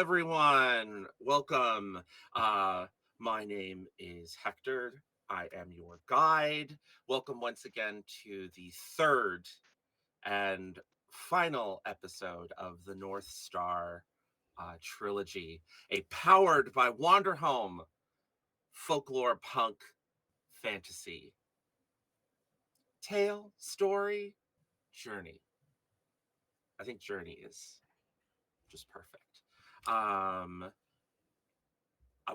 everyone. Welcome. My name is Hector. I am your guide. Welcome once again to the third and final episode of the North Star trilogy, a powered by Wanderhome folklore punk fantasy tale, story, journey. I think journey is just perfect. Um,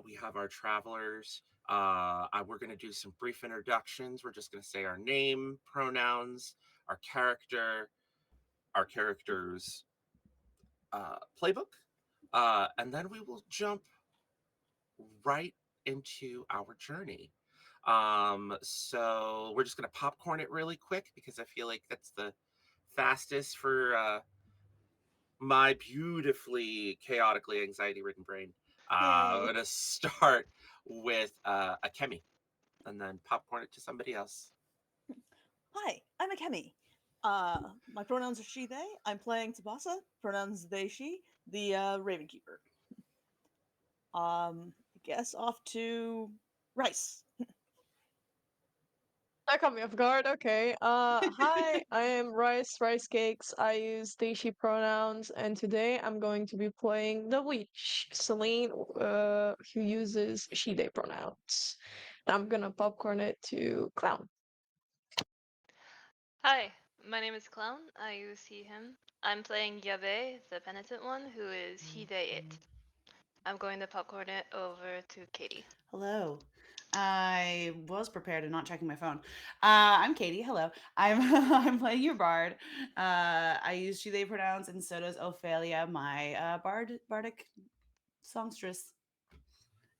we have our travelers. We're going to do some brief introductions. We're just going to say our name, pronouns, our character, our character's playbook, and then we will jump right into our journey. So we're just going to popcorn it really quick because I feel like that's the fastest for my beautifully chaotically anxiety-ridden brain. I'm Yay. going to start with a Kemi and then popcorn it to somebody else. Hi, I'm Akemi. My pronouns are she, they. I'm playing Tabasa. Pronouns they, she. The Raven Keeper. I guess off to Rice. That caught me off guard. Okay. Hi, I am Rice Cakes. I use they, she pronouns, and today I'm going to be playing the witch, Celine, who uses she, they pronouns. I'm gonna popcorn it to Clown. Hi, my name is Clown. I use he, him. I'm playing Yabe, the penitent one, who is he, they, it. I'm going to popcorn it over to Katie. Hello. I was prepared and not checking my phone. I'm Katie. Hello. I'm I'm playing your bard. I use she they pronouns, and so does Ophelia, my bardic songstress.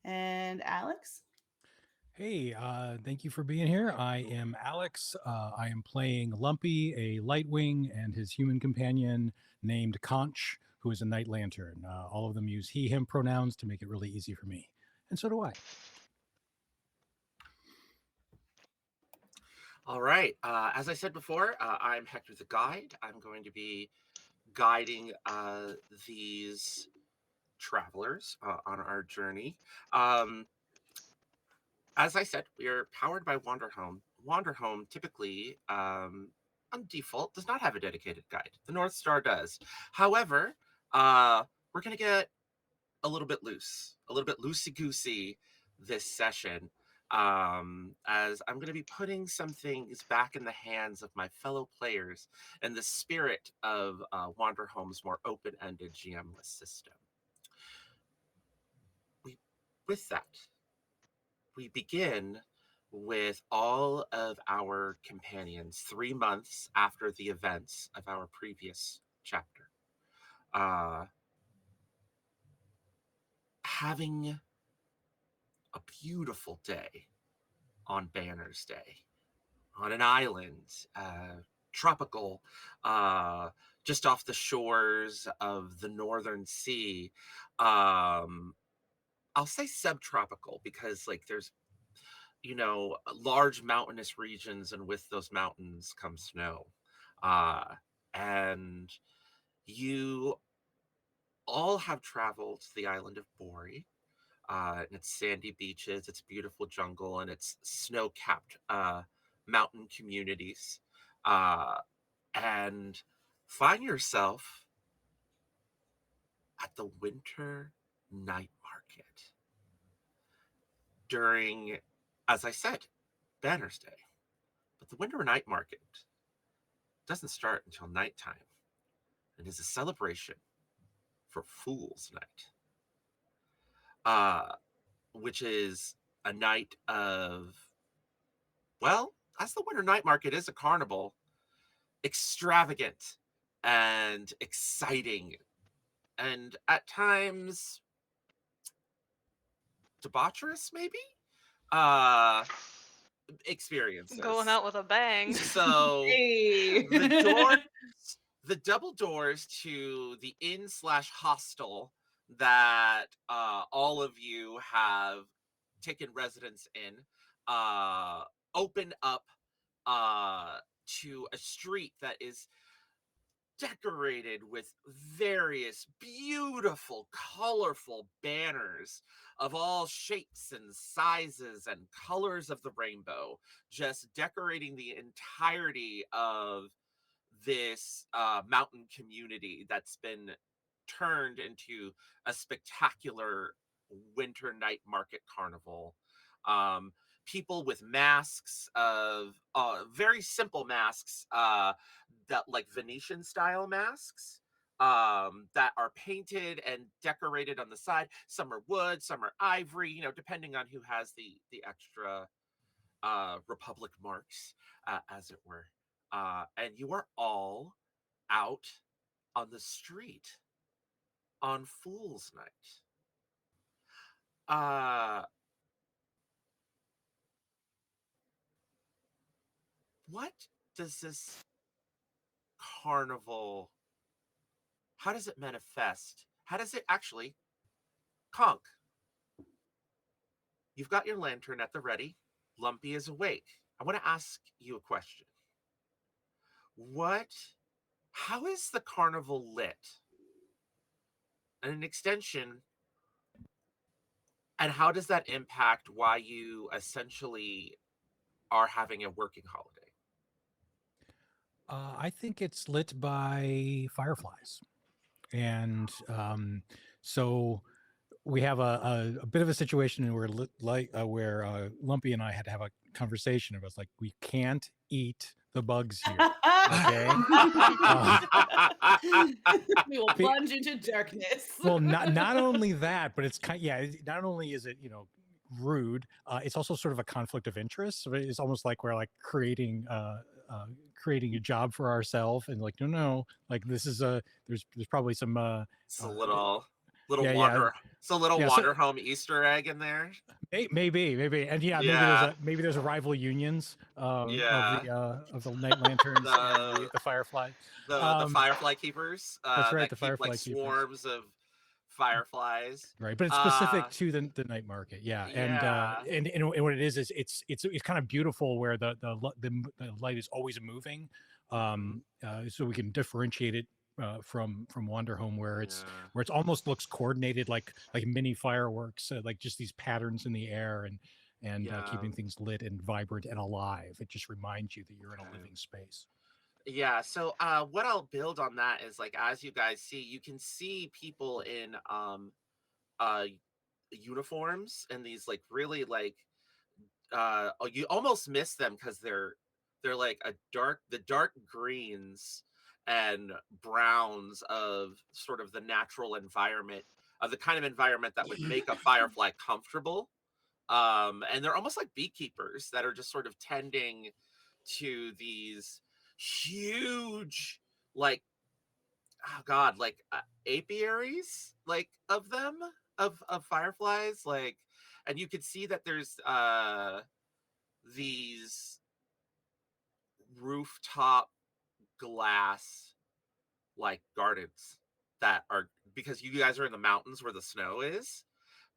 And Alex. Hey, thank you for being here. I am Alex. I am playing Lumpy, a Lightwing, and his human companion named Conch, who is a Night Lantern. All of them use he, him pronouns to make it really easy for me. And so do I. All right. As I said before, I'm Hector the Guide. I'm going to be guiding these travelers on our journey. Um, as I said, we are powered by Wanderhome. Wanderhome typically, on default, does not have a dedicated guide. The North Star does. However, we're going to get a little bit loosey goosey this session, as I'm going to be putting some things back in the hands of my fellow players in the spirit of Wanderhome's more open ended GMless system. With that, we begin with all of our companions 3 months after the events of our previous chapter. Uh, having a beautiful day on Banners Day on an island, tropical, uh, just off the shores of the Northern Sea. I'll say subtropical because, like, there's large mountainous regions, and with those mountains come snow. And you all have traveled to the island of Bori, and its sandy beaches, its beautiful jungle, and its snow-capped mountain communities, uh, and find yourself at the winter night market during, as I said, Banners Day. But the winter night market doesn't start until nighttime and is a celebration for Fool's Night, uh, which is a night of, well, as the winter night market is a carnival, extravagant and exciting, and at times debaucherous, maybe? Uh, experiences. Going out with a bang. So Hey. the double doors to the inn/hostel that all of you have taken residence in open up to a street that is decorated with various beautiful, colorful banners of all shapes and sizes and colors of the rainbow, just decorating the entirety of this mountain community that's been turned into a spectacular winter night market carnival. Um, People with masks of very simple masks, that like Venetian style masks, that are painted and decorated on the side. Some are wood, some are ivory, depending on who has the extra Republic marks, as it were. And you are all out on the street on Fool's Night. Uh, what does this carnival, how does it manifest? How does it actually conk? You've got your lantern at the ready. Lumpy is awake. I want to ask you a question. What, how is the carnival lit? And an extension, and how does that impact why you essentially are having a working holiday? I think it's lit by fireflies, and so we have a bit of a situation where Lumpy and I had to have a conversation. It was like, we can't eat the bugs here. Okay. We will Be- plunge into darkness. Well, not only that, but it's not only is it rude, it's also sort of a conflict of interest. So it's almost like we're like creating a job for ourselves, and like, no, like this is there's probably some It's a little yeah, yeah, it's a little yeah, so Wanderhome Easter egg in there. maybe, and yeah, Yeah, maybe there's a rival unions yeah. of the night lanterns and The the firefly. the firefly keepers, That's right, that the keep like firefly keepers. swarms of fireflies. Right, but it's Uh specific to the night market, yeah, yeah. and what it is it's kind of beautiful where the light is always moving, Mhm. so we can differentiate it from Wanderhome, Yeah. where it's almost looks coordinated like mini fireworks, like just these patterns in the air and Yeah. keeping things lit and vibrant and alive. It just reminds you that you're in a Okay. living space. Yeah, so what I'll build on that is, like, as you guys see, you can see people in uh uniforms and these like really like you almost miss them because they're like the dark greens and browns of sort of the natural environment, of the kind of environment that would make a firefly comfortable. And they're almost like beekeepers that are just sort of tending to these huge, like, oh god, like apiaries, like of them, of fireflies, like, and you could see that there's these rooftop glass like gardens that are, because you guys are in the mountains where the snow is,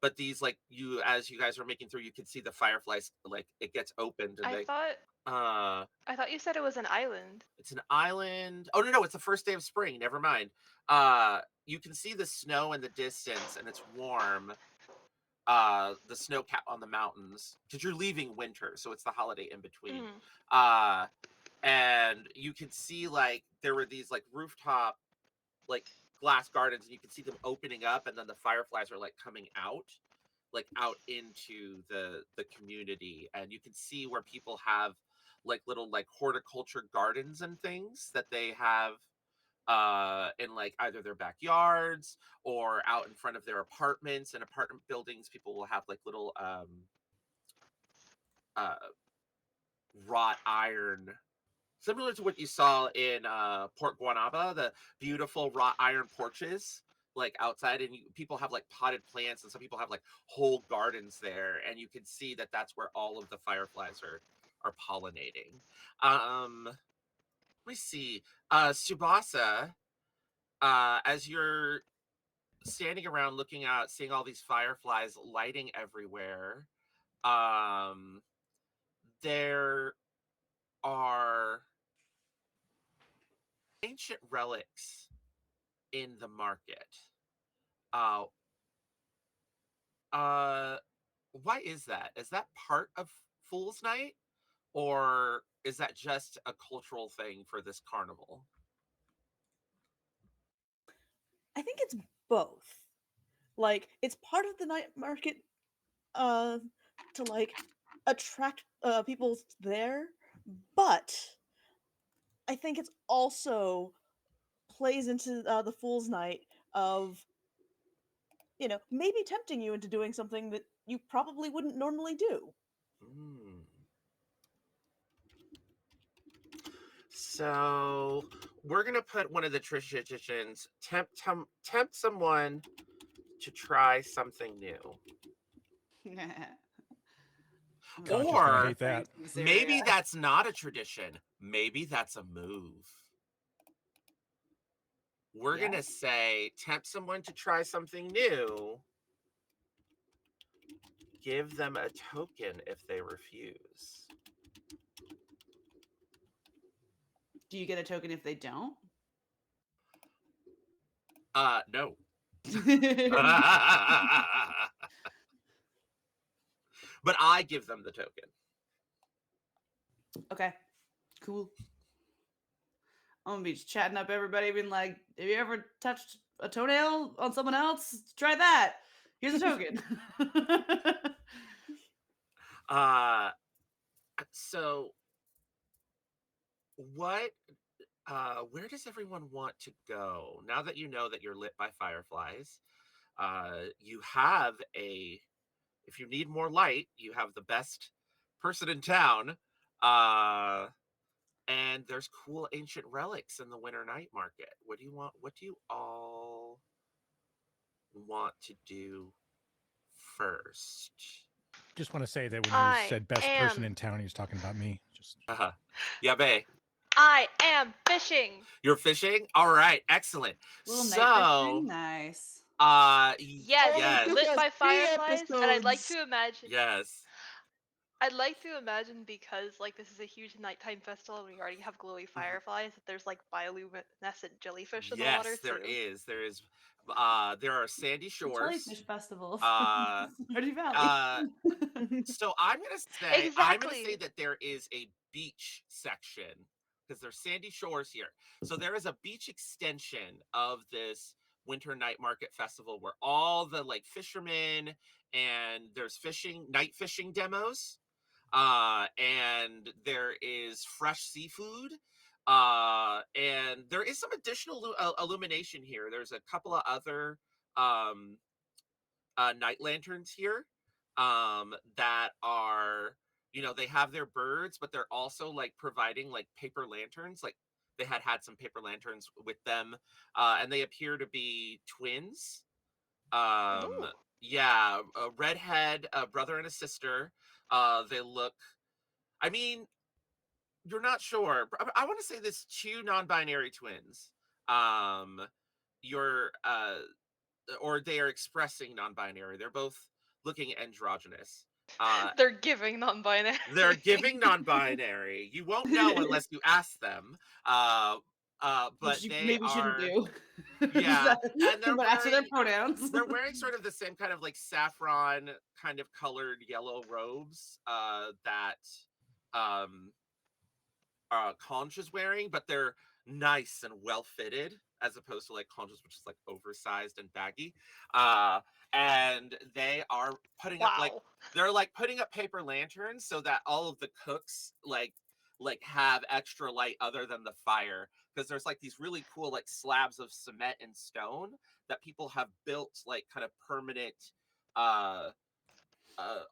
but these, like, you, as you guys are making through, you can see the fireflies, like it gets opened and I they thought uh I thought you said it was an island. it's an island. Oh, no, it's the first day of spring, never mind. You can see the snow in the distance and it's warm, the snow cap on the mountains, because you're leaving winter, so it's the holiday in between. Mm. uh and you can see, like, there were these like rooftop, like, glass gardens, and you can see them opening up, and then the fireflies are like coming out, like out into the community, and you can see where people have like little like horticulture gardens and things that they have in like either their backyards or out in front of their apartments and apartment buildings. People will have like little uh wrought iron, similar to what you saw in Port Guanaba, the beautiful wrought iron porches like outside, and people have like potted plants, and some people have like whole gardens there, and you can see that that's where all of the fireflies are pollinating. Let me see. Subasa, as you're standing around looking out, seeing all these fireflies lighting everywhere, um, there are ancient relics in the market. Uh, uh, why is that? Is that part of Fool's Night, or is that just a cultural thing for this carnival? I think it's both. Like, it's part of the night market uh to like attract people there, but I think it's also plays into the fool's night of, maybe tempting you into doing something that you probably wouldn't normally do. Mm. So we're gonna put one of the traditions tempt someone to try something new, Conch is going to or hate that. maybe that's not a tradition. Maybe that's a move. We're Yeah. gonna say tempt someone to try something new. Give them a token if they refuse. Do you get a token if they don't? No. But I give them the token. Okay, cool. I'm gonna be chatting up everybody, being like, "Have you ever touched a toenail on someone else? Try that. Here's a token." Uh, so what? Where does everyone want to go now that you know that you're lit by fireflies? You have a. If you need more light, you have the best person in town. Uh, and there's cool ancient relics in the winter night market. What do you want? What do you all want to do first? Just want to say that when you I said best person am. in town, he was talking about me. Just Yeah, babe. I am fishing. You're fishing? All right, excellent. Little night fishing, So, nice. Yes, Only yes, took lit us by 3 fireflies, and I'd like episodes. to imagine. yes, I'd like to imagine, because like this is a huge nighttime festival and we already have glowy fireflies, that there's like bioluminescent jellyfish in the water yes, there too. is. There are sandy It's a shores. jellyfish festival Uh, from Smarty Valley. uh, so I'm gonna say Exactly. that there is a beach section because there's sandy shores here. So there is a beach extension of this winter night market festival where all the like fishermen and there's night fishing demos. And there is fresh seafood. And there is some additional illumination here. There's a couple of other um, night lanterns here that are, they have their birds, but they're also like providing like paper lanterns. Like they had some paper lanterns with them, and they appear to be twins. Um, Ooh. yeah, a redhead, a brother and a sister. They look. I mean, you're not sure. I want to say this two non-binary twins. Um, you're or they are expressing non-binary. They're both looking androgynous. They're giving non-binary. They're giving non-binary. You won't know unless you ask them. Uh, but Which you they maybe shouldn't are, do. yeah, and But ask for their pronouns. they're wearing sort of the same kind of like saffron kind of colored yellow robes that um Conch is wearing, but they're nice and well fitted as opposed to like Conch's, which is like oversized and baggy. Uh, and they are putting up like Wow. they're like putting up paper lanterns so that all of the cooks like have extra light other than the fire because there's like these really cool like slabs of cement and stone that people have built like kind of permanent uh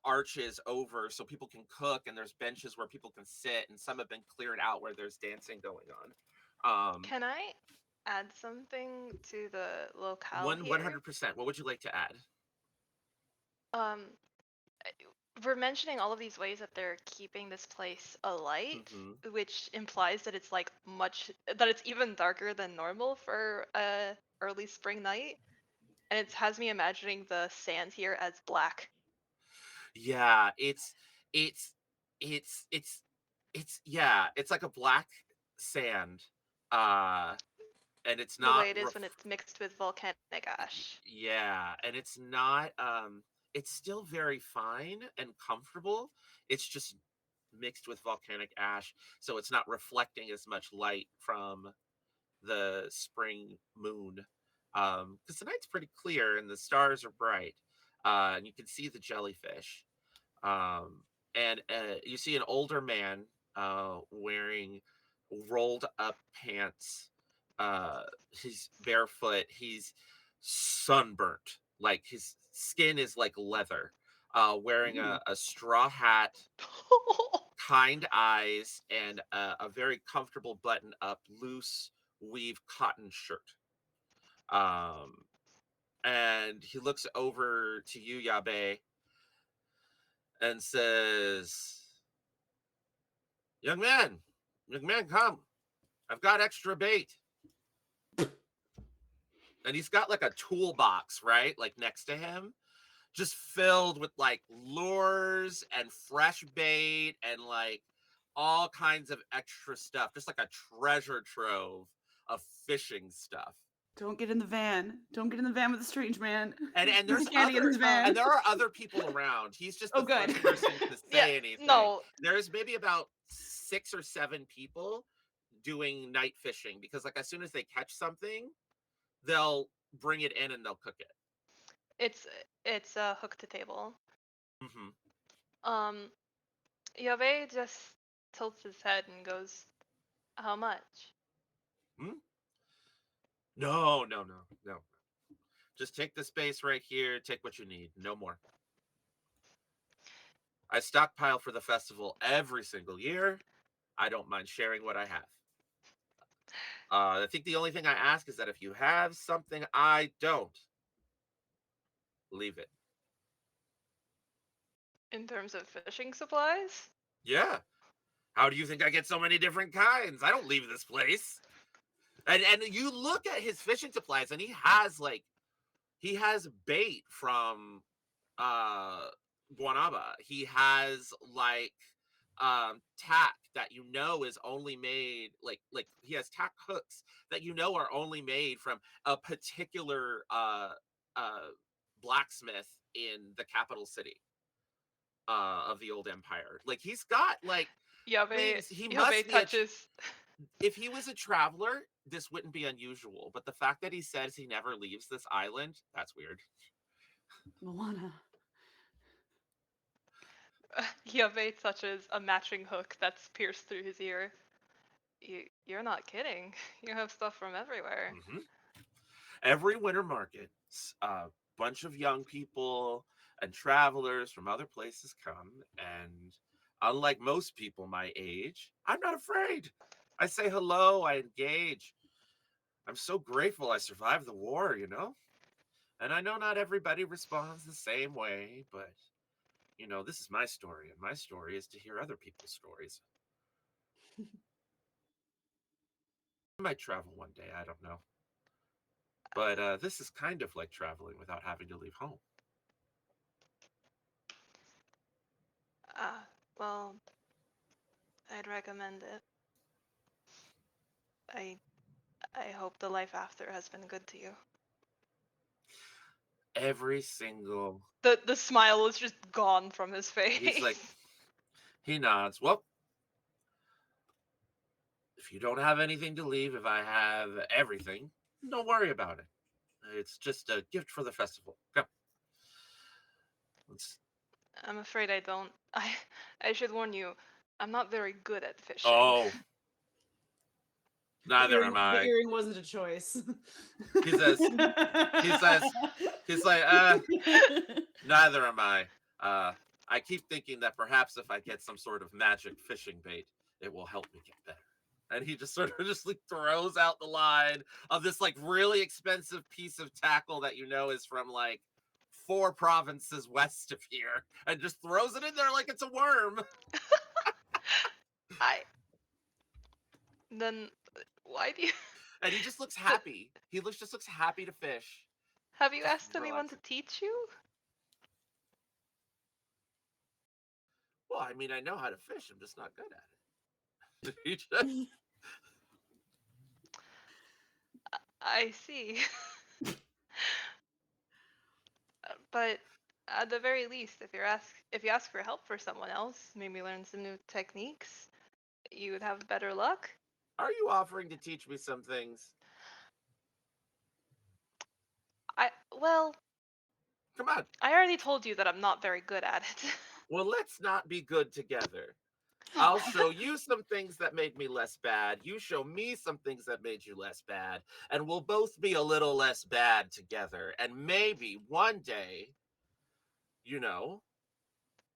arches over so people can cook, and there's benches where people can sit, and some have been cleared out where there's dancing going on. Can I add something to the locale One here? 100%. What would you like to add? Um, we're mentioning all of these ways that they're keeping this place alight, Mm-hmm. which implies that it's like that it's even darker than normal for a early spring night, and it has me imagining the sand here as black. Yeah, it's it's yeah, it's like a black sand. uh, and it's The not way it is when it's mixed with volcanic ash. yeah, and it's not it's still very fine and comfortable. It's just mixed with volcanic ash, so it's not reflecting as much light from the spring moon. Because the night's pretty clear and the stars are bright. And you can see the jellyfish. Um, and you see an older man wearing rolled up pants. He's barefoot. He's sunburnt. Like his skin is like leather. Wearing a straw hat, kind eyes, and a very comfortable button up loose weave cotton shirt. Um, and he looks over to you, Yabe, and says, young man, come. I've got extra bait. And he's got like a toolbox, right? Like next to him, just filled with like lures and fresh bait and like all kinds of extra stuff, just like a treasure trove of fishing stuff. Don't get in the van. Don't get in the van with the strange man. And there's Can't get in other his van. and there are other people around. He's just the Oh, good. first person to say Yeah, anything. no. There's maybe about 6 or 7 people doing night fishing because like as soon as they catch something, they'll bring it in and they'll cook it. It's hook to table. Hmm. Yave just tilts his head and goes, "How much?" No. Just take the space right here. Take what you need. No more. I stockpile for the festival every single year. I don't mind sharing what I have. I think the only thing I ask is that if you have something I don't, leave it. In terms of fishing supplies? Yeah. How do you think I get so many different kinds? I don't leave this place. And you look at his fishing supplies and he has bait from Guanaba. He has like tack that you know is only made like he has tack hooks that you know are only made from a particular uh blacksmith in the capital city of the old empire. Like he's got like Yave things. He must Yave be touches if he was a traveler, this wouldn't be unusual. But the fact that he says he never leaves this island, that's weird. Moana. Yave touches a matching hook that's pierced through his ear. You're not kidding. You have stuff from everywhere. Hmm. Every winter market, a bunch of young people and travelers from other places come, and unlike most people my age, I'm not afraid. I say hello, I engage. I'm so grateful I survived the war, you know? And I know not everybody responds the same way, but you know, this is my story, and my story is to hear other people's stories. I might travel one day, I don't know. But this is kind of like traveling without having to leave home. Ah, well, I'd recommend it. I I hope the life after has been good to you. Every single. The smile is just gone from his face. He's like, he nods. Well, if you don't have anything to leave, if I have everything, don't worry about it. It's just a gift for the festival. Come. Let's... I'm afraid I don't. I should warn you, I'm not very good at fishing. Oh, neither am The I. earring wasn't a choice. He says, he's like, neither am I. I keep thinking that perhaps if I get some sort of magic fishing bait, it will help me get better. And he just sort of just like throws out the line of this like really expensive piece of tackle that you know is from like 4 provinces west of here, and just throws it in there like it's a worm. I then why do you And he just looks happy. He just looks happy to fish. have you Just asked anyone to relax. teach you? Well, I mean, I know how to fish. I'm just not good at it. He just- I see. But at the very least, if you ask for help for someone else, maybe learn some new techniques, you would have better luck. Are you offering to teach me some things? Well, Come on. I already told you that I'm not very good at it. Well, let's not be good together. I'll show you some things that made me less bad. You show me some things that made you less bad. And we'll both be a little less bad together. And maybe one day, you know,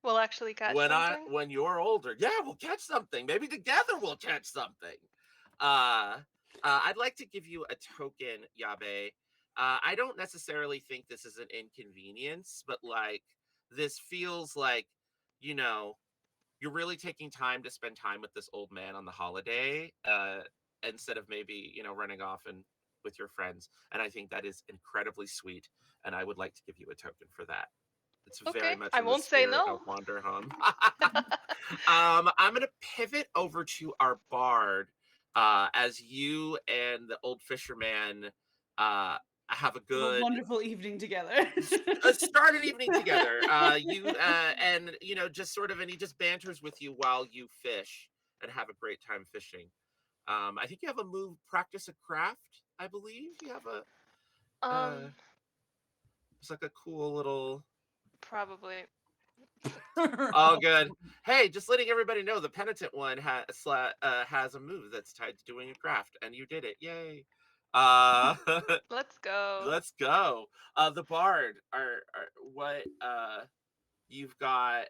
We'll actually catch something. when you're older, yeah, we'll catch something. Maybe together we'll catch something. Uh, I'd like to give you a token, Yabe. I don't necessarily think this is an inconvenience, but like this feels like, you know, you're really taking time to spend time with this old man on the holiday, instead of maybe, running off and with your friends. And I think that is incredibly sweet. And I would like to give you a token for that. It's very Okay, much I in the won't say spirit of no. Wanderhome. I'm gonna pivot over to our bard, as you and the old fisherman have a Have a good wonderful evening together. start an evening together. You and just sort of, and he just banters with you while you fish and have a great time fishing. I think you have a move, practice a craft. I believe you have a. Uh, Um, it's like a cool little. Probably. Oh, good. Hey, just letting everybody know, the penitent one has a move that's tied to doing a craft, and you did it. Yay! Uh, Let's go. let's go. The bard are what you've got.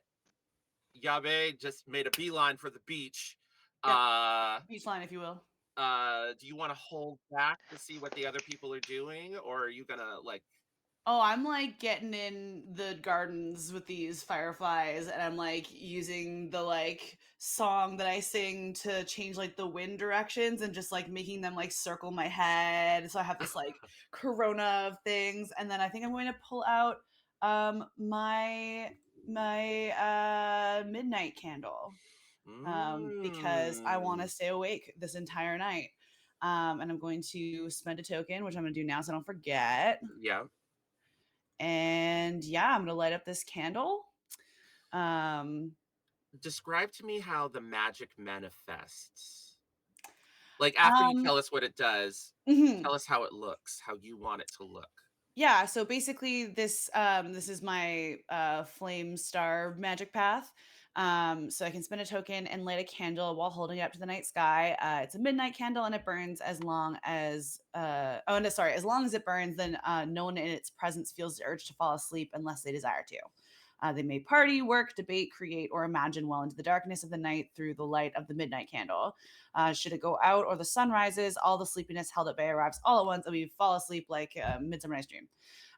Yabe just made a beeline for the beach. Yep, Uh, beach line, if you will. do you want to hold back to see what the other people are doing, or are you gonna like? Oh, I'm like getting in the gardens with these fireflies, and I'm like using the like song that I sing to change like the wind directions and just like making them like circle my head. So I have this like corona of things, and then I think I'm going to pull out my midnight candle because I want to Mm, stay awake this entire night. And I'm going to spend a token, which I'm going to do now so I don't forget. yeah. And yeah, I'm gonna light up this candle. Um, Describe to me how the magic manifests. Like after you um, tell us what it does, mhm. tell us how it looks, how you want it to look. Yeah, so basically this is my flame star magic path. So I can spend a token and light a candle while holding it up to the night sky. It's a midnight candle and it burns as long as oh no, sorry, as long as it burns, then no one in its presence feels the urge to fall asleep unless they desire to. They may party, work, debate, create, or imagine well into the darkness of the night through the light of the midnight candle. Should it go out or the sun rises, all the sleepiness held at bay arrives all at once, and we fall asleep like a Midsummer Night's Dream.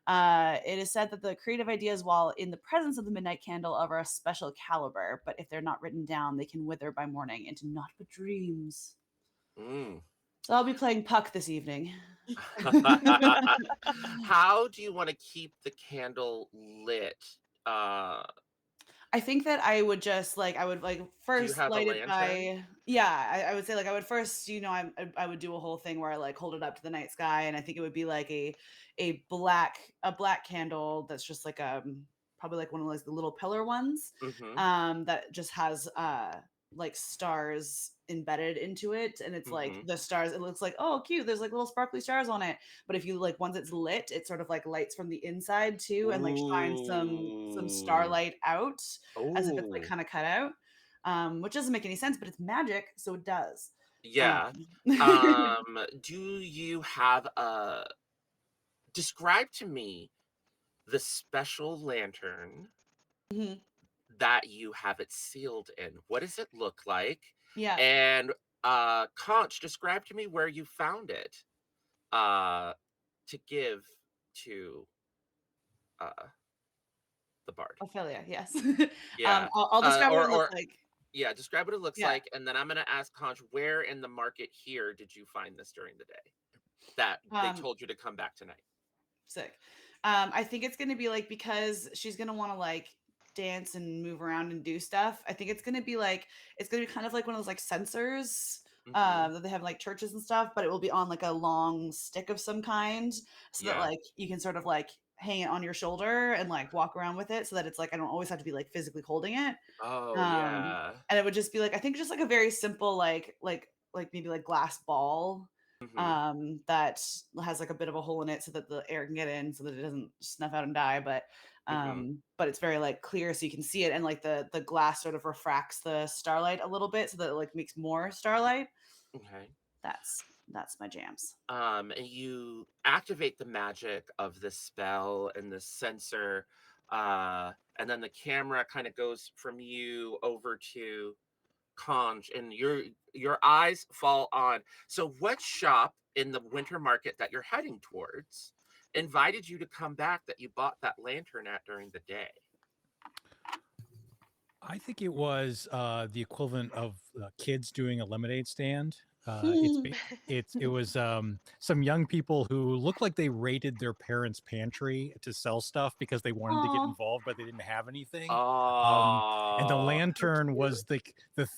It is said that the creative ideas, while in the presence of the midnight candle, are a special caliber, but if they're not written down, they can wither by morning into naught but dreams. Mm. So I'll be playing Puck this evening. How do you want to keep the candle lit? Uh, I think that I would just like I would like do you first have a light it lantern? by yeah I would say like I would first I would do a whole thing where I like hold it up to the night sky, and I think it would be like a black candle that's just like probably like one of those the little pillar ones Mm-hmm. that just has like stars embedded into it, and it's like Mm-hmm. the stars, it looks like, oh cute, there's like little sparkly stars on it, but if you like once it's lit, it sort of like lights from the inside too and like shines some Ooh. starlight out as if it's like Oh. kind of cut out, which doesn't make any sense, but it's magic, so it does. Um, Yeah. Do you have a describe to me the special lantern mhm, that you have it sealed in? What does it look like? yeah. And Conch, describe to me where you found it uh to give to uh the bard. Ophelia, yes. Yeah. I'll describe what it looks Or like. yeah, describe what it looks Yeah. like, and then I'm gonna ask Conch, where in the market here did you find this during the day? That they Um, told you to come back tonight. Sick. I think it's gonna be like because she's gonna want to like dance and move around and do stuff. I think it's gonna be kind of like one of those like sensors Mm-hmm. that they have in, like churches and stuff, but it will be on like a long stick of some kind, so that Yeah. like you can sort of like hang it on your shoulder and like walk around with it, so that it's like I don't always have to be like physically holding it. Oh Um, yeah. and it would just be like I think just like a very simple like maybe like glass ball Mm-hmm. that has like a bit of a hole in it so that the air can get in so that it doesn't snuff out and die, Mm-hmm. but it's very like clear so you can see it, and like the glass sort of refracts the starlight a little bit so that it like makes more starlight. Okay. That's my jams. And you activate the magic of this spell and this sensor, and then the camera kind of goes from you over to Conch, and your eyes fall on. So, what shop in the winter market that you're heading towards invited you to come back that you bought that lantern at during the day? I think it was the equivalent of kids doing a lemonade stand. It was some young people who looked like they raided their parents' pantry to sell stuff because they wanted to get Aw. involved, but they didn't have anything. And the Oh, lantern was the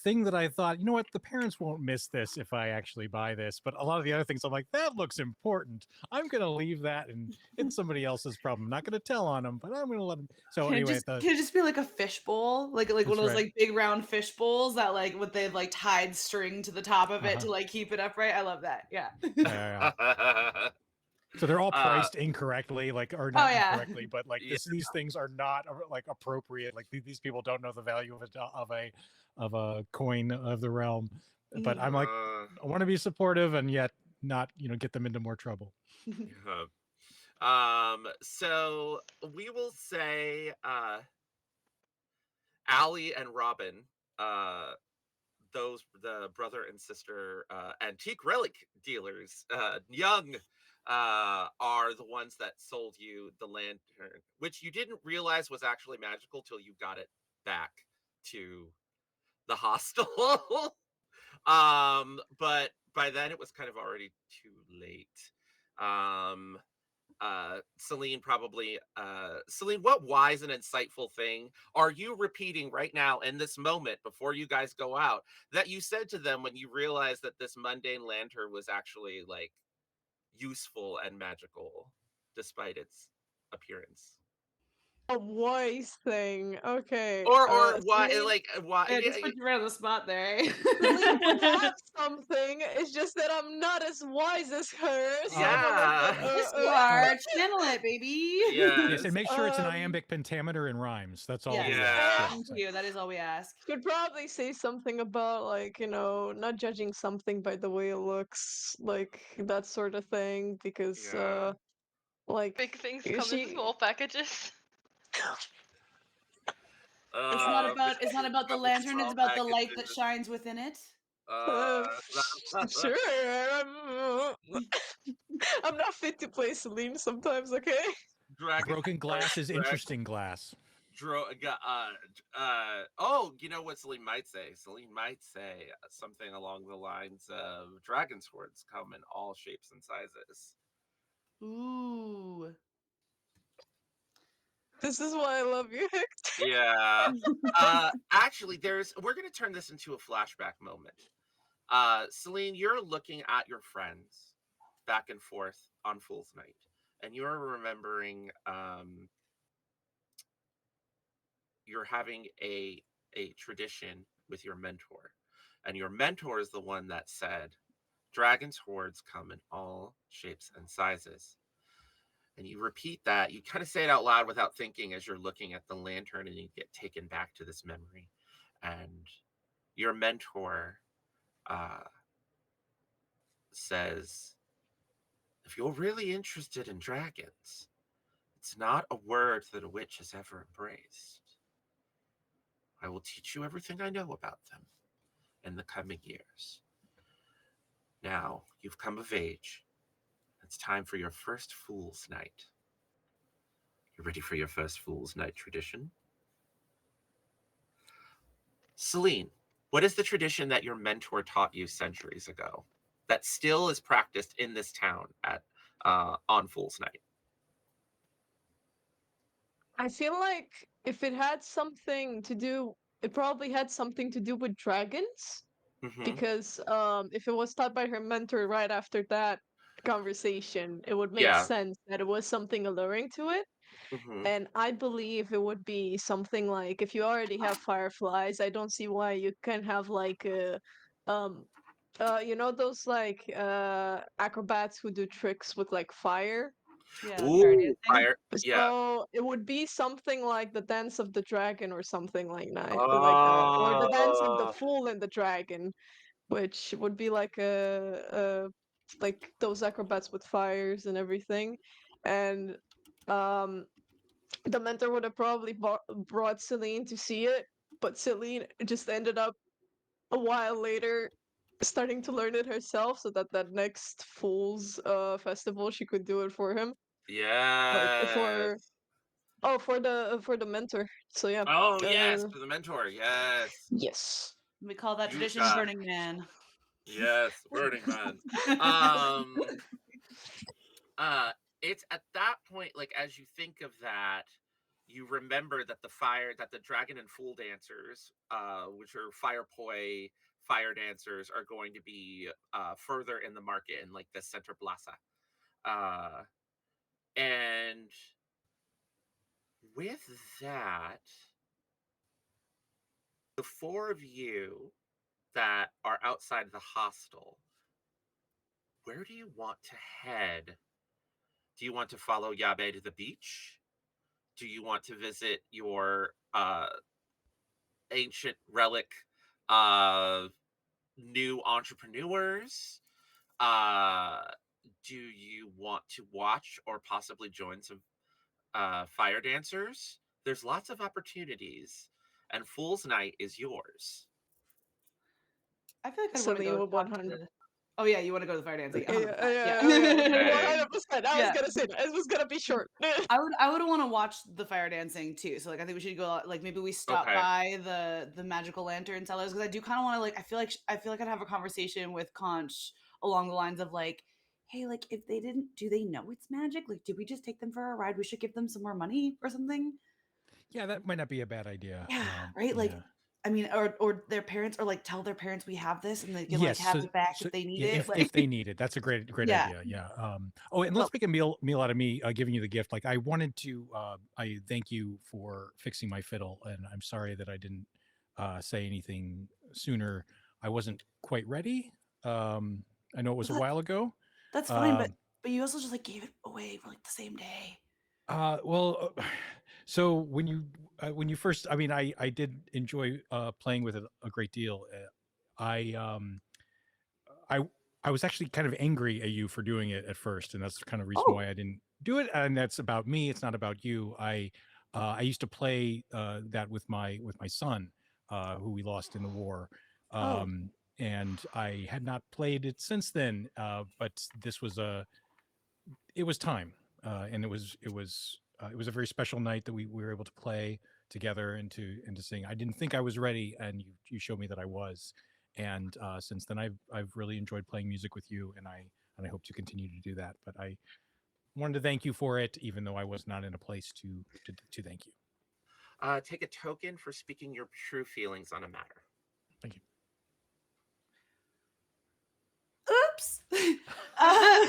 thing that I thought, you know what, the parents won't miss this if I actually buy this. But a lot of the other things, I'm like, that looks important. I'm gonna leave that, and it's somebody else's problem. I'm not gonna tell on them, but I'm gonna let them. So anyway, Can it just be like a fish bowl, like one that's of those right. like big round fish bowls that like what they've like tied string to the top of it Uh-huh. to like keep it upright? I love that. Yeah. Yeah. So they're all uh, priced incorrectly, like or Oh not yeah. incorrectly, but like yeah. these things are not like appropriate. Like these people don't know the value of a coin of the realm. But I'm Mhm. like, uh, I want to be supportive and yet not get them into more trouble. yeah. So we will say, Allie and Robin, uh, those the brother and sister antique relic dealers, young, are the ones that sold you the lantern, which you didn't realize was actually magical till you got it back to the hostel. But by then it was kind of already too late. Um, Celine, probably, Celine, what wise and insightful thing are you repeating right now in this moment before you guys go out that you said to them when you realized that this mundane lantern was actually like useful and magical despite its appearance? A wise thing. Okay. Or why, Celine, like, why? Yeah, just put you right on the spot there. Celine would have something. It's just that I'm not as wise as her, so I'm a little bit. Yeah. Yes, you Uh, are. Channel it, baby. yes, and Yes. make sure it's an Um, iambic pentameter and rhymes. That's all Yes. we ask. Yeah. Yeah. Thank you. That is all we ask. should probably say something about like not judging something by the way it looks, like that sort of thing, because Yeah. like Big things come in she small packages. Big It's not things about the come in lantern, it's small about the light that packages. shines within it. Uh, sure. I'm, I'm not fit to play Celine sometimes. Okay. Dragon Broken glass is Drag interesting glass. oh, you know what Celine might say? Celine might say something along the lines of dragon swords come in all shapes and sizes. Ooh. This is why I love you, Hector. Yeah. Actually, we're gonna turn this into a flashback moment. Celine, you're looking at your friends back and forth on Fool's Night, and you're remembering, you're having a tradition with your mentor, and your mentor is the one that said dragons hordes come in all shapes and sizes. And you repeat that, you kind of say it out loud without thinking as you're looking at the lantern, and you get taken back to this memory. And your mentor, uh, says, if you're really interested in dragons, it's not a word that a witch has ever embraced. I will teach you everything I know about them in the coming years. Now, you've come of age. It's time for your first Fool's Night. You ready for your first Fool's Night tradition? Celine, what is the tradition that your mentor taught you centuries ago that still is practiced in this town at on Fool's Night? I feel like if it had something to do, it probably had something to do with dragons. Mm-hmm. because if it was taught by her mentor right after that conversation, it would make Yeah. sense that it was something alluring to it. Mm-hmm. And I believe it would be something like, if you already have fireflies, I don't see why you can have like a um you know those like acrobats who do tricks with like fire. Yeah, like fire Ooh, dancing. fire. Yeah. So it would be something like the dance of the dragon or something like that, or the dance of the Oh, fool and the dragon, which would be like like those acrobats with fires and everything. And um the mentor would have probably brought Celine to see it, but Celine just ended up a while later starting to learn it herself, so that that next Fool's festival she could do it for him. Like yes. for for the mentor. So yeah. Oh, yes, Uh for the mentor. Yes. yes. We call that tradition Yuka. Burning Man. Yes, Burning Man. Um, uh, it's at that point, like as you think of that, you remember that the dragon and fool dancers, which are fire poi fire dancers, are going to be further in the market in like the center plaza. Uh, and with that, the four of you that are outside the hostel, where do you want to head? Do you want to follow Yabe to the beach? Do you want to visit your ancient relic uh, new entrepreneurs? Uh, do you want to watch or possibly join some fire dancers? There's lots of opportunities, and Fool's Night is yours. I feel like I'd want to Celine go would talk to 100. the. Oh yeah, you want to go to the fire dancing? Yeah, yeah, 100%. yeah, yeah, Yeah. Okay. 100%. I was Yeah. gonna say that. It was gonna be short. I would want to watch the fire dancing too. So like I think we should go like maybe we stop Okay. by the magical lantern sellers because I do kind of want to like I feel like I'd have a conversation with Conch along the lines of like, hey, like if they didn't, do they know it's magic? Like, did we just take them for a ride? We should give them some more money or something. Yeah, that might not be a bad idea. Yeah, right. Like, Yeah. I mean, or their parents, or like tell their parents we have this and they can like Yes. have So, it back so if they need yeah, it. if Like, they need it, that's a great yeah. idea. Yeah. Oh, and But let's make a meal out of me giving you the gift. Like I wanted to. I thank you for fixing my fiddle, and I'm sorry that I didn't say anything sooner. I wasn't quite ready. I know it was a that, while ago. that's fine. But Um, you also just like gave it away for like the same day. well, so when you first, I mean, I did enjoy playing with it a great deal. I I I was actually kind of angry at you for doing it at first, and that's the kind of reason Oh, why I didn't do it. And that's about me. It's not about you. I used to play that with my son, who we lost in the war. oh, Um, and I had not played it since then. But this was it was time, and it was a very special night that we were able to play together and to sing. I didn't think I was ready, and you showed me that I was. And since then, I've really enjoyed playing music with you, and I hope to continue to do that. But I wanted to thank you for it, even though I was not in a place to thank you. Take a token for speaking your true feelings on a matter. Thank you. oops. uh,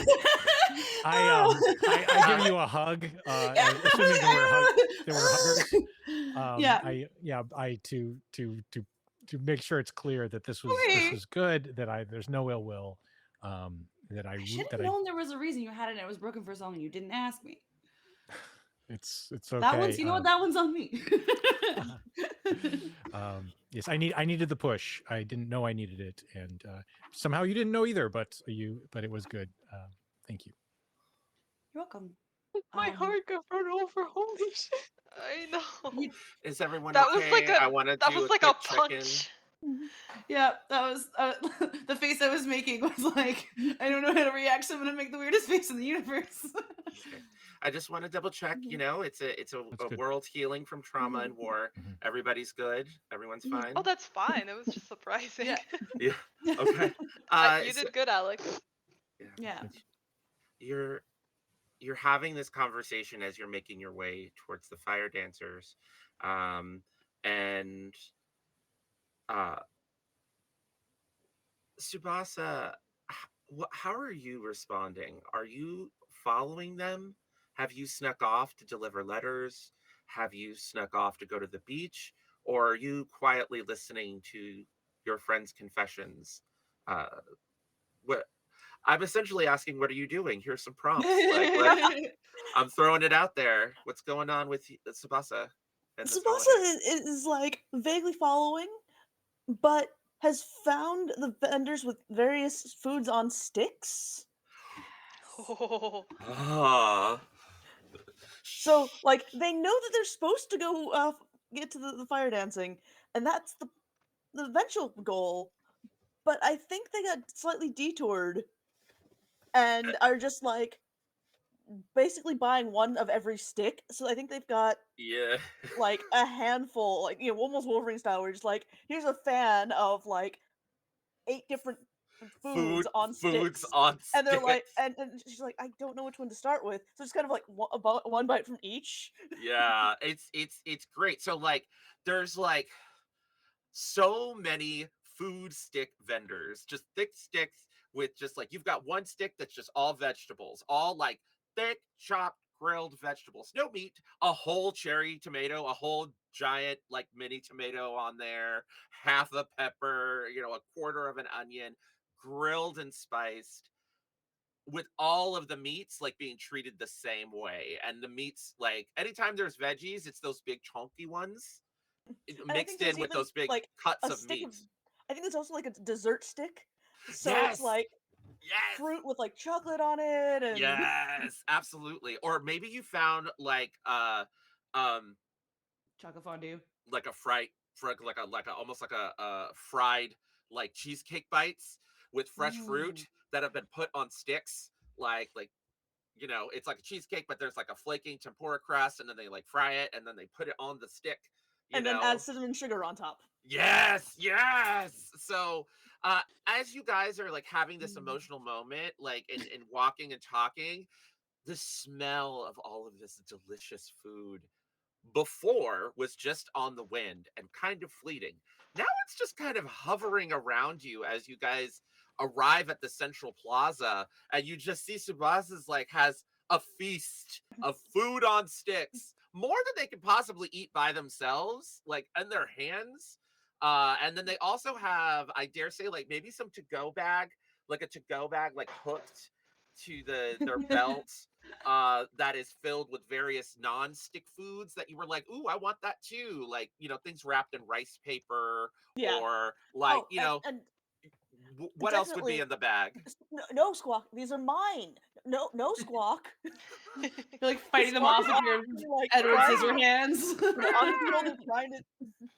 I give you a hug, assuming there were huggers. Yeah. I to make sure it's clear that this Okay. was good, that I there's no ill will, that I should that have known there was a reason you had it and it was broken for so long and you didn't ask me. it's That one's, okay. you know what? That one's on me. Yes, I needed the push. I didn't know I needed it, and somehow you didn't know either. But it was good. Thank you. You're welcome. My Um, heart got run over. Holy shit. I know. you, Is everyone That was like okay? a I want to that do was a like a quick check-in. punch. yeah, that was the face I was making was like, I don't know how to react, so I'm gonna make the weirdest face in the universe. Okay. I just want to double check. You know, it's That's a good. world healing from trauma and war. Mhm. Everybody's good. Everyone's Oh, fine. that's fine. It was just surprising. Yeah. Yeah. Okay. You So, did good, Alex. yeah. Yeah. You're you're having this conversation as you're making your way towards the fire dancers, and uh, Subasa, how are you responding? Are you following them? Have you snuck off to deliver letters? Have you snuck off to go to the beach? Or are you quietly listening to your friends' confessions? Uh, what I'm essentially asking, what are you doing? Here's some prompts. I'm throwing it out there. What's going on with Subasa and this Tsubasa holiday? is like vaguely following, but has found the vendors with various foods on sticks. Oh. Ah, So, like, they know that they're supposed to go get to the fire dancing, and that's the eventual goal. But I think they got slightly detoured and are just like basically buying one of every stick. So I think they've got yeah. like a handful, like almost Wolverine style, where just like here's a fan of like 8 different foods on Foods sticks. on And they're like, sticks. and she's like, I don't know which one to start with. So it's kind of like one bite from each. Yeah, it's great. So like there's like so many food stick vendors, just thick sticks with just like you've got one stick that's just all vegetables, all like thick chopped grilled vegetables, no meat, a whole cherry tomato, a whole giant like mini tomato on there, half a pepper, a quarter of an onion, grilled and spiced with all of the meats like being treated the same way. And the meats, like anytime there's veggies, it's those big chunky ones And I think mixed there's in with even those big like cuts a of stick of, meat. I think there's also like a dessert stick. So it's Yes. like Yes. fruit with like chocolate on it and Yes, absolutely. Or maybe you found um Chocolate fondue. like a like a almost like a fried like cheesecake bites with fresh ooh. fruit that have been put on sticks like it's like a cheesecake, but there's like a flaking tempura crust, and then they like fry it, and then they put it on the stick. You And then add know, cinnamon sugar on top. yes, yes. So, as you guys are like having this emotional moment, like in walking and talking, the smell of all of this delicious food before was just on the wind and kind of fleeting. Now it's just kind of hovering around you as you guys arrive at the central plaza, and you just see Subasa's like has a feast of food on sticks, more than they could possibly eat by themselves, like in their hands. And then they also have, I dare say, like maybe some to-go bag, like a to-go bag, like hooked to their belt, that is filled with various non-stick foods that you were like, ooh, I want that too. Like, things wrapped in rice paper, Yeah. or like, Oh, and what else would be definitely in the bag? no squawk. These are mine. No squawk. You're like The fighting them squawk off is with your obviously like Edward trying to Scissorhands. on his shoulder trying to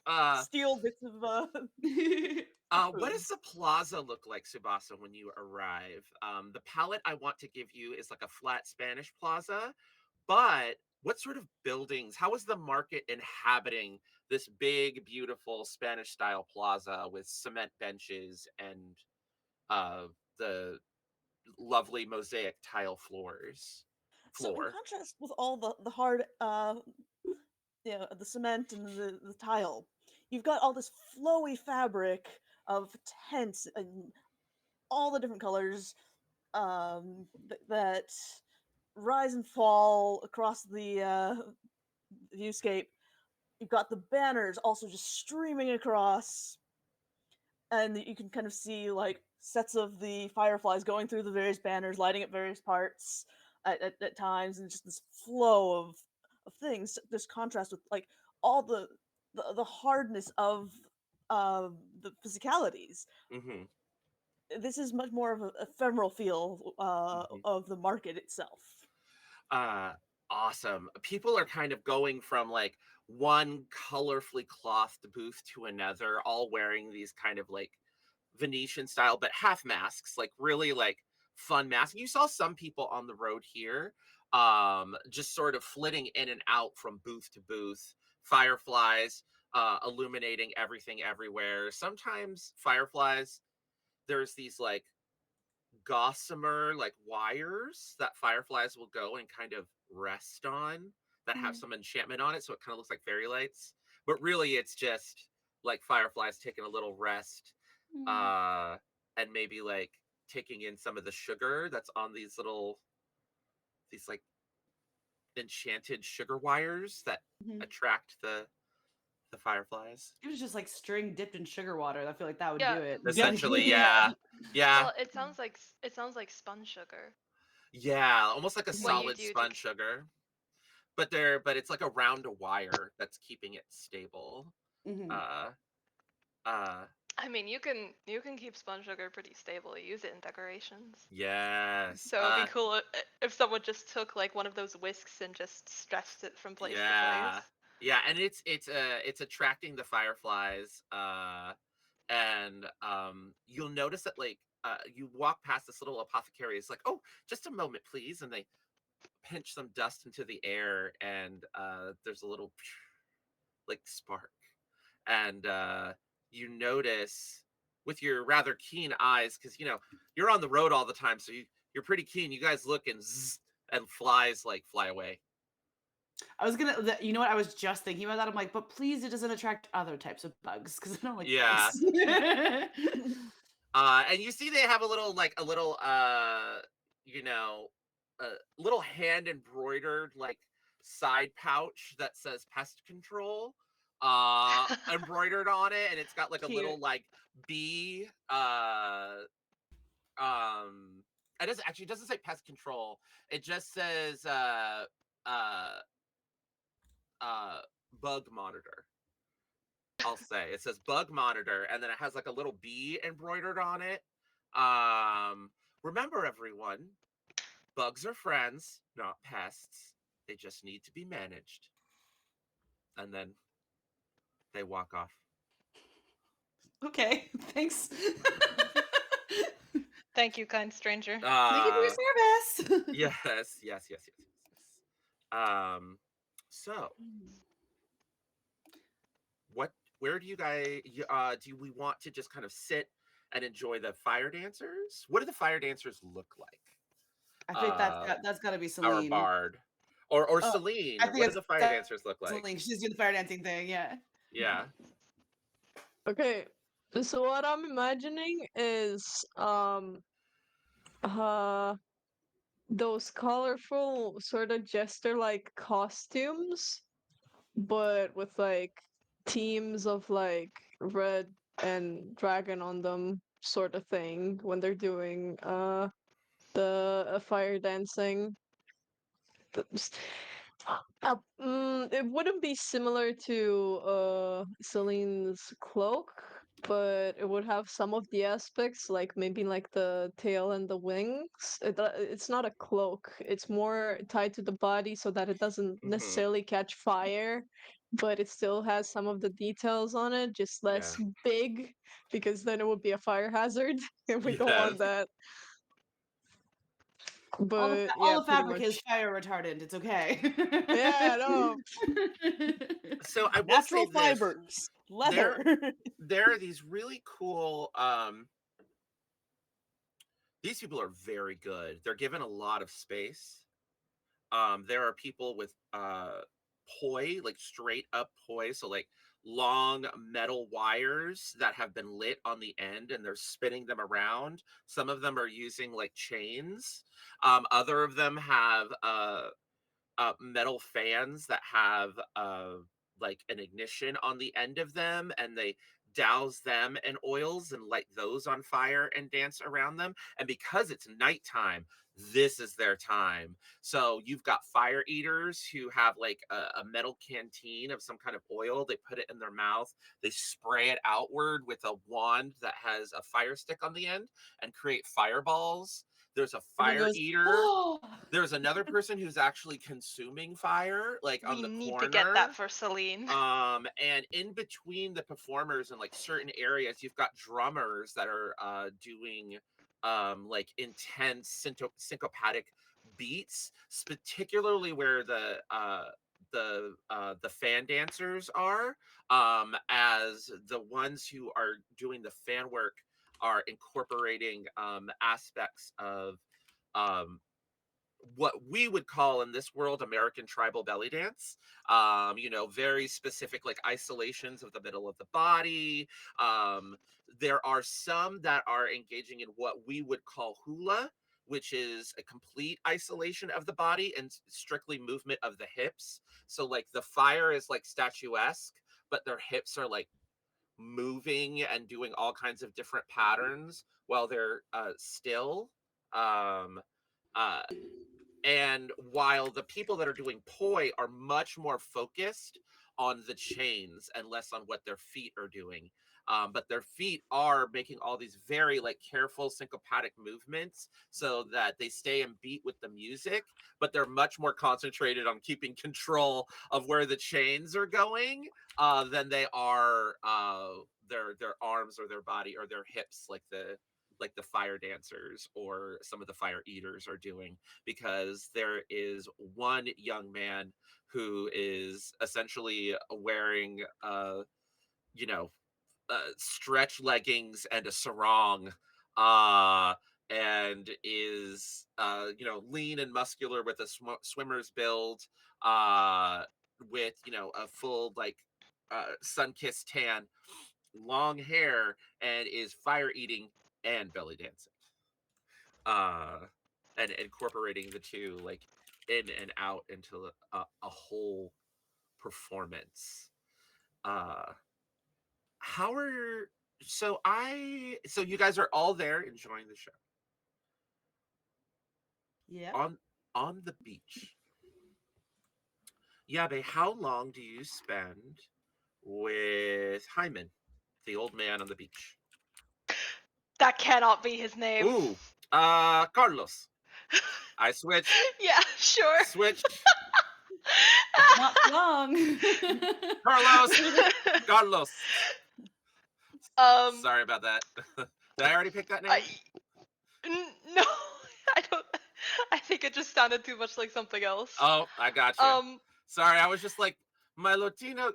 uh, steal bits of what food. does the plaza look like, Subasa, when you arrive? The palette I want to give you is like a flat Spanish plaza, but what sort of buildings? How is the market inhabiting this big, beautiful Spanish style plaza with cement benches and uh, the lovely mosaic tile floors? So in Floor. contrast with all the hard the cement and the tile, you've got all this flowy fabric of tents and all the different colors that rise and fall across the viewscape. You've got the banners also just streaming across, and you can kind of see like sets of the fireflies going through the various banners, lighting up various parts at times, and just this flow of things. This contrast with like all the hardness of the physicalities. Hmm. This is much more of an ephemeral feel Hmm. of the market itself. Uh, awesome. People are kind of going from like one colorfully clothed booth to another, all wearing these kind of like Venetian style, but half masks, like really like fun masks. You saw some people on the road here, just sort of flitting in and out from booth to booth, fireflies, illuminating everything everywhere. Sometimes fireflies, there's these like gossamer like wires that fireflies will go and kind of rest on that have Mhm. some enchantment on it, so it kind of looks like fairy lights, but really it's just like fireflies taking a little rest. Mm. uh and maybe like taking in some of the sugar that's on these like enchanted sugar wires that Mhm. attract the fireflies. It was just like string dipped in sugar water. I feel like that would Yeah. do it. Essentially, yeah. Yeah. Well, it sounds like spun sugar. Yeah, almost like a What you solid do to spun sugar. But it's like around a wire that's keeping it stable. Mhm. Uh uh I mean, you can keep spun sugar pretty stable. You use it in decorations. yes. So it'd be cool if someone just took like one of those whisks and just stretched it from place to place. Yeah. Yeah, and it's attracting the fireflies, and you'll notice that like you walk past this little apothecary. It's like, oh, just a moment, please, and they pinch some dust into the air, and there's a little like spark, and you notice with your rather keen eyes, because you're on the road all the time, so you're pretty keen. You guys look and zzz, and flies like fly away. I was gonna, you know what? I was just thinking about that. I'm like, but please, it doesn't attract other types of bugs because I don't like Yeah. bugs. And you see they have a little you know a little hand embroidered like side pouch that says pest control embroidered on it, and it's got like a Cute. little like bee um it doesn't say pest control. It just says uh uh bug monitor. I'll say it says bug monitor, and then it has like a little bee embroidered on it. Um, Remember, everyone, bugs are friends, not pests. They just need to be managed. And then they walk off. Okay, thanks. Thank you, kind stranger. Thank you Uh, for your service. yes, yes, yes, yes, yes, yes. So what? Where do you guys? Do we want to just kind of sit and enjoy the fire dancers? What do the fire dancers look like? I think Uh, that's got to be our Celine. bard, or Oh, Celine. I think What do it's the fire dancers look like? Celine. She's doing the fire dancing thing. Yeah. Yeah. Okay, so what I'm imagining is uh those colorful sort of jester-like costumes, but with like teams of like red and dragon on them, sort of thing, when they're doing the fire dancing. Th- it wouldn't be similar to Celine's cloak, but it would have some of the aspects, like maybe like the tail and the wings. It's not a cloak. It's more tied to the body so that it doesn't Hmm. necessarily catch fire, but it still has some of the details on it, just Yeah. less big, because then it would be a fire hazard, and we don't want Yes. that. But All yeah, the pretty fabric is much. fire retardant. It's okay. Yeah, no. So I will say Natural this: fibers, there leather. there are these really cool. These people are very good. They're given a lot of space. There are people with poi, like straight up poi, so like long metal wires that have been lit on the end, and they're spinning them around. Some of them are using like chains. Other of them have metal fans that have like an ignition on the end of them, and they douse them in oils and light those on fire and dance around them. And because it's nighttime, this is their time. So you've got fire eaters who have like a metal canteen of some kind of oil. They put it in their mouth, they spray it outward with a wand that has a fire stick on the end and create fireballs. There's a Everyone fire goes, eater. oh. There's another person who's actually consuming fire, like on We the need to get that corner. for Celine. And in between the performers in like certain areas, you've got drummers that are doing like intense syncopatic beats, particularly where the fan dancers are, as the ones who are doing the fan work are incorporating aspects of um what we would call in this world American tribal belly dance. Very specific, like isolations of the middle of the body. There are some that are engaging in what we would call hula, which is a complete isolation of the body and strictly movement of the hips. So like the fire is like statuesque, but their hips are like moving and doing all kinds of different patterns while they're still. Um, uh, and while the people that are doing poi are much more focused on the chains and less on what their feet are doing. But their feet are making all these very like careful syncopatic movements so that they stay in beat with the music, but they're much more concentrated on keeping control of where the chains are going than they are their arms or their body or their hips, like the fire dancers or some of the fire eaters are doing, because there is one young man who is essentially wearing you know stretch leggings and a sarong, uh and is lean and muscular with a swimmer's build, uh with a full like sun-kissed tan, long hair, and is fire eating and belly dancing, uh and incorporating the two like in and out into a whole performance. uh how are so you guys are all there enjoying the show Yep. on the beach. Yabe, how long do you spend with Hyman, the old man on the beach? That cannot be his name. Ooh, Carlos. I switched. Yeah, sure. Switched. Not long. Carlos. Carlos. um, Sorry about that. Did I already pick that name? No, I don't. I think it just sounded too much like something else. Oh, I got you. Um, Sorry, I was just like my Latino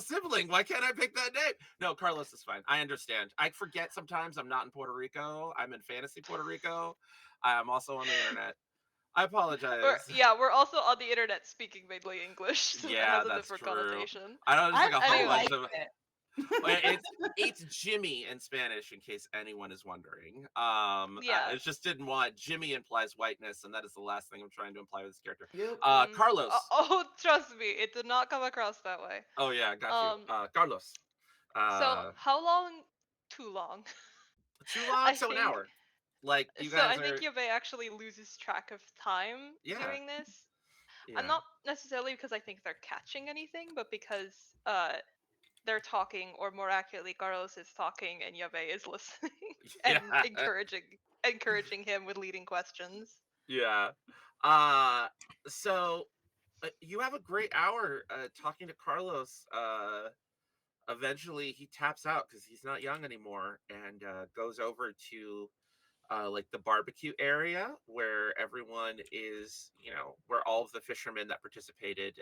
sibling. Why can't I pick that name? No, Carlos is fine. I understand. I forget sometimes I'm not in Puerto Rico. I'm in fantasy Puerto Rico. I'm also on the internet. I apologize. we're also on the internet speaking mainly English, so that Yeah, has a that's different true. connotation. I know there's like a whole Anyway. bunch like of. it. It's Jimmy in Spanish, in case anyone is wondering. Yeah. I just didn't want Jimmy implies whiteness, and that is the last thing I'm trying to imply with this character. Yep. Carlos. Oh, trust me, it did not come across that way. Oh yeah, got you. Carlos. So how long? Too long. Too long, I so an think. hour. Like you So I guys think are. Yabe actually loses track of time Yeah, doing this. yeah, Not necessarily because I think they're catching anything, but because they're talking, or more accurately, Carlos is talking and Yabe is listening and yeah, encouraging him with leading questions. yeah. So you have a great hour talking to Carlos. Eventually, he taps out because he's not young anymore, and goes over to like the barbecue area where everyone is, where all of the fishermen that participated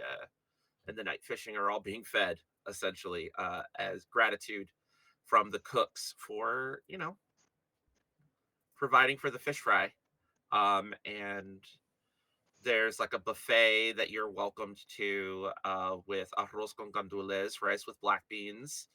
in the night fishing are all being fed, essentially, as gratitude from the cooks for, providing for the fish fry. And there's like a buffet that you're welcomed to with arroz con gandules, rice with black beans,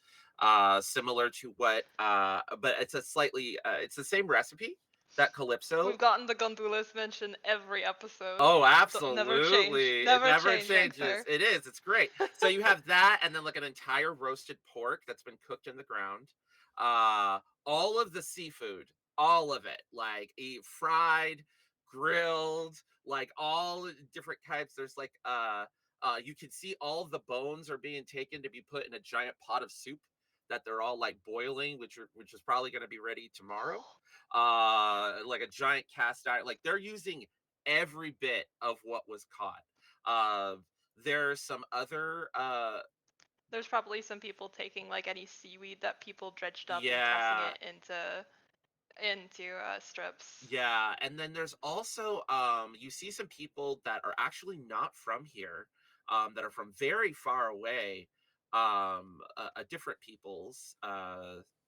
similar to what, but it's a slightly, it's the same recipe that Calypso. We've gotten the Gondulas mention every episode. Oh, Never change. absolutely. It never change, changes. It is. It's great. So you have that, and then like an entire roasted pork that's been cooked in the ground. All of the seafood, all of it, like fried, grilled, like all different types. There's like you can see all of the bones are being taken to be put in a giant pot of soup that they're all like boiling, which is probably going to be ready tomorrow. Like a giant cast iron, like they're using every bit of what was caught. There's some other There's probably some people taking like any seaweed that people dredged up and yeah, tossing it into strips. yeah, and then there's also you see some people that are actually not from here, that are from very far away, different peoples,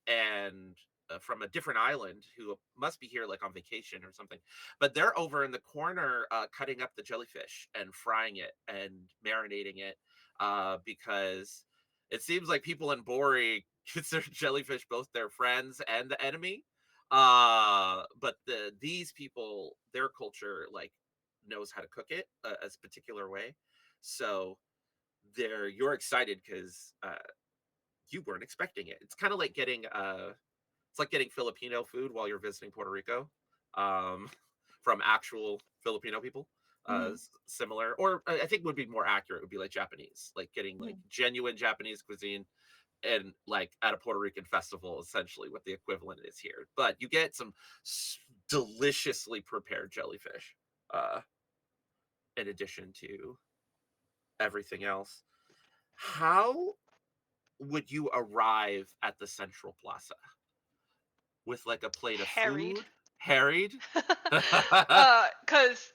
and from a different island who must be here like on vacation or something. But they're over in the corner cutting up the jellyfish and frying it and marinating it because it seems like people in Bori consider jellyfish both their friends and the enemy. But these people, their culture like knows how to cook it a particular way. So you're excited because you weren't expecting it. It's kind of like getting it's like getting Filipino food while you're visiting Puerto Rico, um, from actual Filipino people. Similar, or I think would be more accurate would be like Japanese, like getting like genuine Japanese cuisine and like at a Puerto Rican festival, essentially what the equivalent is here. But you get some deliciously prepared jellyfish, in addition to everything else. How would you arrive at the Central Plaza? With like a plate of Harried. food? Harried? Cause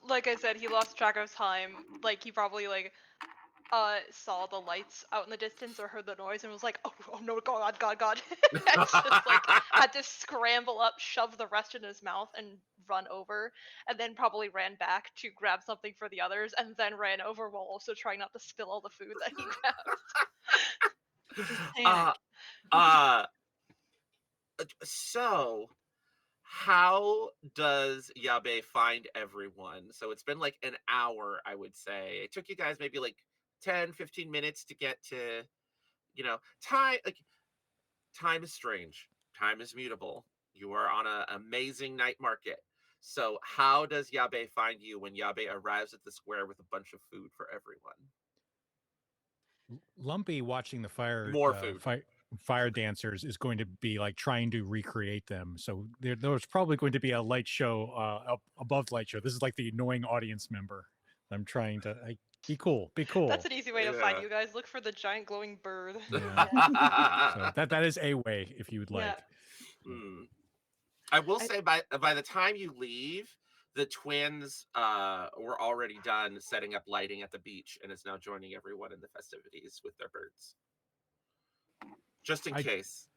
like I said, he lost track of time. Like he probably like saw the lights out in the distance or heard the noise and was like, oh no, God. And just like had to scramble up, shove the rest in his mouth and run over, and then probably ran back to grab something for the others, and then ran over while also trying not to spill all the food that he grabbed. Just uh, panic. uh, so how does Yabe find everyone? So it's been like an hour, I would say. It took you guys maybe like 10-15 minutes to get to, time. Like, time is strange, time is mutable. You are on an amazing night market. So how does Yabe find you when Yabe arrives at the square with a bunch of food for everyone? Lumpy watching the More food. fire dancers is going to be like trying to recreate them. So there's probably going to be a light show up above the light show. This is like the annoying audience member. I'm trying to be cool. Be cool. That's an easy way to find Yeah. you guys. Look for the giant glowing bird. Yeah. So that is a way if you would like. I will say by the time you leave, the twins were already done setting up lighting at the beach and is now joining everyone in the festivities with their birds. Just in case.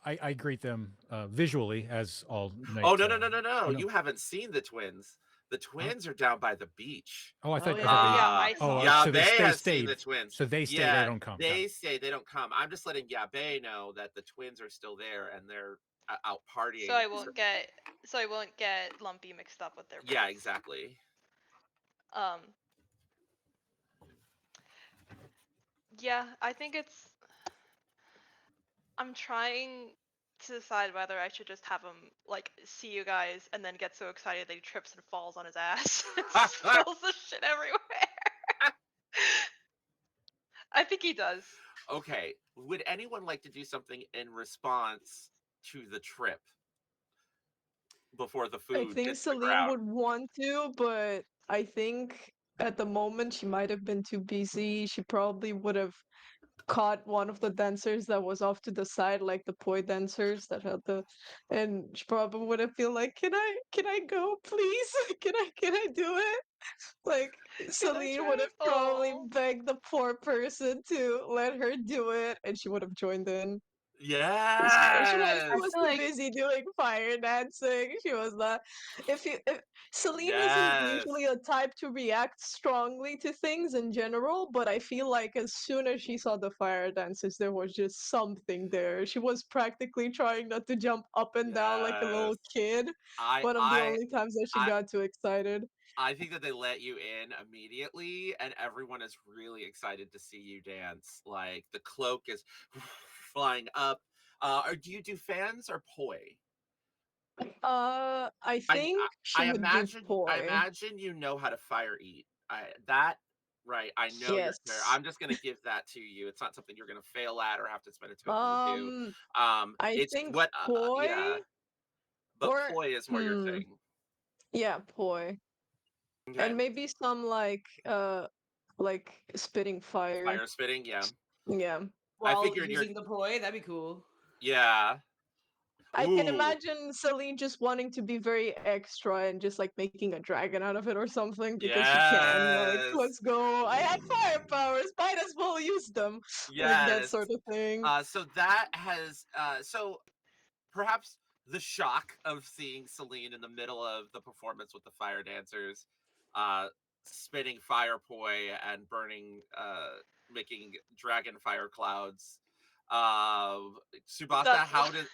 I greet them visually as all night. Oh no. no. You haven't seen the twins. The twins are down by the beach. Oh, I thought. yeah. I saw. So Yabe has stayed. seen the twins. So they stay. Yeah, They don't come. They stay. They don't come. I'm just letting Yabe know that the twins are still there and they're out partying. So I won't get Lumpy mixed up with their birds. Yeah, exactly. Yeah, I think I'm trying to decide whether I should just have him like see you guys and then get so excited that he trips and falls on his ass and spills the shit everywhere. I think he does. Okay. Would anyone like to do something in response to the trip before the food I think hits the Celine ground? would want to, but I think at the moment she might have been too busy. She probably would have caught one of the dancers that was off to the side, like the poi dancers that had and she probably would have feel like, can I go, please? Can I do it? Like Celine would have probably begged the poor person to let her do it, and she would have joined in. Yes. She was too busy doing fire dancing. She was not. If Celine isn't usually a type to react strongly to things in general, but I feel like as soon as she saw the fire dances, there was just something there. She was practically trying not to jump up and down like a little kid. One of the only times that she got too excited. I think that they let you in immediately, and everyone is really excited to see you dance. Like the cloak is flying up. Or do you do fans or poi? I think she would do poi. I imagine you know how to fire eat. Right. I know you're there. I'm just gonna give that to you. It's not something you're gonna fail at or have to spend a token to do. I It's think what poi. yeah. But poi is more your thing. Yeah, poi. Okay. And maybe some like spitting fire. Fire spitting, yeah. Yeah. While I figured using the poi, that'd be cool. Yeah. I can imagine Celine just wanting to be very extra and just like making a dragon out of it or something because she can. Like, let's go. I have fire powers. Might as well use them. Like that sort of thing. So that has perhaps the shock of seeing Celine in the middle of the performance with the fire dancers, uh, spitting fire poi and burning, making dragon fire clouds. Subasa, That's how did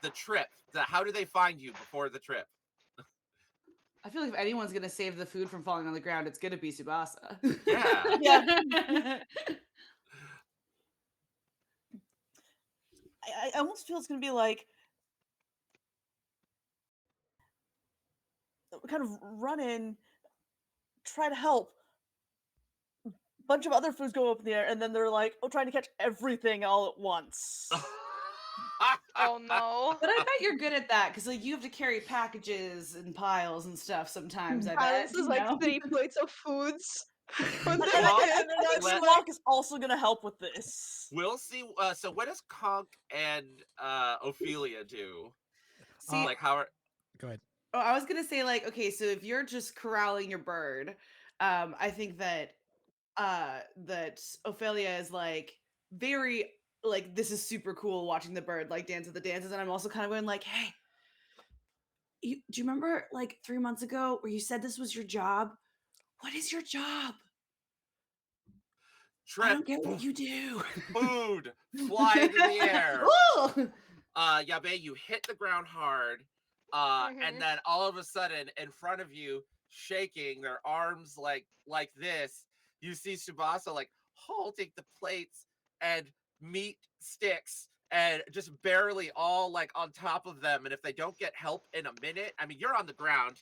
the trip? How do they find you before the trip? I feel like if anyone's gonna save the food from falling on the ground, it's gonna be Subasa. Yeah. Yeah. I almost feel it's gonna be like kind of run in, try to help. Bunch of other foods go up in the air, and then they're like, "Oh, trying to catch everything all at once." oh no. But I bet you're good at that because like you have to carry packages and piles and stuff sometimes. I bet. This is like 3 plates of foods. But then Well, again, I think that's let- like Squawk is also gonna help with this. We'll see. So what does Conk and Ophelia do? See, Like how are Go ahead. oh, I was gonna say like, okay, so if you're just corralling your bird, I think that that Ophelia is like very like this is super cool watching the bird like dance at the dances, and I'm also kind of going like, hey, do you remember like 3 months ago where you said this was your job? What is your job? I trip? don't get what you do. Food fly into the air. Ooh! Yabe, you hit the ground hard, and Mhm. then all of a sudden, in front of you, shaking their arms like this, you see Subasa like holding the plates and meat sticks and just barely all like on top of them. And if they don't get help in a minute, I mean, you're on the ground.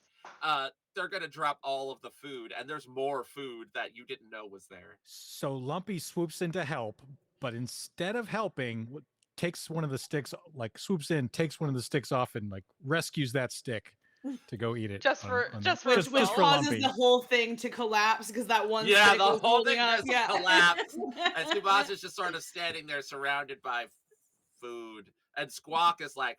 They're gonna drop all of the food, and there's more food that you didn't know was there. So Lumpy swoops in to help, but instead of helping, takes one of the sticks, like swoops in, takes one of the sticks off, and like rescues that stick to go eat it. Just for Which just which for causes Lumpy. the whole thing to collapse because that one Yeah, stick the was whole holding thing up. just Yeah. collapsed. And Subasa's just sort of standing there surrounded by food. And Squawk is like,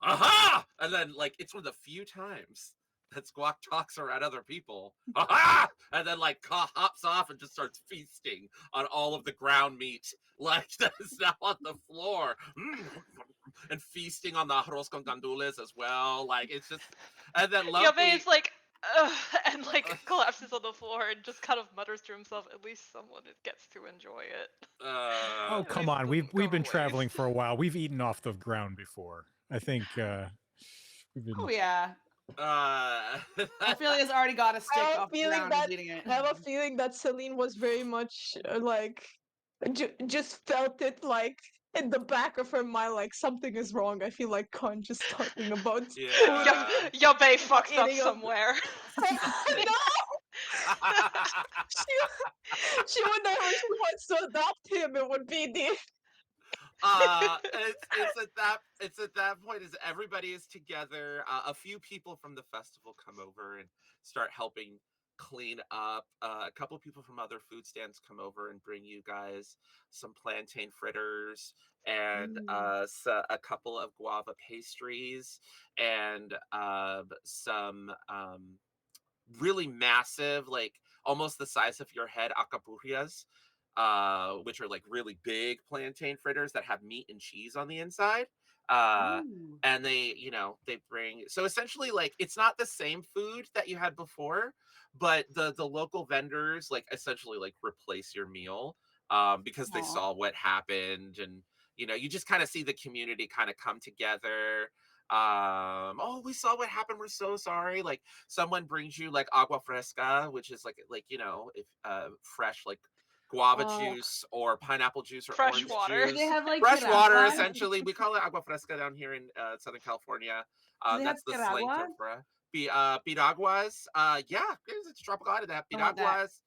aha! And then, like, it's one of the few times that Squawk talks around other people. Aha! And then, like, hops off and just starts feasting on all of the ground meat, like, that is now on the floor. And feasting on the arroz con gandules as well. Like, it's just. And then Yabe Lumpy. is like, ugh, and like collapses on the floor and just kind of mutters to himself, at least someone gets to enjoy it. Oh, Uh, At come least on. it We've doesn't go been to traveling waste. for a while. We've eaten off the ground before. I think we've been Oh yeah. uh, Ophelia's already got a stick I have a off the feeling ground and that eating it. I have a feeling that Celine was very much like just felt it like in the back of her mind, like something is wrong. I feel like Con just talking about food and yeah. Yabe fucked up eating up. somewhere. Something. No, she would never. She wants to adopt him. It would be the It's at that point as everybody is together. A few people from the festival come over and start helping clean up. A couple people from other food stands come over and bring you guys some plantain fritters and a couple of guava pastries and some really massive, like almost the size of your head acapulcas, which are like really big plantain fritters that have meat and cheese on the inside. Uh, Ooh. and they, they bring so essentially like it's not the same food that you had before, but the local vendors like essentially like replace your meal because they Aw. saw what happened and you just kind of see the community kind of come together. Oh, we saw what happened, we're so sorry. Like someone brings you like agua fresca, which is like if fresh like guava oh, juice or pineapple juice or Fresh orange water. Do they juice. have like Fresh water, piragua? essentially. We call it agua fresca down here in Southern California. Do they have That's the slang piragua? term for it. Piraguas. Yeah, it's a tropical island. They have I want that. piraguas.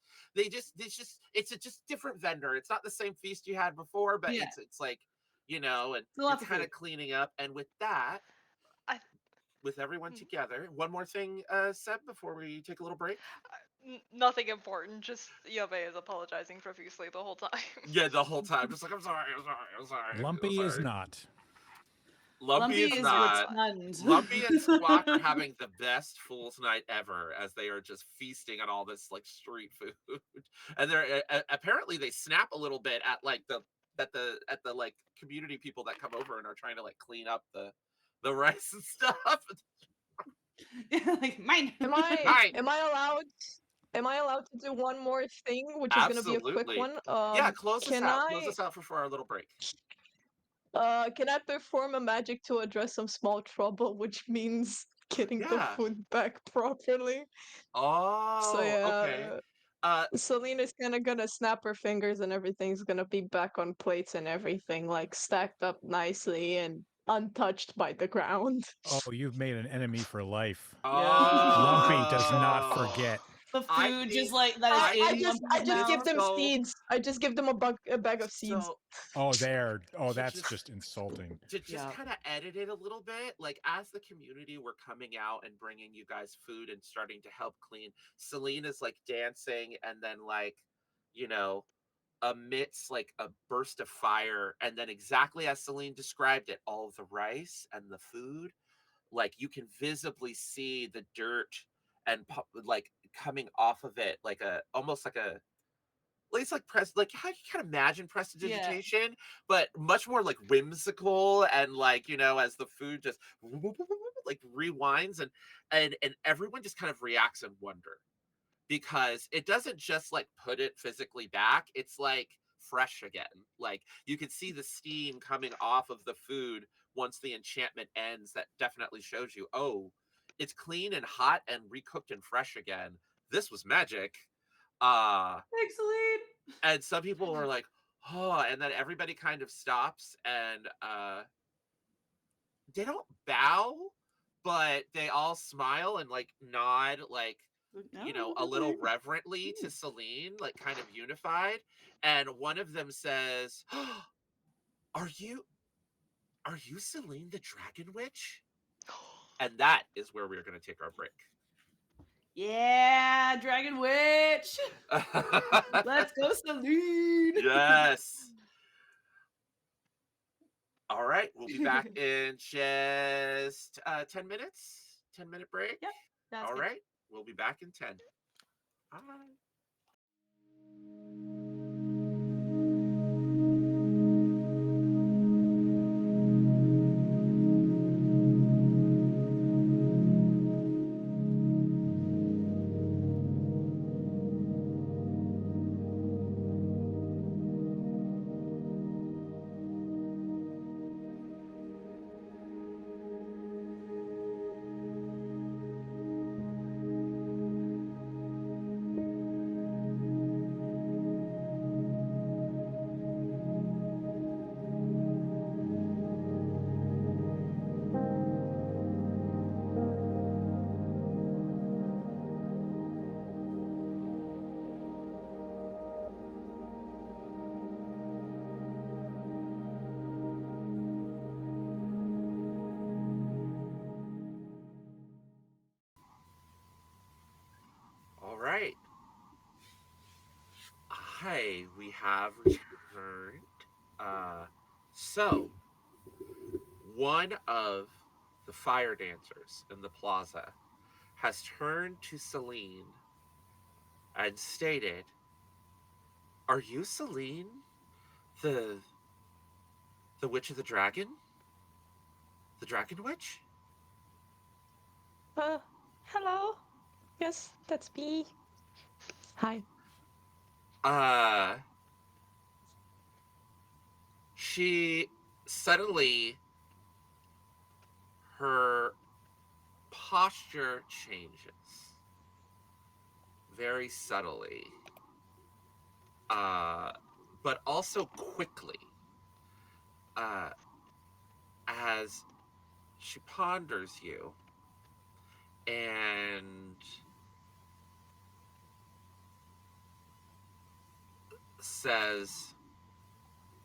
It's a just different vendor. It's not the same feast you had before, but Yeah. it's like, and So you're lots of kind of food. cleaning up. And with that, I, with everyone Hmm. together, one more thing, Seb, before we take a little break. Nothing important. Just Yabe is apologizing profusely the whole time. Yeah, the whole time, just like I'm sorry, I'm sorry, I'm sorry, I'm Lumpy is sorry. not. Lumpy is is not. rotund. Lumpy and Squawk are having the best fool's night ever as they are just feasting on all this like street food, and they're apparently they snap a little bit at like the at the like community people that come over and are trying to like clean up the rice and stuff. Like mine. Am I Mine. am I allowed am I allowed to do one more thing, which is gonna be a quick Absolutely. one? Yeah, close us Can out. Close I us out for our little break. can I perform a magic to address some small trouble, which means getting the Yeah. food back properly? So Oh, okay. yeah, Uh, Selena's kind of gonna snap her fingers and everything's gonna be back on plates and everything, like stacked up nicely and untouched by the ground. Oh, you've made an enemy for life. Lumpy does not oh, forget. The I food just think like that is I in think I Lumpy's just this give mouth. is them so seeds. I just give them a bag of seeds. so Oh, there. Oh, to that's just just insulting. to just Yeah. kind of edit it a little bit, like as the community were coming out and bringing you guys food and starting to help clean, Celine is like dancing and then like, you know, amidst like a burst of fire, and then exactly as Celine described it, all of the rice and the food, like you can visibly see the dirt and like coming off of it, like a almost like a it's like like how you can imagine Yeah. prestidigitation, but much more like whimsical and like as the food just like rewinds and everyone just kind of reacts in wonder because it doesn't just like put it physically back, it's like fresh again. Like you can see the steam coming off of the food once the enchantment ends. That definitely shows you, oh, it's clean and hot and recooked and fresh again. This was magic. Excellent. And some people are like, oh, and then everybody kind of stops and they don't bow, but they all smile and like nod, like No, a little okay. reverently to Celine, like kind of unified. And one of them says, are you Celine the Dragon Witch? And that is where we're going to take our break. Yeah, Dragon Witch. Let's go, Celine. Yes. All right, we'll be back in just 10 minutes. 10-minute break. Yep, that's All good. right, we'll be back in 10. Bye. All right. Hi, we have returned. So, one of the fire dancers in the plaza has turned to Celine and stated, "Are you Celine, the Witch of the Dragon? The Dragon Witch?" Uh, hello. Yes, that's me. Hi. Uh, she suddenly her posture changes very subtly, uh, but also quickly, uh, as she ponders you and says,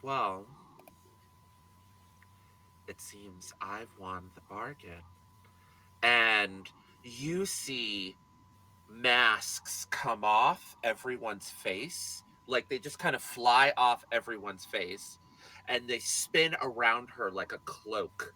"Well, it seems I've won the bargain." And you see masks come off everyone's face. Like they just kind of fly off everyone's face and they spin around her like a cloak.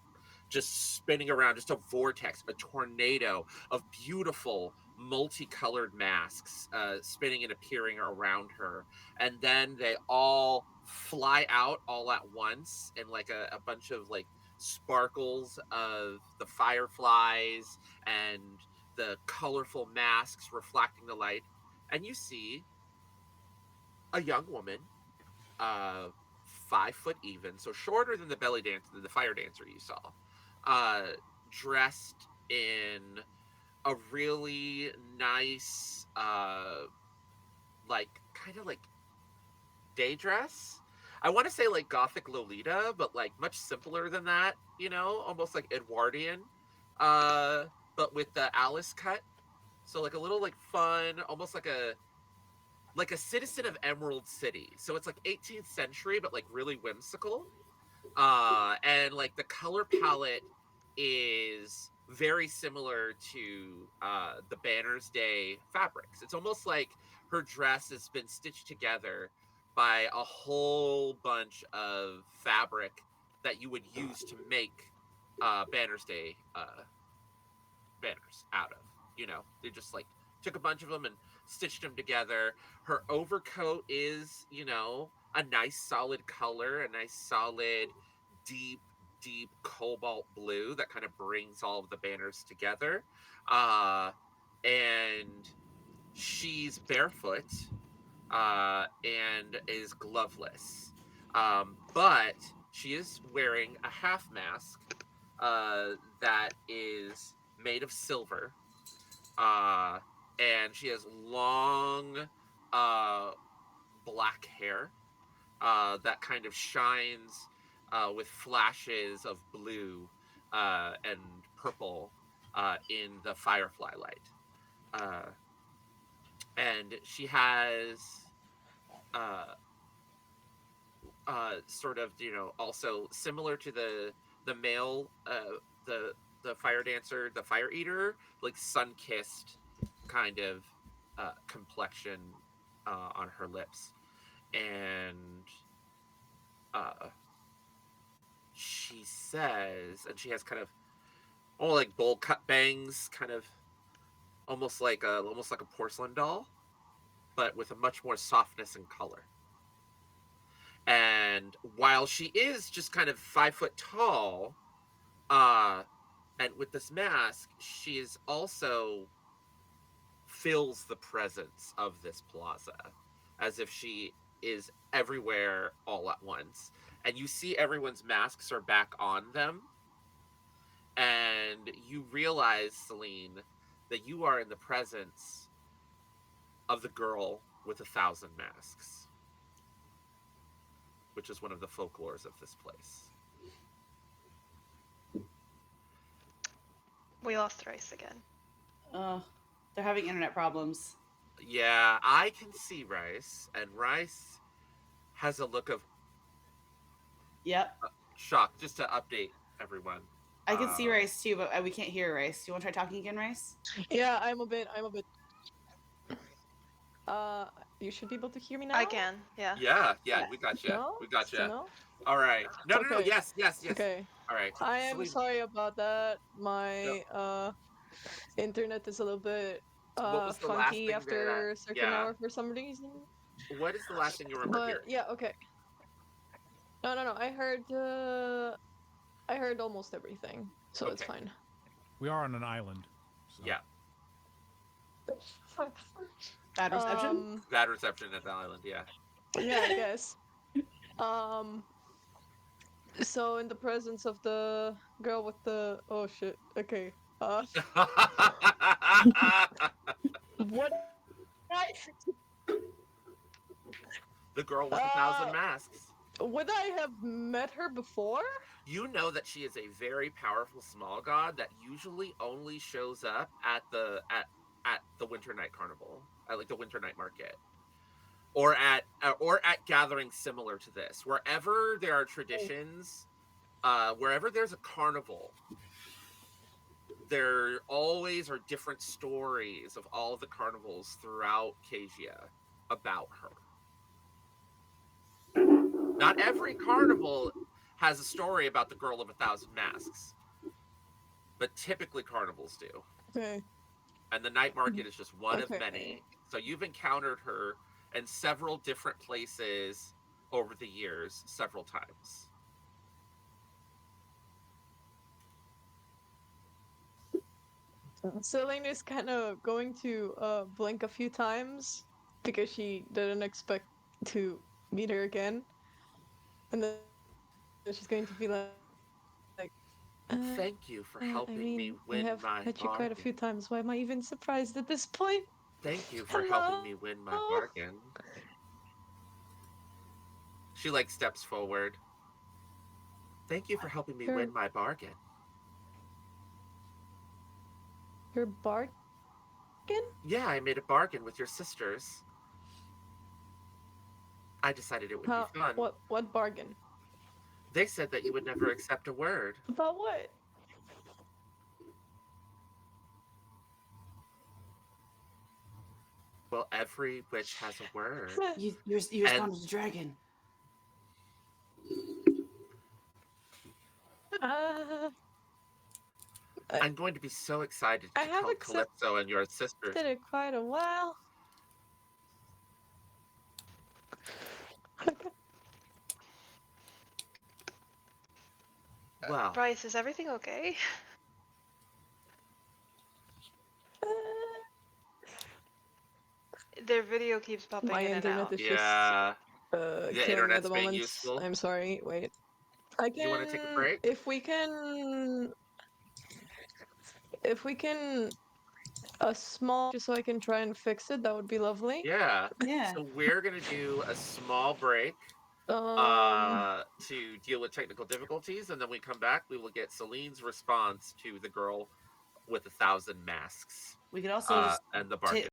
Just spinning around, just a vortex, a tornado of beautiful, multicolored masks spinning and appearing around her. And then they all fly out all at once, and like a bunch of like sparkles of the fireflies and the colorful masks reflecting the light, and you see a young woman, uh 5 foot even, so shorter than the belly dancer, than the fire dancer you saw, uh dressed in a really nice, like kind of like day dress. I want to say like gothic Lolita, but like much simpler than that, almost like Edwardian, uh but with the Alice cut. So like a little like fun, almost like a citizen of Emerald City. So it's like 18th century, but like really whimsical. And like the color palette is very similar to the Banners Day fabrics. It's almost like her dress has been stitched together by a whole bunch of fabric that you would use to make Banners Day banners out of. They just like took a bunch of them and stitched them together. Her overcoat is, a nice solid color, a nice solid deep deep cobalt blue that kind of brings all of the banners together. And she's barefoot, and is gloveless. But she is wearing a half mask, that is made of silver, uh, and she has long, uh, black hair, that kind of shines, with flashes of blue, and purple, in the firefly light. Uh, and she has, uh, sort of, also similar to the male, the fire dancer, the fire eater, like sun kissed kind of, complexion, on her lips. And uh she says, and she has kind of, oh, like bowl cut bangs, kind of almost like a porcelain doll, but with a much more softness and color. And while she is just kind of 5 foot tall, uh and with this mask, she is also fills the presence of this plaza, as if she is everywhere all at once. And you see everyone's masks are back on them, and you realize, Celine, that you are in the presence of the girl with 1,000 masks, which is one of the folklores of this place. We lost Rice again. Oh, they're having internet problems. Yeah, I can see Rice, and Rice has a look of Yep. shock, just to update everyone. I can see Rice too, but we can't hear Rice. Do you want to try talking again, Rice? Yeah, I'm a bit. Uh, you should be able to hear me now? I can, yeah. Yeah, Yeah. we got you. No? We got Still you. no? All right. No, no, no. Okay. Yes, yes, yes. Okay. All right. I am Celine, sorry about that. no, My internet is a little bit what was the last funky thing that? after a certain Yeah. hour for some reason. What is the last thing you remember But hearing? yeah, okay. No, no, no. I heard almost everything. So it's Okay. fine. We are on an island. So. Yeah. Bad reception? Bad reception at the island. Yeah. Yeah, I guess. Um so in the presence of the girl with the oh shit. Okay. What I The girl with 1,000 uh masks. would I have met her before? You know that she is a very powerful small god that usually only shows up at the Winter Night Carnival, at like the Winter Night Market, or at gatherings similar to this. Wherever there are traditions, wherever there's a carnival, there always are different stories of all of the carnivals throughout Casia about her. Not every carnival has a story about the girl of 1,000 masks, but typically carnivals do. Okay. And the night market is just one of Okay. many. So you've encountered her in several different places over the years several times. Celine is kind of going to blink a few times because she didn't expect to meet her again, and then she's going to be like, I Thank you mean, for I have helping me met you win quite a few my times. Why bargain. am I even surprised at this point? Thank you for Hello? helping me win my bargain. She like steps forward. Thank you for helping me Your win my bargain. your bargain? Yeah, I made a bargain with your sisters. I decided it would be How? fun. What bargain? They said that you would never accept a word. About what? Well, every witch has a word. You And responded to dragon. uh, I, I'm going to be so excited I to have tell Calypso and your accepted sisters. it quite a while. Okay. Well, Bryce, is everything okay? Uh, Their video keeps my popping in and internet out. is just yeah, the killing me at the internet's being moment. useful. I'm sorry. Wait. I Do you want to take a can break? if we can a small just so I can try and fix it, that would be lovely. Yeah. Yeah. So we're going to do a small break Um to deal with technical difficulties, and then we come back, we will get Celine's response to the girl with 1,000 masks We could also just and the t- bargain.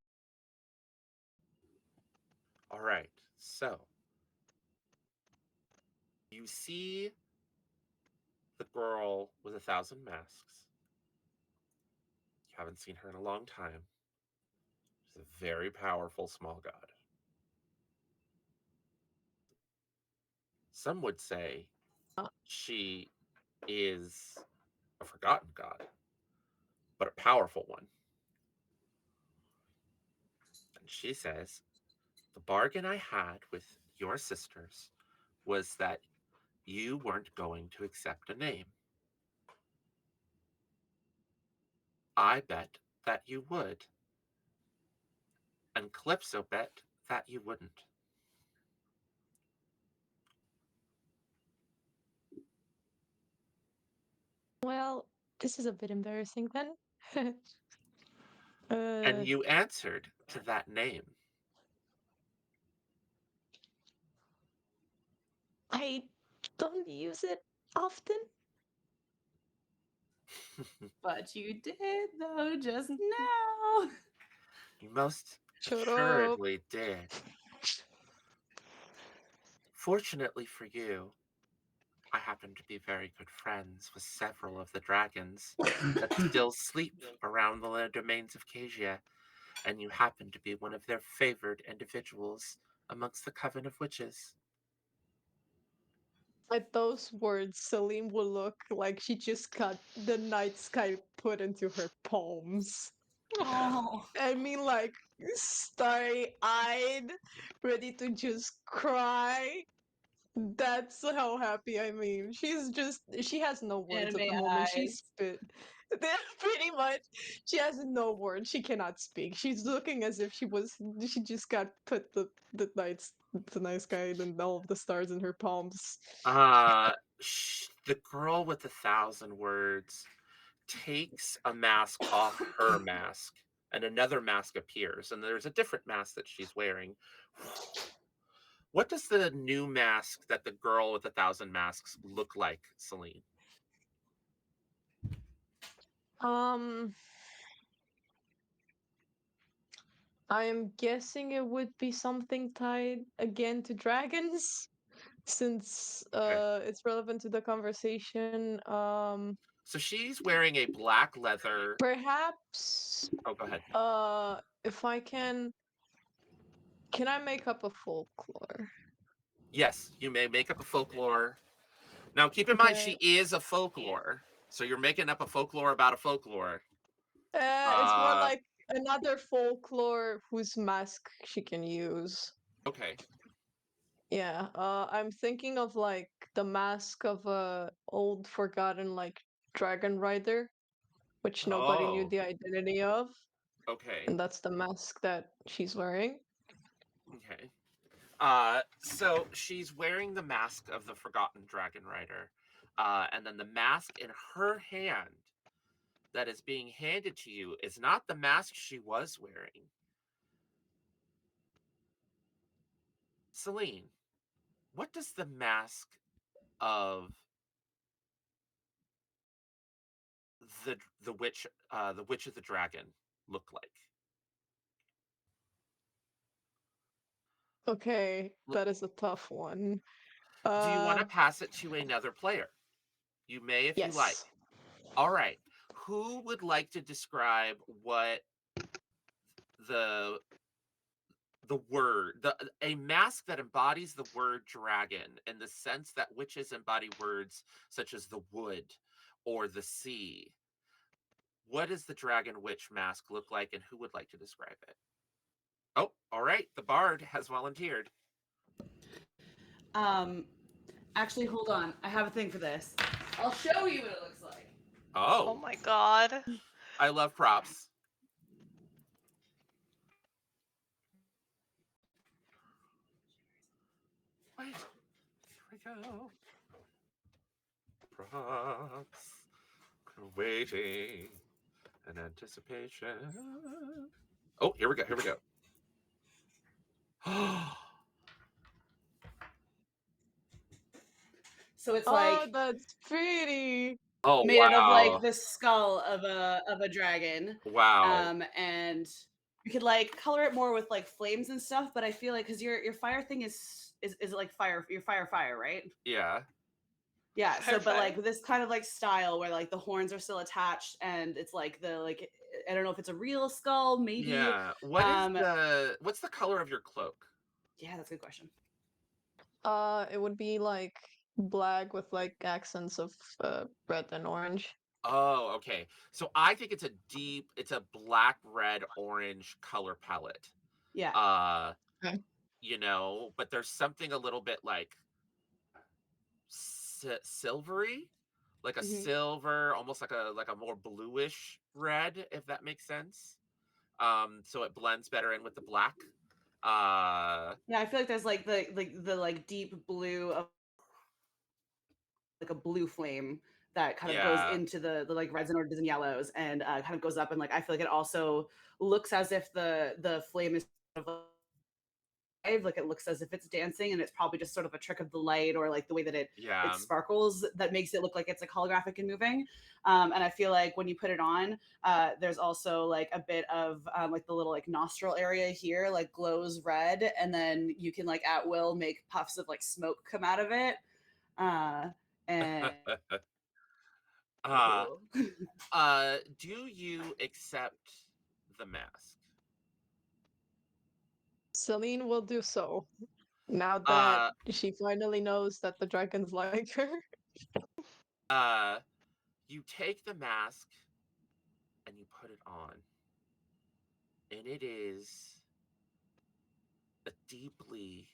All right. So you see the girl with 1,000 masks. You haven't seen her in a long time. She's a very powerful small god. Some would say she is a forgotten god, but a powerful one. And she says, the bargain I had with your sisters was that you weren't going to accept a name. I bet that you would, and Calypso bet that you wouldn't. well, this is a bit embarrassing then. And uh you answered to that name. I don't use it often. but you did though just now. You most Shut up. assuredly did. Fortunately for you, I happen to be very good friends with several of the dragons that still sleep around the domains of Casia, and you happen to be one of their favored individuals amongst the coven of witches. At those words, Celine will look like she just got the night sky put into her palms. Oh. I mean, like, starry eyed, ready to just cry. That's how happy I mean. She has no words at Anime the moment. She's eyes. spit. Pretty much, she has no words. She cannot speak. She's looking as if she just got put the night sky and all of the stars in her palms. Uh, the girl with 1,000 words takes a mask off her mask, and another mask appears, and there's a different mask that she's wearing. What does the new mask that the girl with 1,000 masks look like, Celine? Um, I'm guessing it would be something tied again to dragons, since Okay. it's relevant to the conversation. So she's wearing a black leather. Perhaps Oh, go ahead. if I can I make up a folklore? Yes, you may make up a folklore. Now, keep in mind, she Okay. is a folklore. So you're making up a folklore about a folklore. It's more Uh, like another folklore whose mask she can use. okay. Yeah, I'm thinking of like the mask of a old forgotten like dragon rider, which nobody knew Oh, the identity of, okay. and that's the mask that she's wearing. Okay. So she's wearing the mask of the Forgotten Dragon Rider, and then the mask in her hand that is being handed to you is not the mask she was wearing. Celine, what does the mask of the witch of the dragon look like? Okay, L- that is a tough one. Do you want Uh, to pass it to another player? You may if you like. yes. All right. Who would like to describe what the the a mask that embodies the word dragon in the sense that witches embody words such as the wood or the sea? What does the dragon witch mask look like, and who would like to describe it? Oh, all right. The bard has volunteered. Um, actually, hold on. I have a thing for this. I'll show you what it looks like. Oh Oh, my god. I love props. Wait, here we go. Props. Waiting and anticipation. Oh, here we go. Here we go. So it's Oh, like that's pretty. Oh, made out of like wow. the skull of a dragon, Wow. and you could like color it more with like flames and stuff. But I feel like because your fire thing is like fire, your fire, right? Yeah. Yeah. So, Fire but fire. like this kind of like style where like the horns are still attached, and it's like the like I don't know if it's a real skull, maybe. Yeah. Um, What's the color of your cloak? yeah, that's a good question. It would be like black with like accents of red and orange. Oh, okay. So I think it's a black, red, orange color palette. Yeah. Uh, Okay. but there's something a little bit like silvery, like a Hmm. silver, almost like a more bluish red, if that makes sense. So it blends better in with the black. Uh, Yeah, I feel like there's like the like deep blue of like a blue flame that kind of goes yeah, into the like reds and oranges and yellows and kind of goes up, and like I feel like it also looks as if the flame is sort of alive, like it looks as if it's dancing, and it's probably just sort of a trick of the light or like the way that it yeah, sparkles that makes it look like it's like holographic and moving. And I feel like when you put it on, there's also like a bit of like the little like nostril area here like glows red, and then you can like at will make puffs of like smoke come out of it. And uh, cool. do you accept the mask? Celine will do so now that Uh, she finally knows that the dragons like her. uh, you take the mask and you put it on, and it is a deeply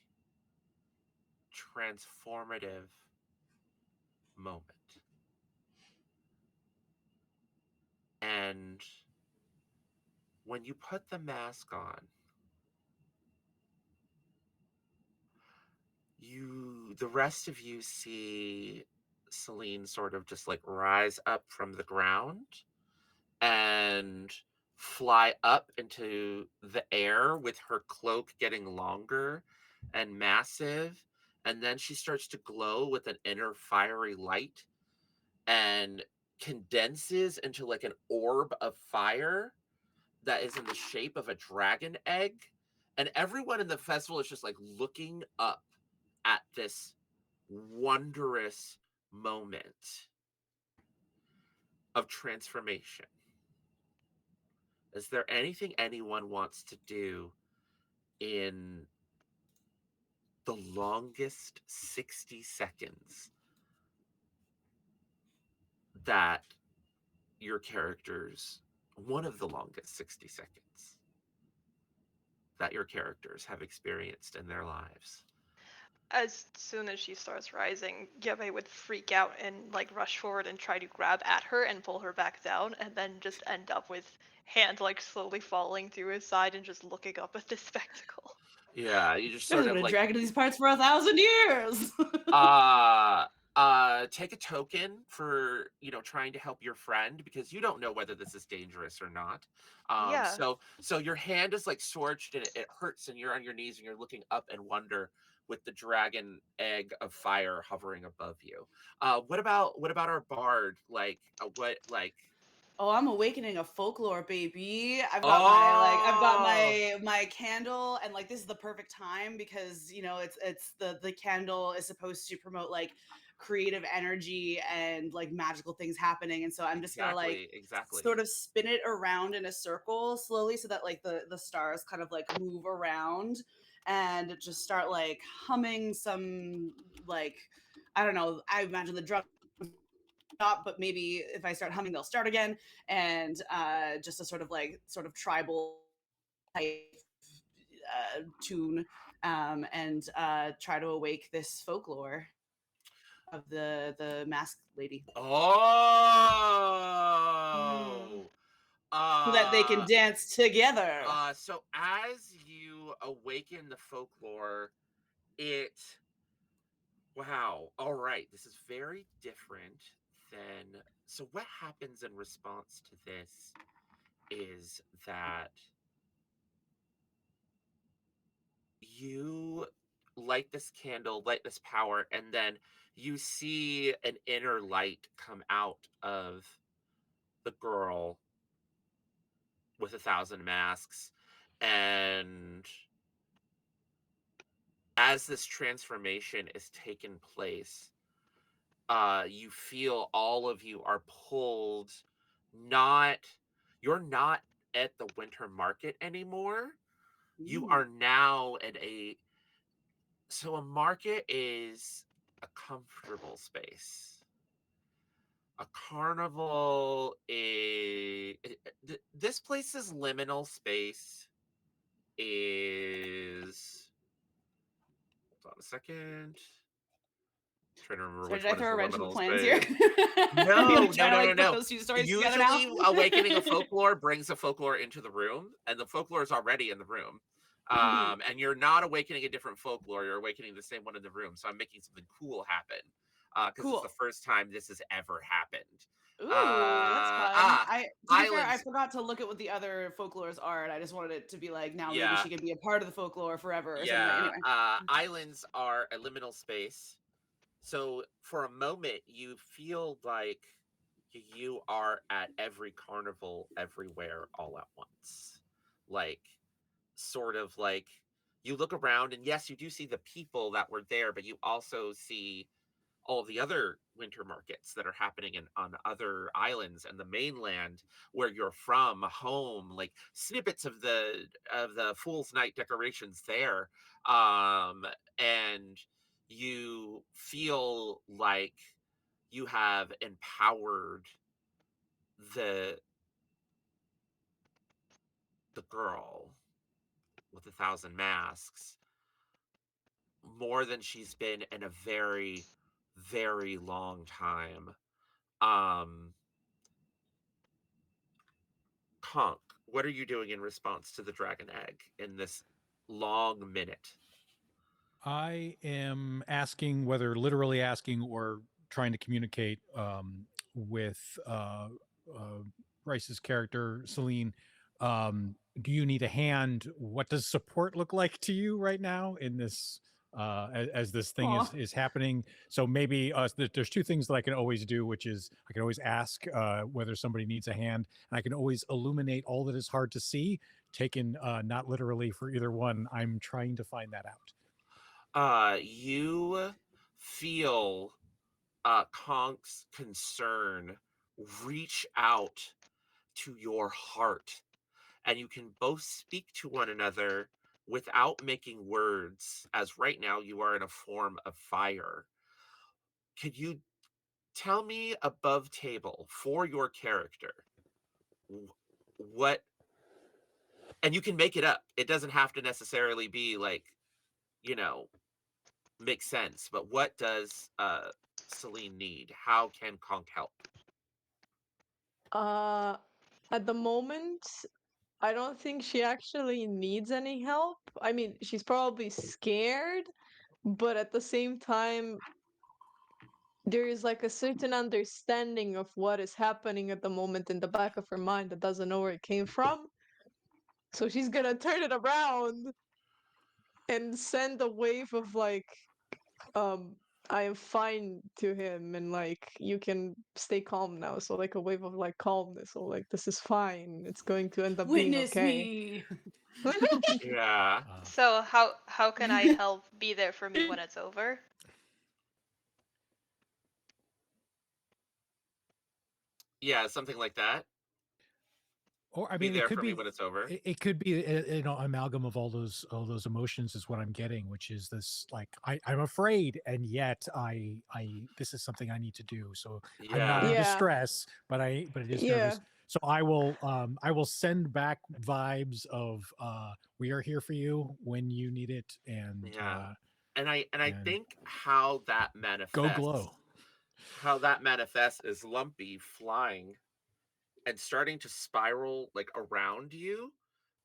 transformative moment. And when you put the mask on, the rest of you see Celine sort of just like rise up from the ground and fly up into the air with her cloak getting longer and massive. And then she starts to glow with an inner fiery light and condenses into like an orb of fire that is in the shape of a dragon egg. And everyone in the festival is just like looking up at this wondrous moment of transformation. Is there anything anyone wants to do in the longest 60 seconds that your characters, one of the longest 60 seconds that your characters have experienced in their lives? as soon as she starts rising, Yabe would freak out and like rush forward and try to grab at her and pull her back down, and then just end up with hand like slowly falling through his side and just looking up at this spectacle. Yeah, you just There's sort been of a like dragon in these parts for 1,000 years. uh take a token for trying to help your friend because you don't know whether this is dangerous or not. Yeah. So your hand is like scorched and it hurts and you're on your knees and you're looking up and wonder with the dragon egg of fire hovering above you. What about our bard? Like what like Oh, I'm awakening a folklore, baby. I've got Oh, my candle, and like this is the perfect time because it's the candle is supposed to promote like creative energy and like magical things happening, and so I'm just gonna like exactly. sort of spin it around in a circle slowly so that like the stars kind of like move around and just start like humming some like I don't know. I imagine the drum stop, but maybe if I start humming, they'll start again. And just a sort of tribal type tune, and try to awake this folklore of the masked lady Hmm. Oh. so that they can Uh dance together. so as you awaken the folklore, it wow, all right, this is very different than so what happens in response to this is that you light this candle, light this power, and then you see an inner light come out of the girl with 1,000 masks. And as this transformation is taking place, you feel all of you are pulled not you're not at the winter market anymore. You Ooh. are now at a market is a comfortable space. A carnival is this place's liminal space is hold on a second. Trying to remember Sorry, which did I one is throw the a wrench in the liminal plans here? space. I'm No, like no, trying to no, no, like put no. those two stories together now. Usually, awakening a folklore brings a folklore into the room, and the folklore is already in the room. Mhm. And you're not awakening a different folklore; you're awakening the same one in the room. So I'm making something cool happen because it's the Cool. first time this has ever happened. Ooh, that's fun. I To be fair, I Islands. forgot to look at what the other folklores are, and I just wanted it to be like now maybe Yeah, she can be a part of the folklore forever or something. yeah. Anyway. Islands are a liminal space. So for a moment, you feel like you are at every carnival everywhere all at once. Like, sort of like you look around, and yes, you do see the people that were there, but you also see all the other winter markets that are happening on other islands and the mainland where you're from home, like snippets of the fool's night decorations there. And you feel like you have empowered the the girl with 1,000 masks more than she's been in a very very long time. um Conk, what are you doing in response to the dragon egg in this long minute? I am asking, whether literally asking or trying to communicate with Rice's character, Celine. Do you need a hand? What does support look like to you right now in this? As this thing Aw. is happening, so maybe there's two things that I can always do, which is I can always ask whether somebody needs a hand, and I can always illuminate all that is hard to see, taken not literally for either one. I'm trying to find that out. You feel Conk's concern reach out to your heart, and you can both speak to one another without making words, as right now you are in a form of fire. Could you tell me above table for your character what, and you can make it up. It doesn't have to necessarily be like, you know, makes sense. But what does Celine need? How can Conk help? Uh, at the moment, I don't think she actually needs any help. I mean, she's probably scared, but at the same time, there is like a certain understanding of what is happening at the moment in the back of her mind that doesn't know where it came from. So she's gonna turn it around and send a wave of like, um, I am fine to him, and like, you can stay calm now. So like a wave of like calmness, or like, this is fine. It's going to end up being Witness okay. me. Yeah. So how can I help be there for me when it's over? Yeah, something like that. Or I Be mean, it there could for me be when it's over. it could be a, amalgam of all those emotions is what I'm getting, which is this like I'm afraid, and yet I this is something I need to do. So I'm not in Yeah. Yeah, distress, but it is yeah. nervous. So I will send back vibes of we are here for you when you need it, Yeah. And I and think go glow. how that manifests is Lumpy flying and starting to spiral like around you,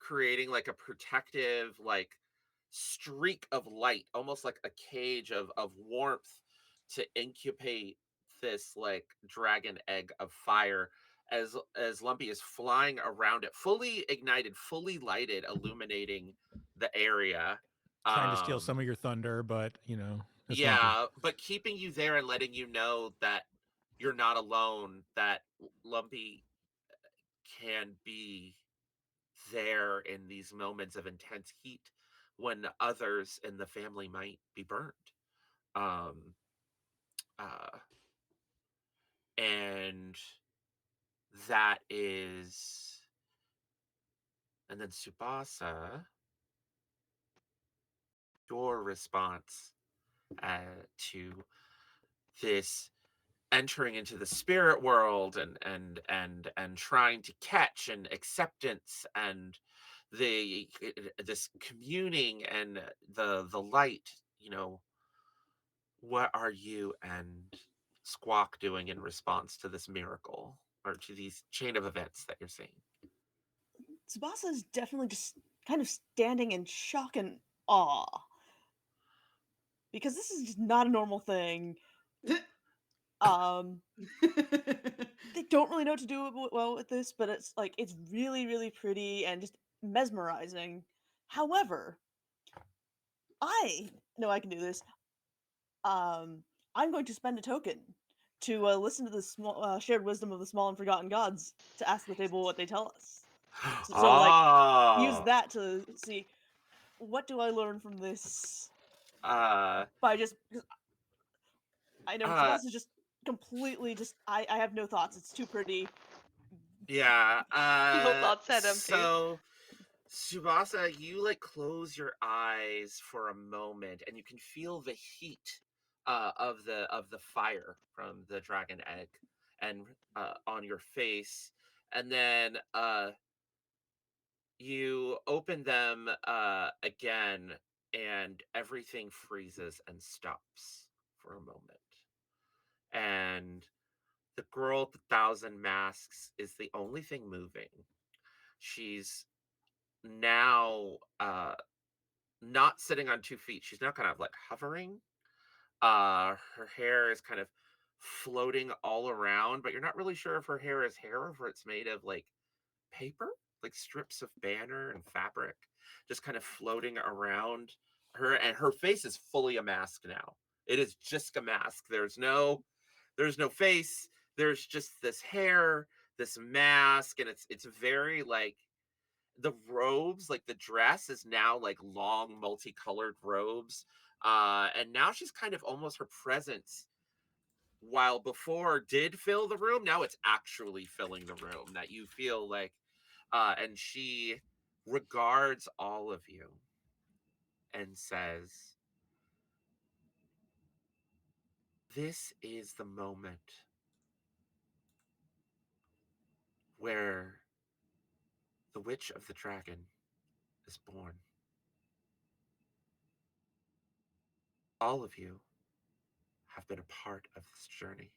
creating like a protective like streak of light, almost like a cage of warmth to incubate this like dragon egg of fire as Lumpy is flying around it, fully ignited, fully lighted, illuminating the area. Trying to steal some Um of your thunder, but it's lumpy. yeah, but keeping you there and letting you know that you're not alone, that Lumpy can be there in these moments of intense heat when others in the family might be burned. Um, uh, and that is, and then Subasa, your response to this entering into the spirit world and trying to catch and acceptance and this communing and the light, what are you and Squawk doing in response to this miracle or to these chain of events that you're seeing? Tsubasa is definitely just kind of standing in shock and awe because this is just not a normal thing. Um, they don't really know what to do well with this, but it's like it's really, really pretty and just mesmerizing. However, I know I can do this. Um, I'm going to spend a token to listen to the small shared wisdom of the small and forgotten gods to ask the table what they tell us. So like, use Oh, that to see what do I learn from this uh, by just because I know uh, Tsubasa just completely just I have no thoughts. It's too pretty. yeah. No thoughts said empty. So Subasa, you like close your eyes for a moment, and you can feel the heat of the fire from the dragon egg, and on your face, and then you open them again, and everything freezes and stops for a moment, and the girl with the thousand masks is the only thing moving. She's now not sitting on 2 feet. She's now kind of like hovering. Her hair is kind of floating all around, but you're not really sure if her hair is hair or if it's made of like paper, like strips of banner and fabric, just kind of floating around her. And her face is fully a mask now. It is just a mask. There's no face. There's just this hair, this mask, and it's very like the robes, like the dress is now like long multicolored robes, and now she's kind of almost her presence, while before did fill the room, now it's actually filling the room, that you feel like, and she regards all of you and says, this is the moment where the witch of the dragon is born. all of you have been a part of this journey.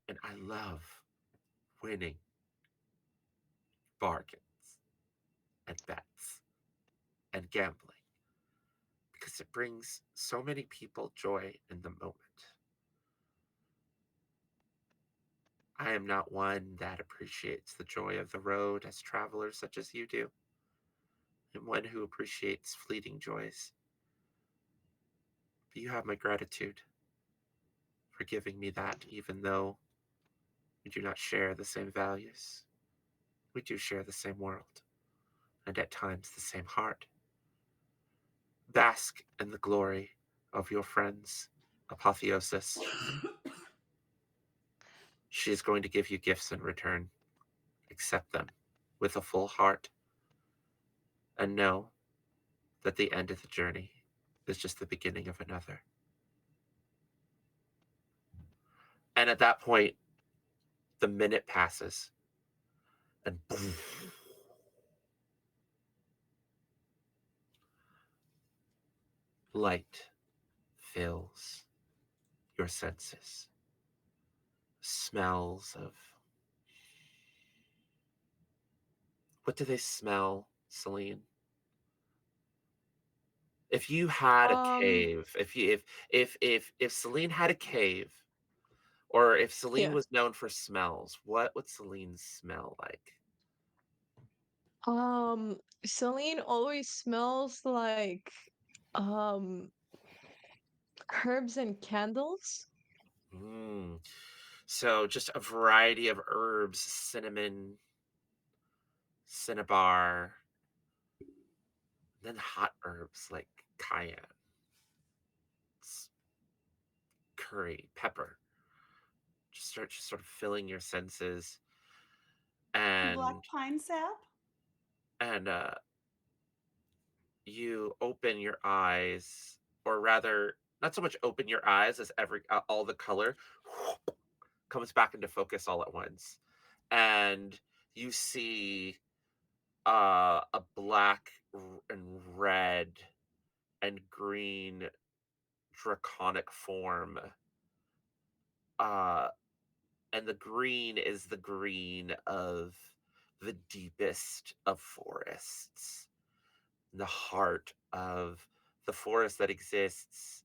And I love winning bargains and bets and gambling because it brings so many people joy in the moment. I am not one that appreciates the joy of the road as travelers such as you do. I'm one who appreciates fleeting joys. But you have my gratitude for giving me that, even though we do not share the same values. We do share the same world, and at times the same heart. Bask in the glory of your friend's apotheosis. She is going to give you gifts in return. Accept them with a full heart, and know that the end of the journey is just the beginning of another. And at that point, the minute passes, and boom, light fills your senses. Smells of, what do they smell, Celine? If you had a Um, cave, if Celine had a cave, or if Celine yeah. was known for smells, what would Celine smell like? Um, Celine always smells like um herbs and candles. Mm. So just a variety of herbs, cinnamon, cinnabar, then hot herbs like cayenne, curry, pepper. Just sort of filling your senses, Black and pine sap. and you open your eyes, or rather, not so much open your eyes as all the color comes back into focus all at once, and you see a black and red and green draconic form. Uh, and the green is the green of the deepest of forests, the heart of the forest that exists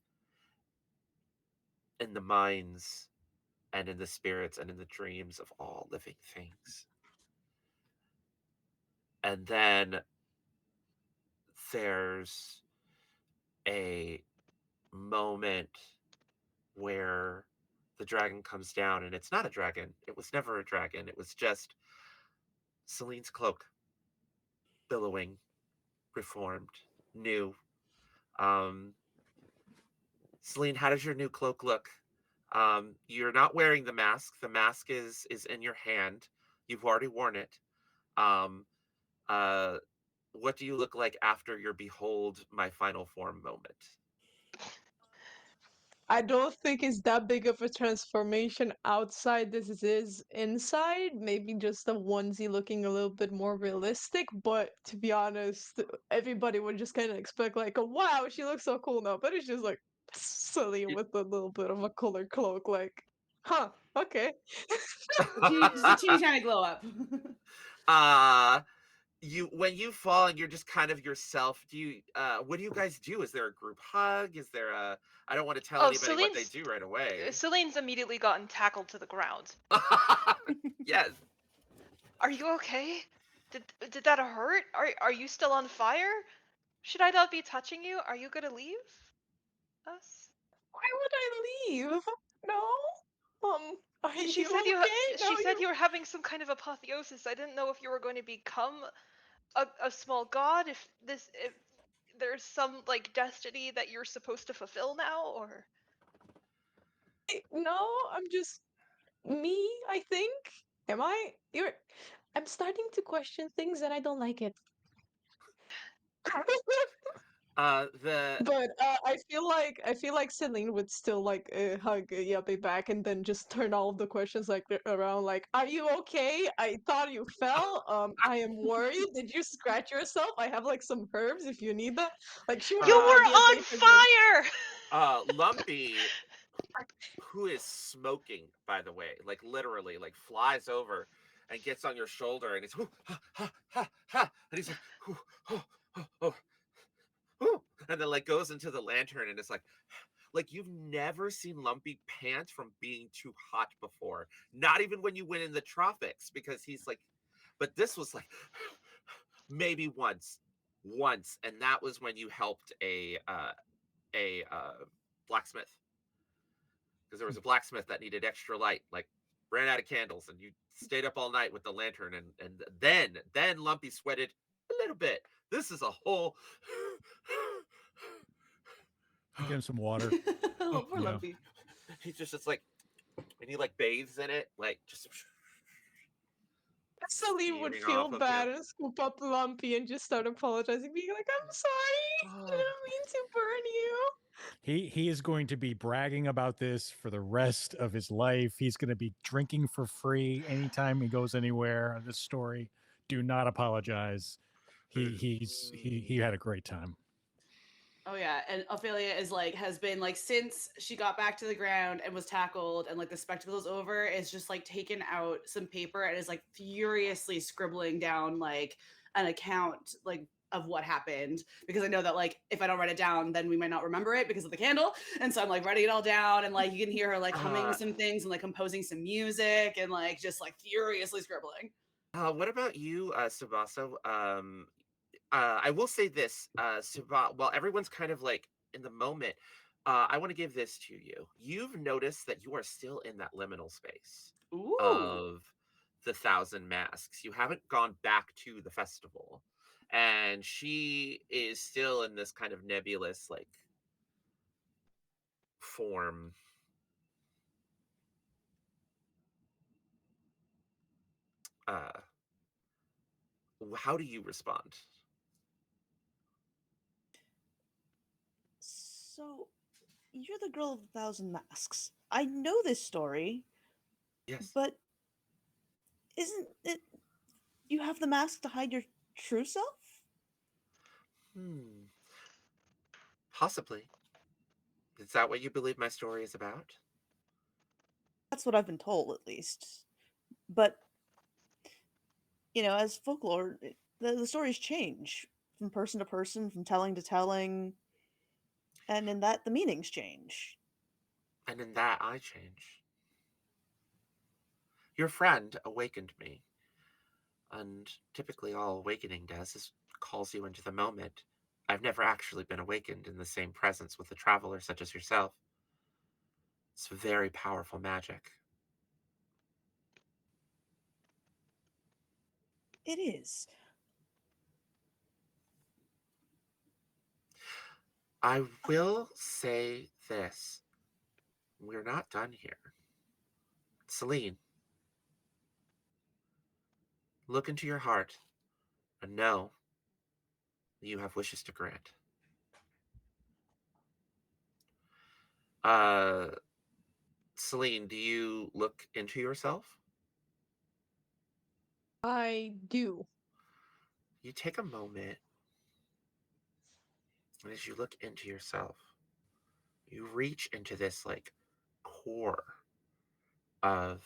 in the minds and in the spirits and in the dreams of all living things. And then there's a moment where the dragon comes down, and it's not a dragon. It was never a dragon. It was just Celine's cloak, billowing, reformed, new. Um, Celine, how does your new cloak look? You're not wearing the mask. The mask is in your hand. You've already worn it. Um, uh, what do you look like after your behold my final form moment? I don't think it's that big of a transformation outside this is inside. Maybe just a onesie looking a little bit more realistic, but to be honest, everybody would just kind of expect like, oh, wow, she looks so cool now. But it's just like silly with a little bit of a colored cloak, like, huh, okay. Just a teeny tiny glow up. uh you, when you fall and you're just kind of yourself, do you what do you guys do? Is there a group hug? Is there a, I don't want to tell Oh, anybody what they do right away. Celine's immediately gotten tackled to the ground. Yes. Are you okay? Did that hurt? Are you still on fire? Should I not be touching you? Are you gonna leave us? Why would I leave? No. Are She you said okay? No, she said you were having some kind of apotheosis. I didn't know if you were going to become a small god, if there's some like destiny that you're supposed to fulfill now, or no, I'm just me, I think. Am I? You're. I'm starting to question things and I don't like it. The But I feel like Celine would still like hug Yappy back and then just turn all of the questions like around like, "Are you okay? I thought you fell. I am worried. Did you scratch yourself? I have like some herbs if you need them." Like she would You have uh were ideas on basically. fire. Lumpy, who is smoking, by the way, like literally, like flies over and gets on your shoulder, and he's ha, ha, ha, ha, and he's like, "Hoo, oh, oh, oh, oh," and then like goes into the lantern, and it's like you've never seen Lumpy pant from being too hot before. Not even when you went in the tropics, because he's like, but this was like maybe once, and that was when you helped a blacksmith, because there was a blacksmith that needed extra light, like ran out of candles, and you stayed up all night with the lantern, and then Lumpy sweated a little bit. This is a whole I give him some water. Oh, poor Yeah. Lumpy. he's just it's like, and he like bathes in it, like just Celine would steaming off feel of him. bad and scoop up Lumpy and just start apologizing, being like, "I'm sorry. I Oh, didn't mean to burn you." He is going to be bragging about this for the rest of his life. He's going to be drinking for free anytime he goes anywhere on this story. Do not apologize. He had a great time. Oh yeah, and Ophelia is like has been like since she got back to the ground and was tackled and like the spectacle is over, is just like taken out some paper and is like furiously scribbling down like an account like of what happened, because I know that like if I don't write it down then we might not remember it because of the candle. And so I'm like writing it all down, and like you can hear her like humming uh, some things and like composing some music and like just like furiously scribbling. what about you, Subasa? I will say this, while everyone's kind of like in the moment, I want to give this to you. You've noticed that you are still in that liminal space Ooh. of the thousand masks. You haven't gone back to the festival, and she is still in this kind of nebulous like form. Uh, how do you respond? So, you're the girl of the thousand masks. I know this story, Yes. but isn't it you have the mask to hide your true self? Hmm. Possibly. Is that what you believe my story is about? That's what I've been told, at least. But, as folklore, the stories change from person to person, from telling to telling, and in that, the meanings change. And in that, I change. Your friend awakened me, and typically all awakening does is calls you into the moment. I've never actually been awakened in the same presence with a traveler such as yourself. It's very powerful magic. It is. I will say this. We're not done here. Celine, look into your heart and know that you have wishes to grant. Uh, Celine, do you look into yourself? I do. You take a moment, and as you look into yourself, you reach into this like core of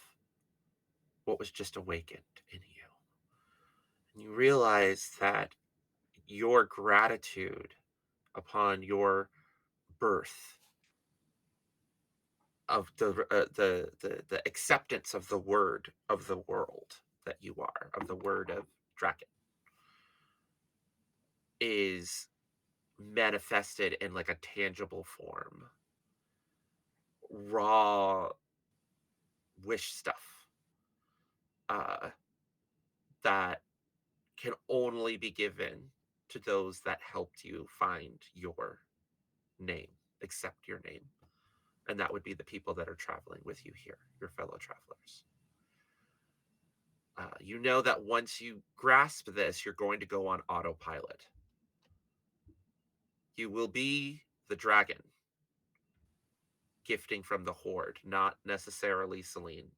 what was just awakened in you. And you realize that your gratitude upon your birth, of the acceptance of the word of the world that you are, of the word of Draken, is manifested in like a tangible form, raw wish stuff, uh, that can only be given to those that helped you find your name, accept your name. And that would be the people that are traveling with you here, your fellow travelers. You know that once you grasp this, you're going to go on autopilot. You will be the dragon, gifting from the horde, not necessarily Celine.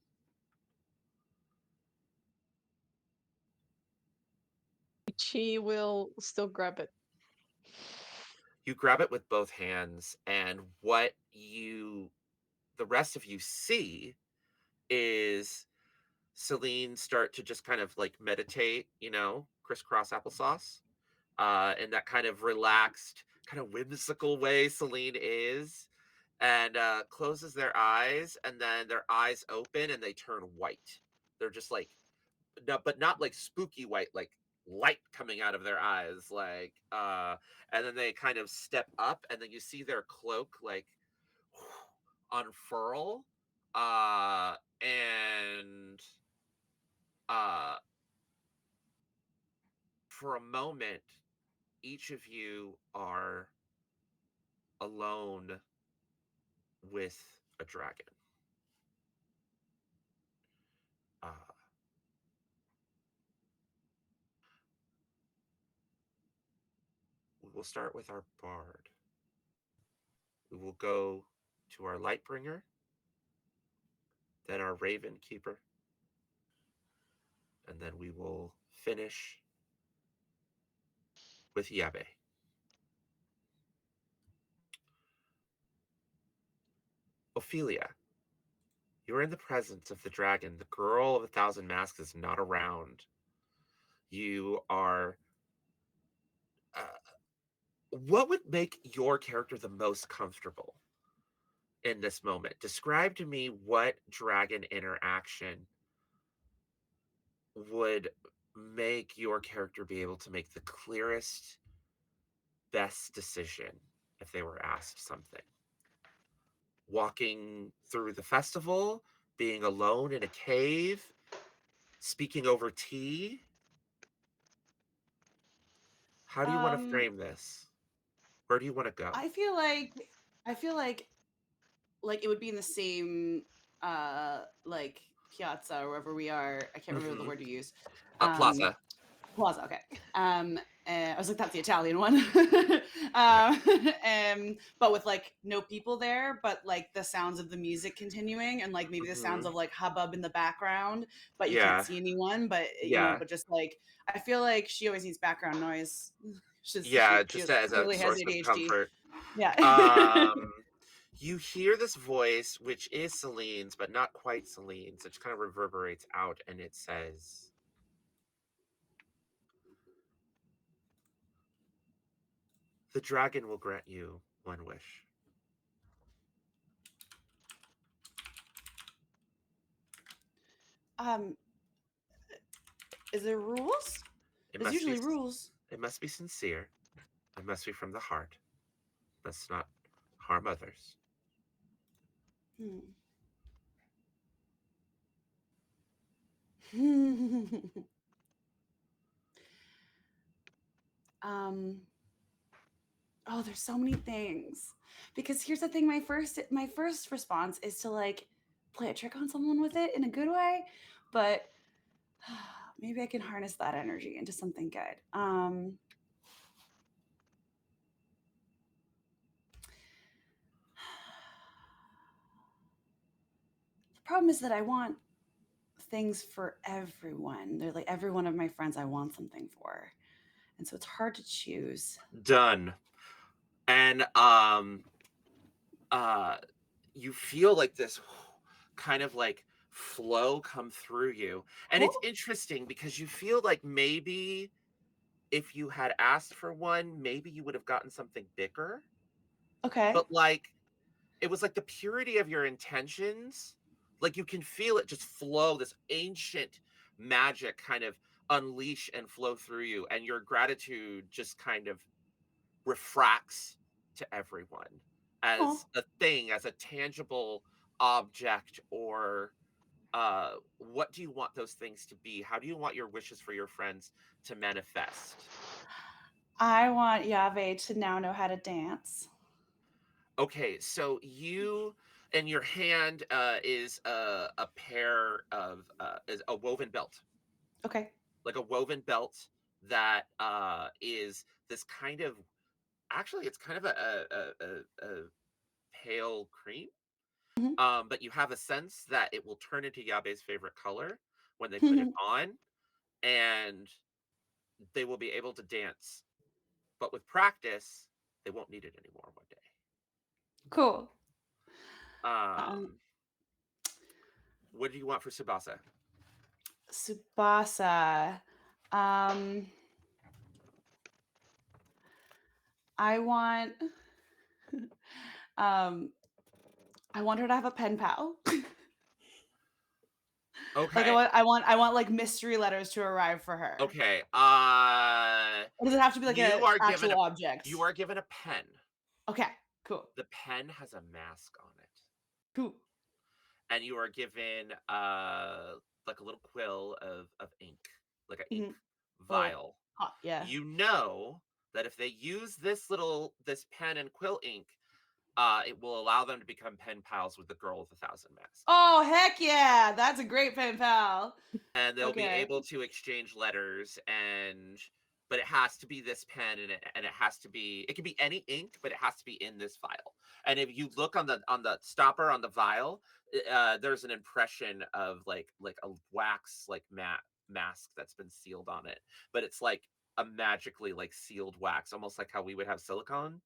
She will still grab it. You grab it with both hands, and the rest of you see is Celine start to just kind of like meditate, crisscross applesauce, in that kind of relaxed, kind of whimsical way Celine is, and closes their eyes, and then their eyes open and they turn white. They're just like, no, but not like spooky white, like light coming out of their eyes, and then they kind of step up, and then you see their cloak like unfurl, and uh, for a moment, each of you are alone with a dragon. Uh, we will start with our bard. We will go to our Lightbringer, then our Raven Keeper, and then we will finish with Yabe. Ophelia, you are in the presence of the dragon. The girl of 1,000 masks is not around. You are. What would make your character the most comfortable in this moment? Describe to me what dragon interaction would make your character be able to make the clearest, best decision if they were asked something. Walking through the festival, being alone in a cave, speaking over tea. How do you want to Um, frame this? Where do you want to go? I feel like it would be in the same like piazza or wherever we are. I can't remember the Hmm. word you use. Um, Plaza. Plaza, okay. I was like, that's the Italian one. Yeah. But with like no people there, but like the sounds of the music continuing and like maybe the sounds Hmm. of like hubbub in the background, but you can't Yeah. see anyone. But Yeah. but just like I feel like she always needs background noise. Yeah. She Just as a clearly has source of ADHD. comfort. Yeah. Um, you hear this voice, which is Celine's, but not quite Celine's. It just kind of reverberates out, and it says, "The dragon will grant you one wish." um, is there rules? It There's must be. usually rules. It must be sincere. It must be from the heart. Must not harm others. Hmm. um Oh, there's so many things. Because here's the thing, my first response is to like play a trick on someone with it in a good way, but maybe I can harness that energy into something good. The problem is that I want things for everyone. They're like every one of my friends I want something for. And so it's hard to choose. Done. And uh, you feel like this kind of like flow come through you, and it's Oh, interesting because you feel like maybe if you had asked for one, maybe you would have gotten something bigger. okay. But like it was like the purity of your intentions, like you can feel it just flow, this ancient magic kind of unleash and flow through you, and your gratitude just kind of refracts to everyone Oh, as a thing, as a tangible object, or what do you want those things to be? How do you want your wishes for your friends to manifest? I want Yahweh to now know how to dance. Okay, so you in your hand is a pair of is a woven belt, Okay. like a woven belt that is this kind of actually it's kind of a pale cream. Mhm. But you have a sense that it will turn into Yabe's favorite color when they put it on, and they will be able to dance. But with practice, they won't need it anymore one day. Cool. Um, Um, what do you want for Subasa? Subasa. Um, I want um I want her to have a pen pal. Like Okay. I want like mystery letters to arrive for her. Okay. Or does it have to be like You a are given actual object? a pen. Okay, cool. The pen has a mask on it. Cool. And you are given like a little quill of ink, like an ink Mhm. Oh, vial. hot, yeah. You know that if they use this pen and quill ink, it will allow them to become pen pals with the girl with 1,000 masks. Oh, heck yeah. That's a great pen pal. And they'll be Okay. able to exchange letters, but it has to be this pen, and it has to be, it can be any ink, but it has to be in this vial. And if you look on the stopper on the vial, there's an impression of like a wax like matte mask that's been sealed on it, but it's like a magically like sealed wax, almost like how we would have silicone,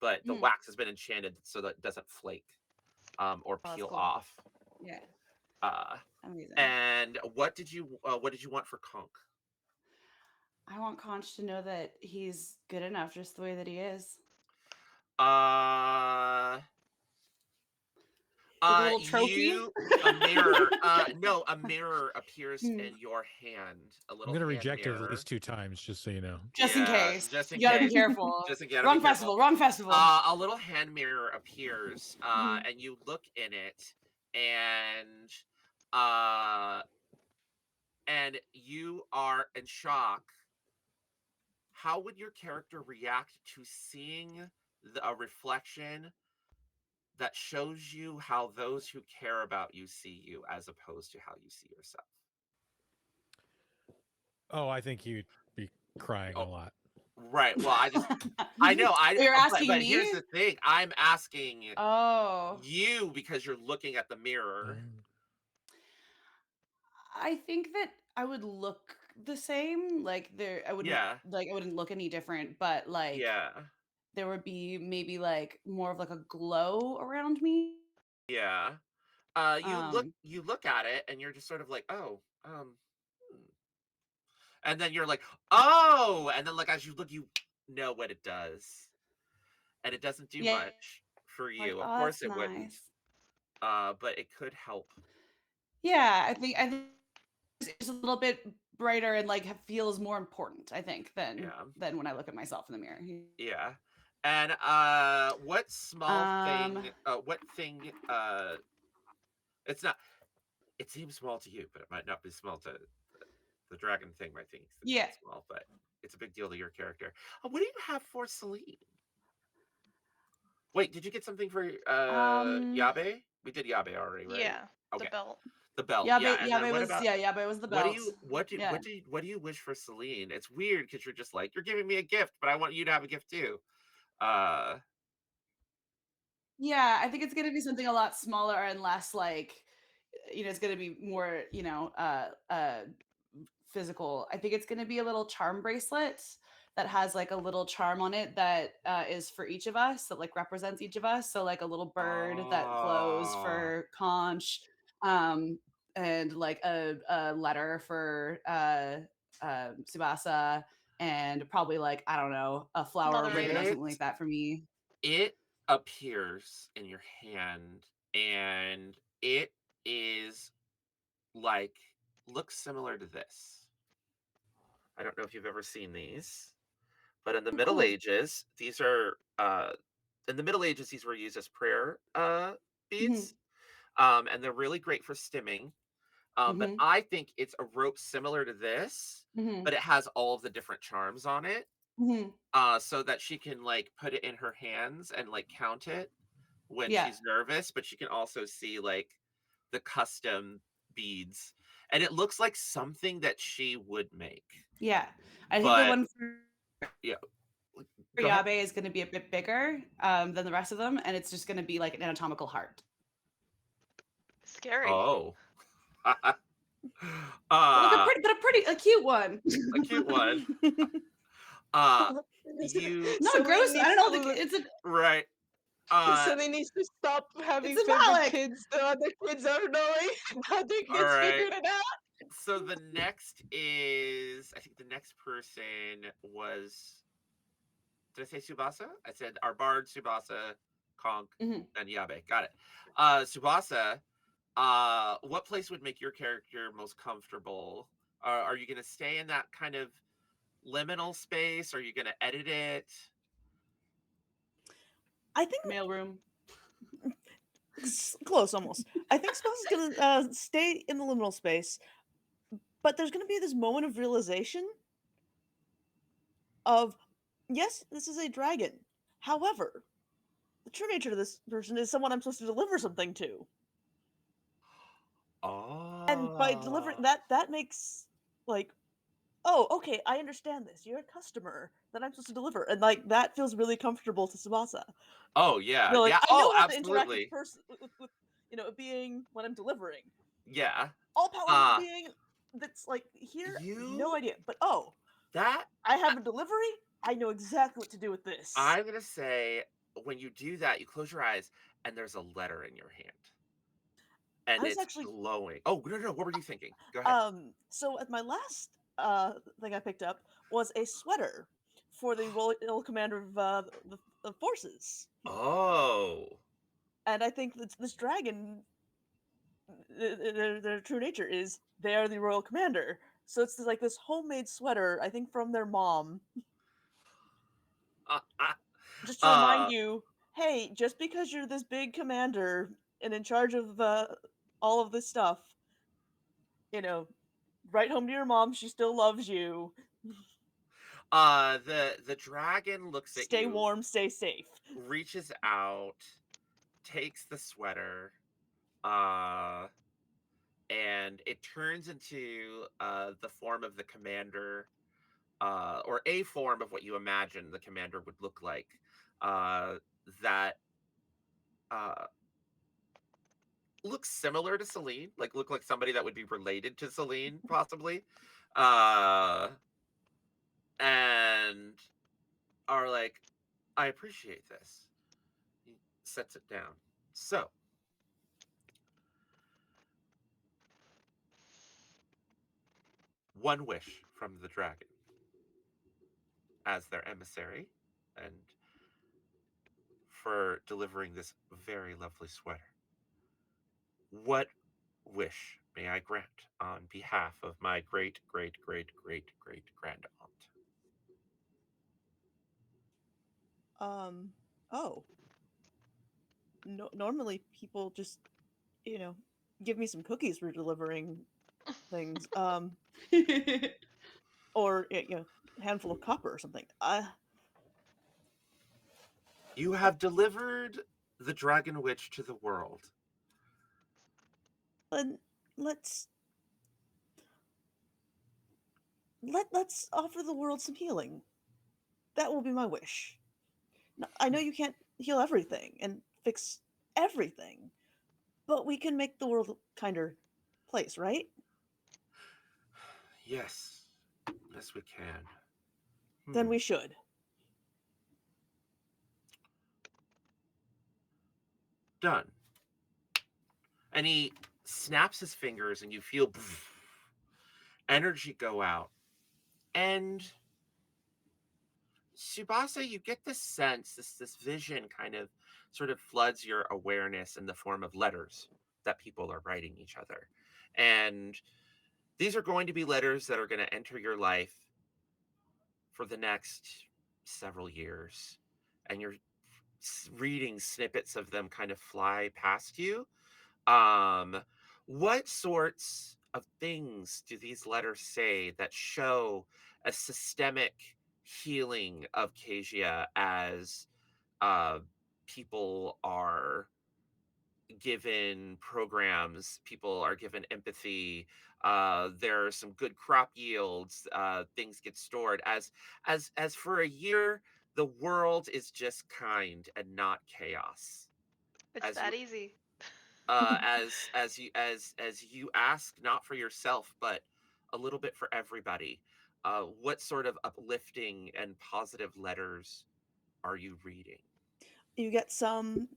but the Mhm. wax has been enchanted so that it doesn't flake or Oh, that's peel cool. off. Yeah. uh Amazing. and what did you want for Conk? I want Conch to know that he's good enough just the way that he is. Uh, Like a little trophy. you a mirror. No, a mirror appears Hmm. in your hand. A I'm little gonna hand reject it at mirror. least 2 times, just so you know. Just in Yeah, case. just in You gotta be case. careful. Just again, gotta be Wrong careful. festival, wrong festival. A little hand mirror appears, Mhm. and you look in it, and uh, and you are in shock. How would your character react to seeing a reflection that shows you how those who care about you see you as opposed to how you see yourself? Oh, I think you'd be crying a Oh, lot. right. Well, I know, You're asking but me? here's the thing. I'm asking Oh. you because you're looking at the mirror. I think that I would look the same. Like Yeah. I wouldn't look any different, but like Yeah. there would be maybe like more of like a glow around me. Yeah. Um, you look at it and you're just sort of like, "Oh, hmm." And then you're like, "Oh!" And then like as you look, you know what it does. And it doesn't do yeah, much for like, you. Of oh, course that's it wouldn't. nice. But it could help. Yeah, I think it's a little bit brighter and like feels more important, I think, Yeah. than when I look at myself in the mirror. Yeah. And what small Um, thing it's not it seems small to you, but it might not be small to the dragon thing might think yeah. it's small, but it's a big deal to your character. What do you have for Celine? Wait, did you get something for Um, Yabe? We did Yabe already, right? Yeah, the Okay. belt. The belt. Yeah, and then what about Yabe was the belt. Yeah. what do you wish for Celine? It's weird because you're just like, you're giving me a gift, but I want you to have a gift too. Uh Yeah, I think it's gonna be something a lot smaller and less like, it's gonna be more, physical. I think it's gonna be a little charm bracelet that has like a little charm on it that is for each of us, that like represents each of us. So like a little bird that glows oh. for Conch, um, and like a letter for Subasa, and probably like I don't know a flower Mother ribbon or Raven. It something like that for me. it appears in your hand, and it is like, looks similar to this. I don't know if you've ever seen these, but in the Oh, Middle cool. Ages, these are in the Middle Ages these were used as prayer Hmm. beads. And they're really great for stimming. But Hmm. I think it's a rope similar to this, Hmm. but it has all of the different charms on it. Hmm. So that she can like put it in her hands and like count it when Yeah. she's nervous, but she can also see like the custom beads. And it looks like something that she would make. Yeah. I think the But one for yeah, Go ahead. Yabe is going to be a bit bigger than the rest of them, and it's just going to be like an anatomical heart. Scary. Oh. Like uh, a cute one. a cute one. Uh, you Not Celine gross. I needs don't know. to It's a right. Uh, Celine needs to stop having favorite symbolic. kids. The other kids are knowing. The other all kids right. figured it out. So the next is, I think the next person was. Did I say Subasa? I said our bard Subasa, Konk, Mhm. and Yabe. Got it. Subasa, what place would make your character most comfortable? Are you going to stay in that kind of liminal space? Are you going to edit it? I think Mailroom. close almost. I think Spouse is gonna stay in the liminal space, but there's gonna be this moment of realization of, yes, this is a dragon. However, the true nature of this person is someone I'm supposed to deliver something to. And by delivering Oh. that makes like, oh, okay, I understand this. You're a customer that I'm supposed to deliver. And like that feels really comfortable to Subasa. Oh yeah, Like yeah. I Oh, know how to interact with absolutely. person with a being when I'm delivering. Yeah. All powerful Uh being that's like here, no you idea. But oh, that I have a delivery. I know exactly what to do with this. I'm gonna say when you do that, you close your eyes and there's a letter in your hand I and was it's actually glowing. Oh no, no. What were you thinking? Go ahead. so at my last thing I picked up was a sweater for the royal commander of the forces. Oh. And I think that this dragon, their true nature is they are the royal commander. So it's like this homemade sweater, I think from their mom, Uh, uh, just to remind uh, you, hey, just because you're this big commander and in charge of all of this stuff, you know, write home to your mom. She still loves you. the dragon looks at Stay you, warm, stay safe. reaches out, takes the sweater, uh, and it turns into the form of the commander, or a form of what you imagine the commander would look like. Uh, that uh, looks similar to Celine, like look like somebody that would be related to Celine, possibly. Uh, and are like, I appreciate this. He sets it down. So, one wish from the dragon as their emissary and for delivering this very lovely sweater. What wish may I grant on behalf of my great, great, great, great, great grand aunt? Um, oh, no, normally people just, you know, give me some cookies for delivering things. Or handful of copper or something. You have delivered the dragon witch to the world. Then let's let's offer the world some healing. That will be my wish. I know you can't heal everything and fix everything, but we can make the world a kinder place, right? Yes, yes, we can. Then Hmm. we should. Done. And he snaps his fingers, and you feel energy go out. And Subasa, you get this sense, this vision kind of sort of floods your awareness in the form of letters that people are writing each other. And these are going to be letters that are going to enter your life for the next several years. And you're reading snippets of them kind of fly past you. Um, what sorts of things do these letters say that show a systemic healing of Kasia as uh, people are given programs, people are given empathy. There are some good crop yields. Things get stored as for a year. the world is just kind and not chaos. It's As you that easy. as you ask not for yourself but a little bit for everybody, what sort of uplifting and positive letters are you reading? You get some,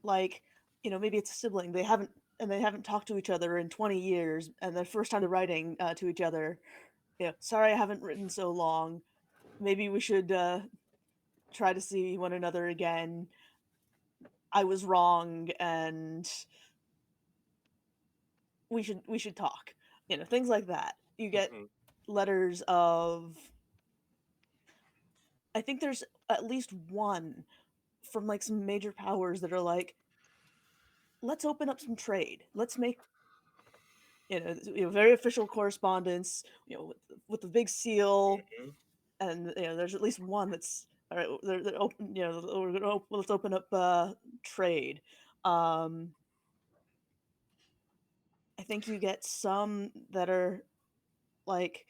like, maybe it's a sibling. They haven't talked to each other in 20 years, and the first time they're writing to each other, sorry I haven't written so long. Maybe we should try to see one another again. I was wrong, and we should talk. Things like that. You get Hmm. letters of, I think there's at least one from like some major powers that are like, let's open up some trade. Let's make, very official correspondence, with the big seal. Hmm. And there's at least one that's all right. They're open. Let's open up trade. Um, I think you get some that are like,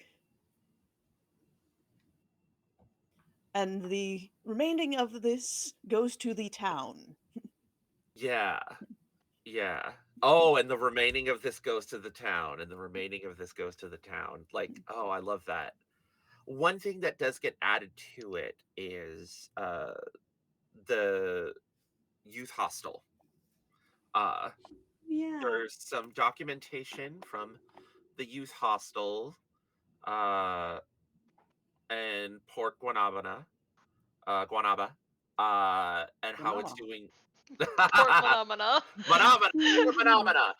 and the remaining of this goes to the town. Yeah, yeah. Oh, and the remaining of this goes to the town, and the remaining of this goes to the town. Like, oh, I love that. One thing that does get added to it is the youth hostel. Uh, Yeah. there's some documentation from the youth hostel uh, and Port Guanaba, and how it's Phenomenal. doing. Port phenomena. Phenomena, phenomena.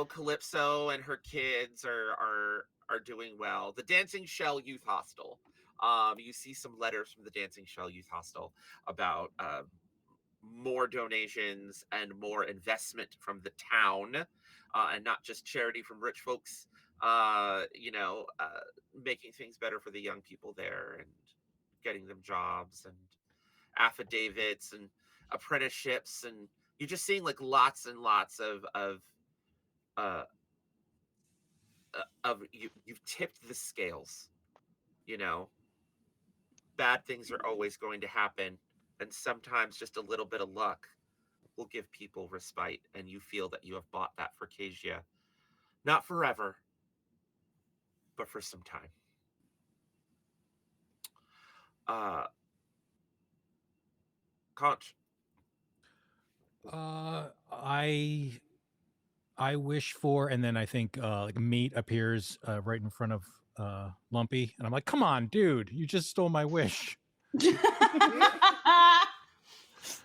Calypso and her kids are doing well. The Dancing Shell Youth Hostel. You see some letters from the Dancing Shell Youth Hostel about more donations and more investment from the town, and not just charity from rich folks. Making things better for the young people there and getting them jobs and affidavits and apprenticeships, and you're just seeing like lots and lots uh of you've tipped the scales. you know Bad things are always going to happen, and sometimes just a little bit of luck will give people respite, and you feel that you have bought that for Kezia, not forever, but for some time. uh Conch. I wish for, and then I think like meat appears right in front of Lumpy, and I'm like, come on, dude, you just stole my wish.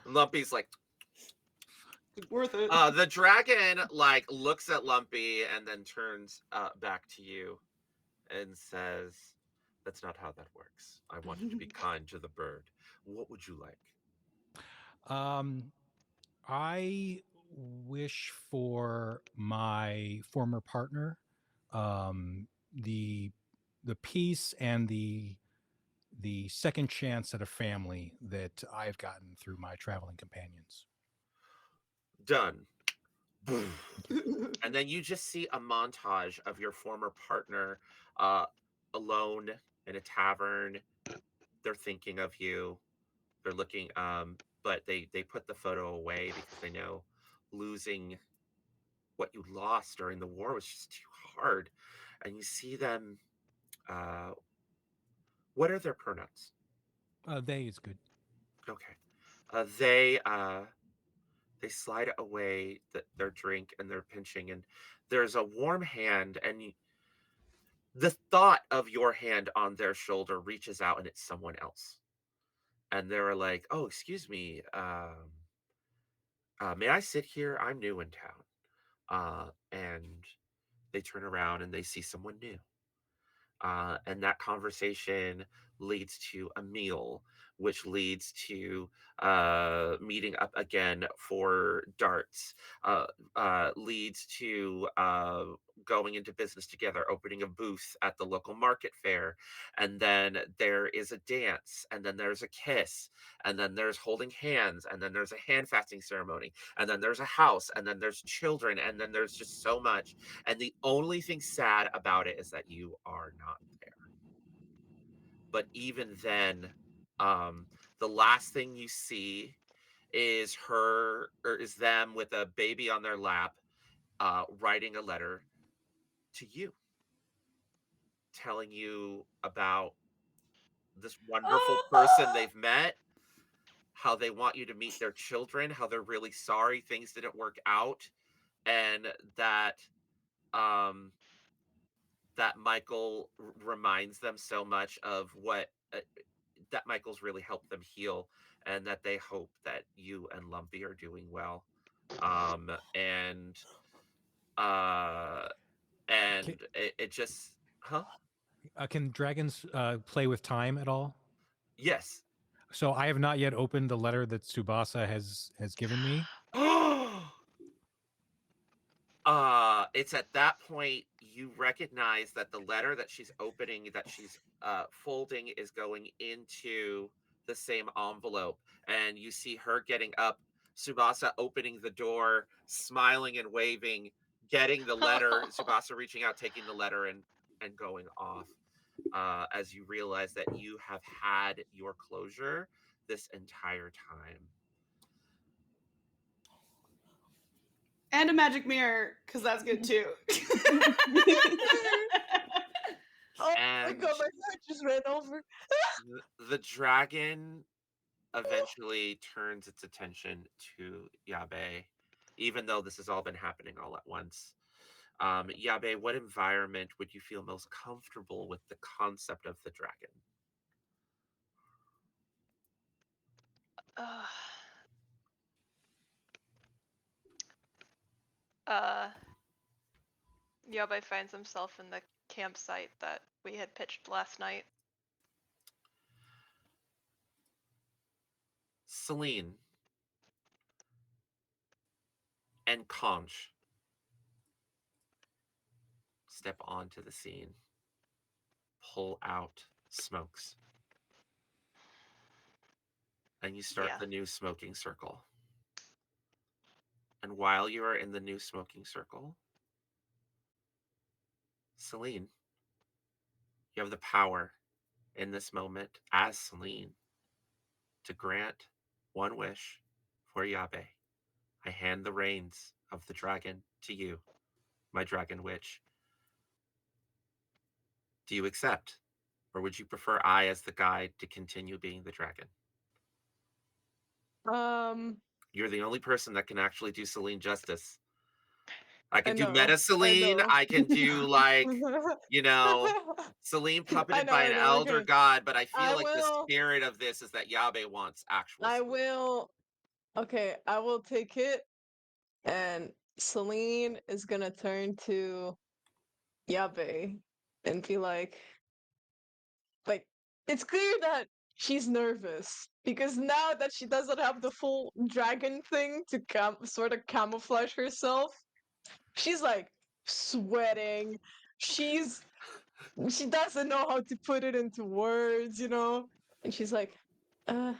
Lumpy's like, Worth it. the dragon like looks at Lumpy and then turns back to you and says, "That's not how that works. I want you to be kind to the bird. What would you like?" Um, I wish for my former partner, the peace and the second chance at a family that I've gotten through my traveling companions. Done. And then you just see a montage of your former partner uh, alone in a tavern. They're thinking of you. They're looking, but they put the photo away because they know losing what you lost during the war was just too hard. And you see them. Uh, what are their pronouns? They is good. Okay. They slide away their drink and they're pinching, and there's a warm hand, and the thought of your hand on their shoulder reaches out, and it's someone else, and they're like, "Oh, excuse me, may I sit here? I'm new in town." And they turn around and they see someone new. And that conversation leads to a meal, which leads to meeting up again for darts, leads to going into business together, opening a booth at the local market fair, and then there is a dance, and then there's a kiss, and then there's holding hands, and then there's a hand fasting ceremony, and then there's a house, and then there's children, and then there's just so much. And the only thing sad about it is that you are not there. But even then, The last thing you see is her or is them with a baby on their lap, writing a letter to you, telling you about this wonderful person they've met, how they want you to meet their children, how they're really sorry things didn't work out, and um, that Michael reminds them so much of what that Michael's really helped them heal, and that they hope that you and Lumpy are doing well. And uh, Can, it just, huh? can dragons play with time at all? Yes. So I have not yet opened the letter that Tsubasa has given me. It's at that point you recognize that the letter that she's opening, that she's folding, is going into the same envelope, and you see her getting up, Subasa opening the door, smiling and waving, getting the letter, Subasa reaching out, taking the letter, and going off. As you realize that you have had your closure this entire time. And a magic mirror, because that's good too. Oh my And god, my heart just ran over. the dragon eventually turns its attention to Yabe, even though this has all been happening all at once. Yabe, what environment would you feel most comfortable with the concept of the dragon? Uh, uh, Yabai finds himself in the campsite that we had pitched last night. Celine and Conch step onto the scene, pull out smokes, and you start Yeah. the new smoking circle. And while you are in the new smoking circle, Celine, you have the power in this moment as Celine to grant one wish for Yabe. I hand the reins of the dragon to you, my dragon witch. Do you accept? Or would you prefer I, as the guide, to continue being the dragon? Um, You're the only person that can actually do Celine justice. I I can do know, meta I Celine. know. I can do, like, you know, Celine puppeted by I an know. elder Okay, god, but I I feel like the will. spirit of this is that Yabe wants actual I Celine. will. Okay, I will take it, and Celine is gonna turn to Yabe and be like, it's clear that she's nervous because now that she doesn't have the full dragon thing to sort of camouflage herself, she's like sweating. She's she doesn't know how to put it into words, and she's like, uh,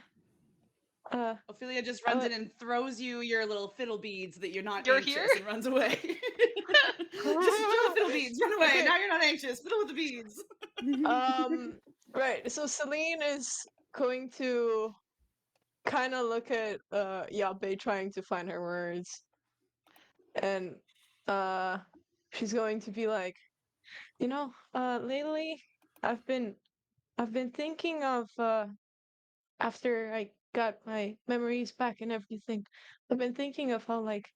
uh, Ophelia just I runs would. in and throws you your little fiddle beads that you're not You're here? anxious and runs away. Just throw the fiddle beads, run away. Okay, Now you're not anxious. Fiddle with the beads. um, right. So Celine is going to kind of look at Yabe trying to find her words, and uh she's going to be like, lately I've been I've been thinking of after I got my memories back and everything, I've been thinking of how like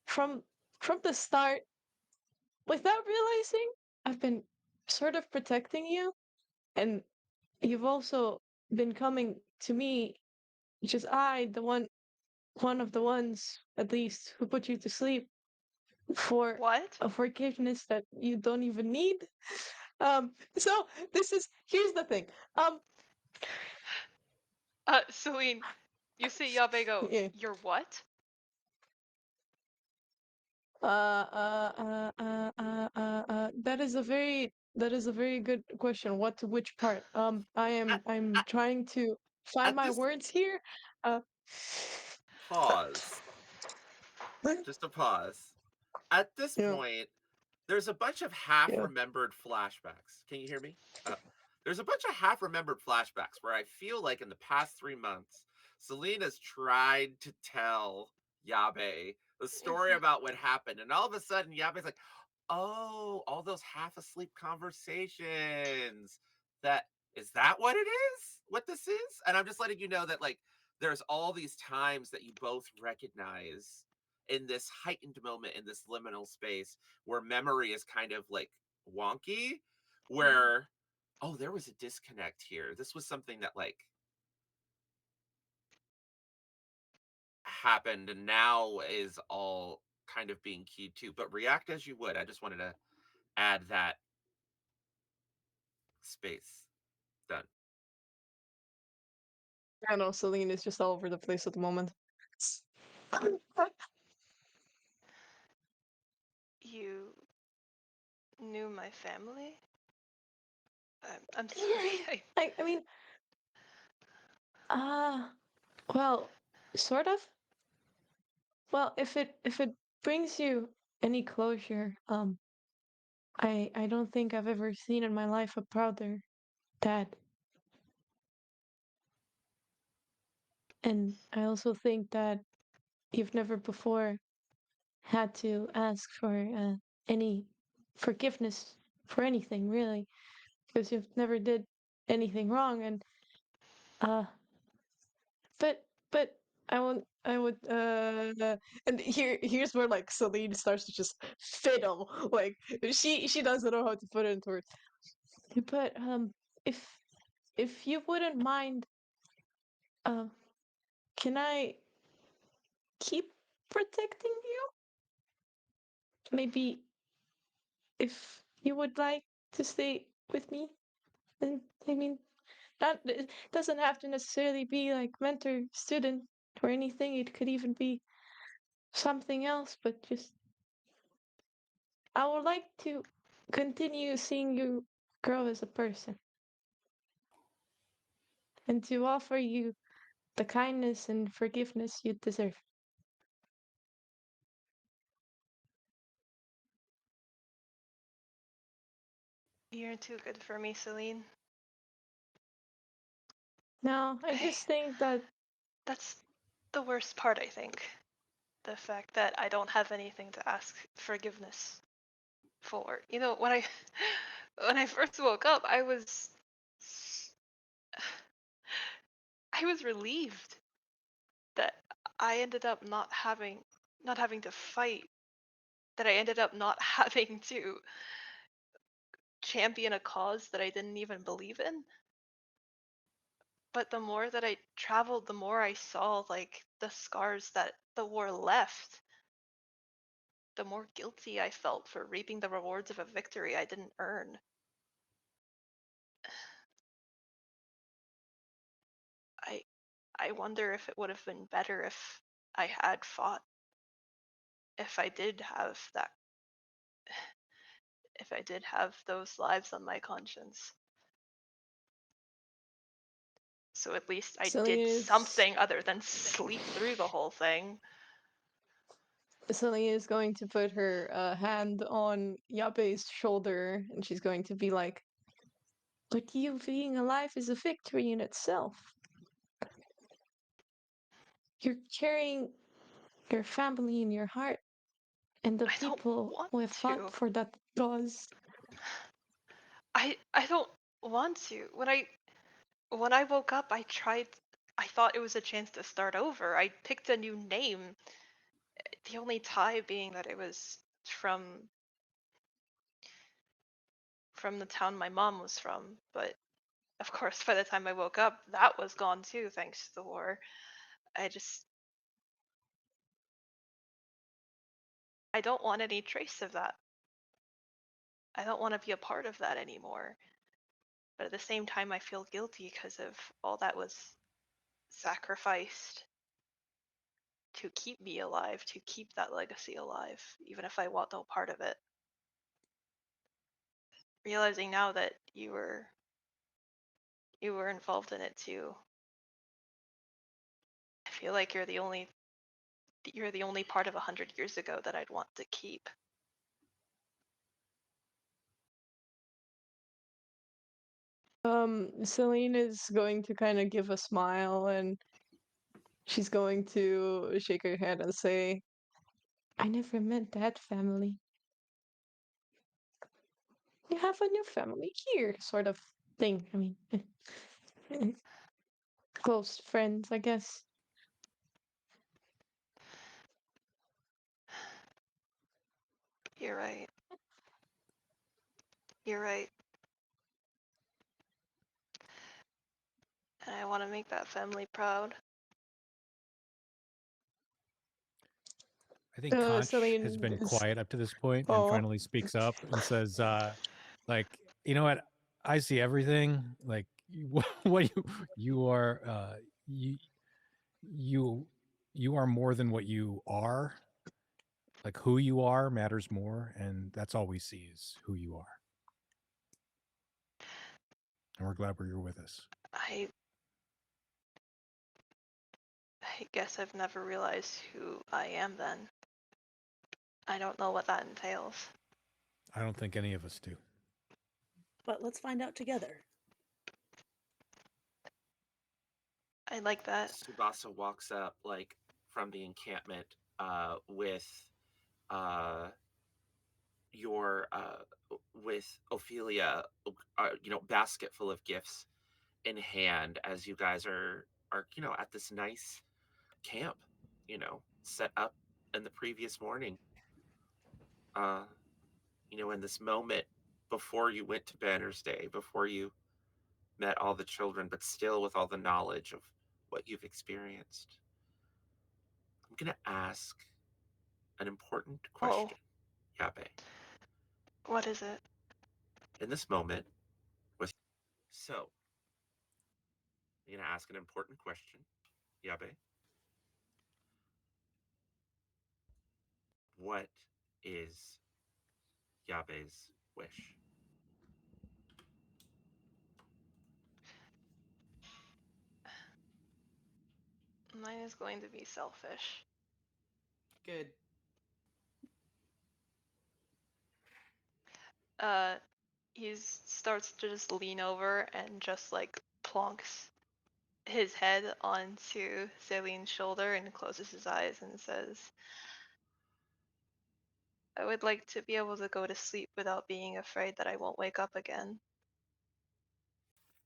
from from the start, without realizing, I've been sort of protecting you, and you've also been coming to me, which is one of the ones at least who put you to sleep for What? a forgiveness that you don't even need. So here's the thing. Um, Celine, you see Yabe go, yeah. you're what? That is a very good question. What to which part? At, I'm at, trying to find at my this words here. Uh, pause, just a pause. At this yeah, point, there's a bunch of half yeah. remembered flashbacks. Can you hear me? Uh, there's a bunch of half-remembered flashbacks where I feel like in the past 3 months, Selena's tried to tell Yabe the story about what happened, and all of a sudden, Yabe's like, "Oh, all those half-asleep conversations. That is that what it is? What this is?" And I'm just letting you know that, like, there's all these times that you both recognize in this heightened moment, in this liminal space, where memory is kind of, like, wonky, where oh, there was a disconnect here. This was something that like happened and now is all kind of being keyed to. But react as you would. I just wanted to add that space. Done. I know Celine is just all over the place at the moment. You knew my family? I'm sorry. I mean, uh, well, sort of. Well, if it brings you any closure, I don't think I've ever seen in my life a prouder dad. And I also think that you've never before had to ask for any forgiveness for anything, really, because you've never did anything wrong. And uh, but I would and here's where like Celine starts to just fiddle, like she doesn't know how to put it into words. But if if you wouldn't mind, um, can I keep protecting you? Maybe if you would like to stay with me, and I mean, not it doesn't have to necessarily be like mentor student or anything. It could even be something else, but just I would like to continue seeing you grow as a person and to offer you the kindness and forgiveness you deserve. You're too good for me, Celine. Now, I I, just think that that's the worst part, I think. The fact that I don't have anything to ask forgiveness for. You know, when I when I first woke up, I was relieved that I ended up not having to fight, that I ended up not having to champion a cause that I didn't even believe in. But the more that I traveled, the more I saw like the scars that the war left, the more guilty I felt for reaping the rewards of a victory I didn't earn. I I wonder if it would have been better if I had fought, if I did have that, if I did have those lives on my conscience. So at least I did Celine something other than sleep through the whole thing. is going to put her hand on Yabe's shoulder, and she's going to be like, "But you being alive is a victory in itself. You're carrying your family in your heart, and the I don't people want who have fought to. for that cause." I don't want to. When I woke up, I thought it was a chance to start over. I picked a new name. The only tie being that it was from the town my mom was from, but of course by the time I woke up, that was gone too thanks to the war. I just I don't want any trace of that. I don't want to be a part of that anymore. But at the same time I feel guilty because of all that was sacrificed to keep me alive, to keep that legacy alive, even if I want no part of it. Realizing now that you were involved in it too. I feel like you're the only part of 100 years ago that I'd want to keep. Celine is going to kind of give a smile and she's going to shake her head and say, I never met that family. You have a new family here, sort of thing. I mean, close friends, I guess. You're right. You're right. And I want to make that family proud. I think Conch has Celine been is, quiet up to this point and oh, finally speaks up and says, like, you know what? I see everything. Like, what you are, you you you are more than what you are. Like, who you are matters more, and that's all we see is who you are. And we're glad you're with us. I I guess I've never realized who I am then. I don't know what that entails. I don't think any of us do. But let's find out together. I like that. Subasa walks up like from the encampment with uh your with Ophelia, basket full of gifts in hand as you guys are at this nice camp, set up in the previous morning. Uh, in this moment before you went to Banner's Day, before you met all the children, but still with all the knowledge of what you've experienced. I'm gonna ask an important Oh, question, Yabe. what is it? In this moment, with so I'm gonna ask an important question, Yabe. What is Yabe's wish? Mine is going to be selfish. Good. Uh, he starts to just lean over and just like plonks his head onto Celine's shoulder and closes his eyes and says, I would like to be able to go to sleep without being afraid that I won't wake up again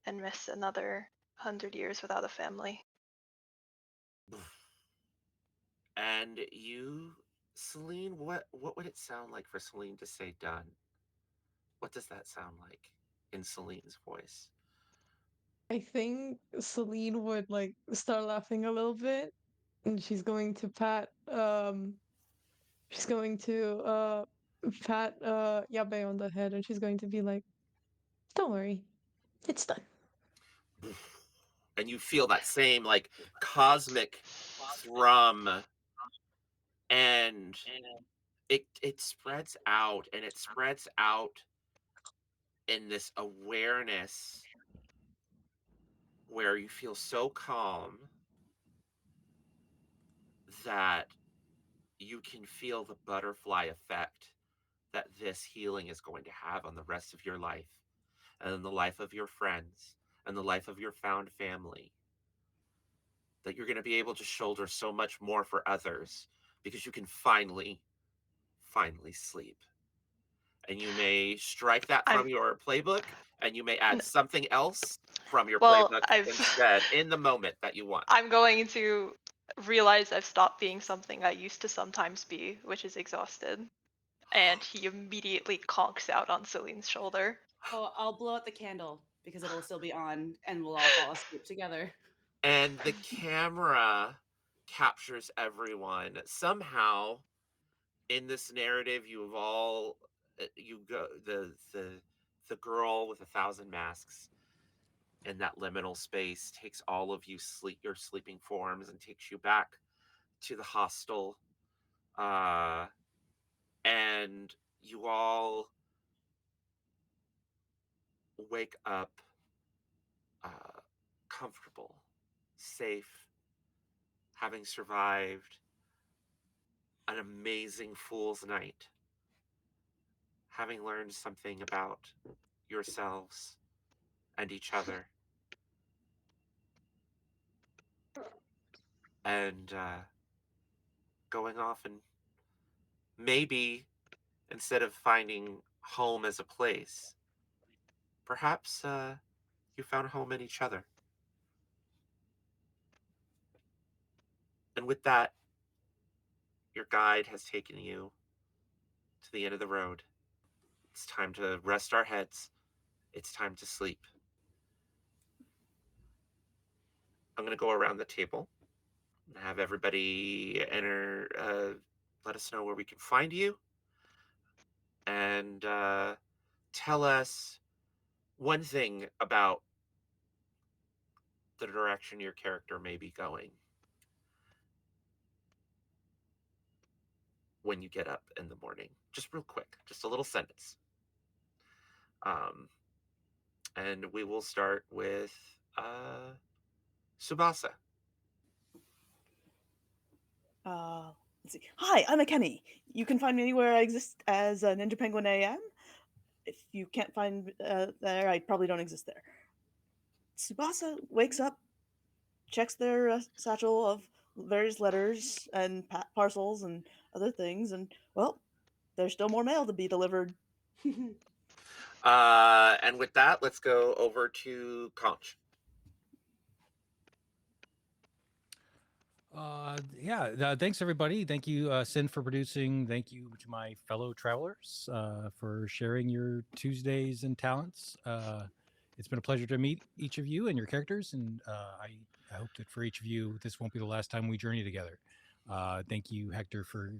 and miss another 100 years without a family. And you, Celine, what would it sound like for Celine to say done? What does that sound like in Celine's voice? I think Celine would like start laughing a little bit and she's going to pat Yabe on the head and she's going to be like, don't worry, it's done. And you feel that same like cosmic thrum, and it spreads out, and it spreads out in this awareness where you feel so calm that you can feel the butterfly effect that this healing is going to have on the rest of your life, and in the life of your friends, and the life of your found family. That you're going to be able to shoulder so much more for others because you can finally sleep. And you may strike that I'm from your playbook, and you may add n- something else from your well, playbook I've instead in the moment that you want. I'm going to realize I've stopped being something I used to sometimes be, which is exhausted. And he immediately conks out on Celine's shoulder. Oh, I'll blow out the candle because it'll still be on and we'll all fall asleep together. And the camera captures everyone. Somehow, in this narrative, you've all you go the girl with 1,000 masks in that liminal space takes all of you your sleeping forms and takes you back to the hostel, uh and you all wake up uh comfortable, safe, having survived an amazing fool's night, having learned something about yourselves, and each other. And going off and maybe instead of finding home as a place, perhaps you found home in each other. And with that, your guide has taken you to the end of the road. It's time to rest our heads. It's time to sleep. I'm going to go around the table and have everybody enter, let us know where we can find you, and tell us one thing about the direction your character may be going when you get up in the morning. Just real quick, just a little sentence. Um, and we will start with Subasa. Let's see. Hi, I'm a Kenny. You can find me anywhere I exist as Ninja Penguin AM. If you can't find there, I probably don't exist there. Tsubasa wakes up, checks their satchel of various letters and parcels and other things, and well, there's still more mail to be delivered. And with that, let's go over to Conch. Thanks everybody. Thank you, Sin, for producing. Thank you to my fellow travelers for sharing your Tuesdays and talents. It's been a pleasure to meet each of you and your characters, and I hope that for each of you, this won't be the last time we journey together. Thank you, Hector, for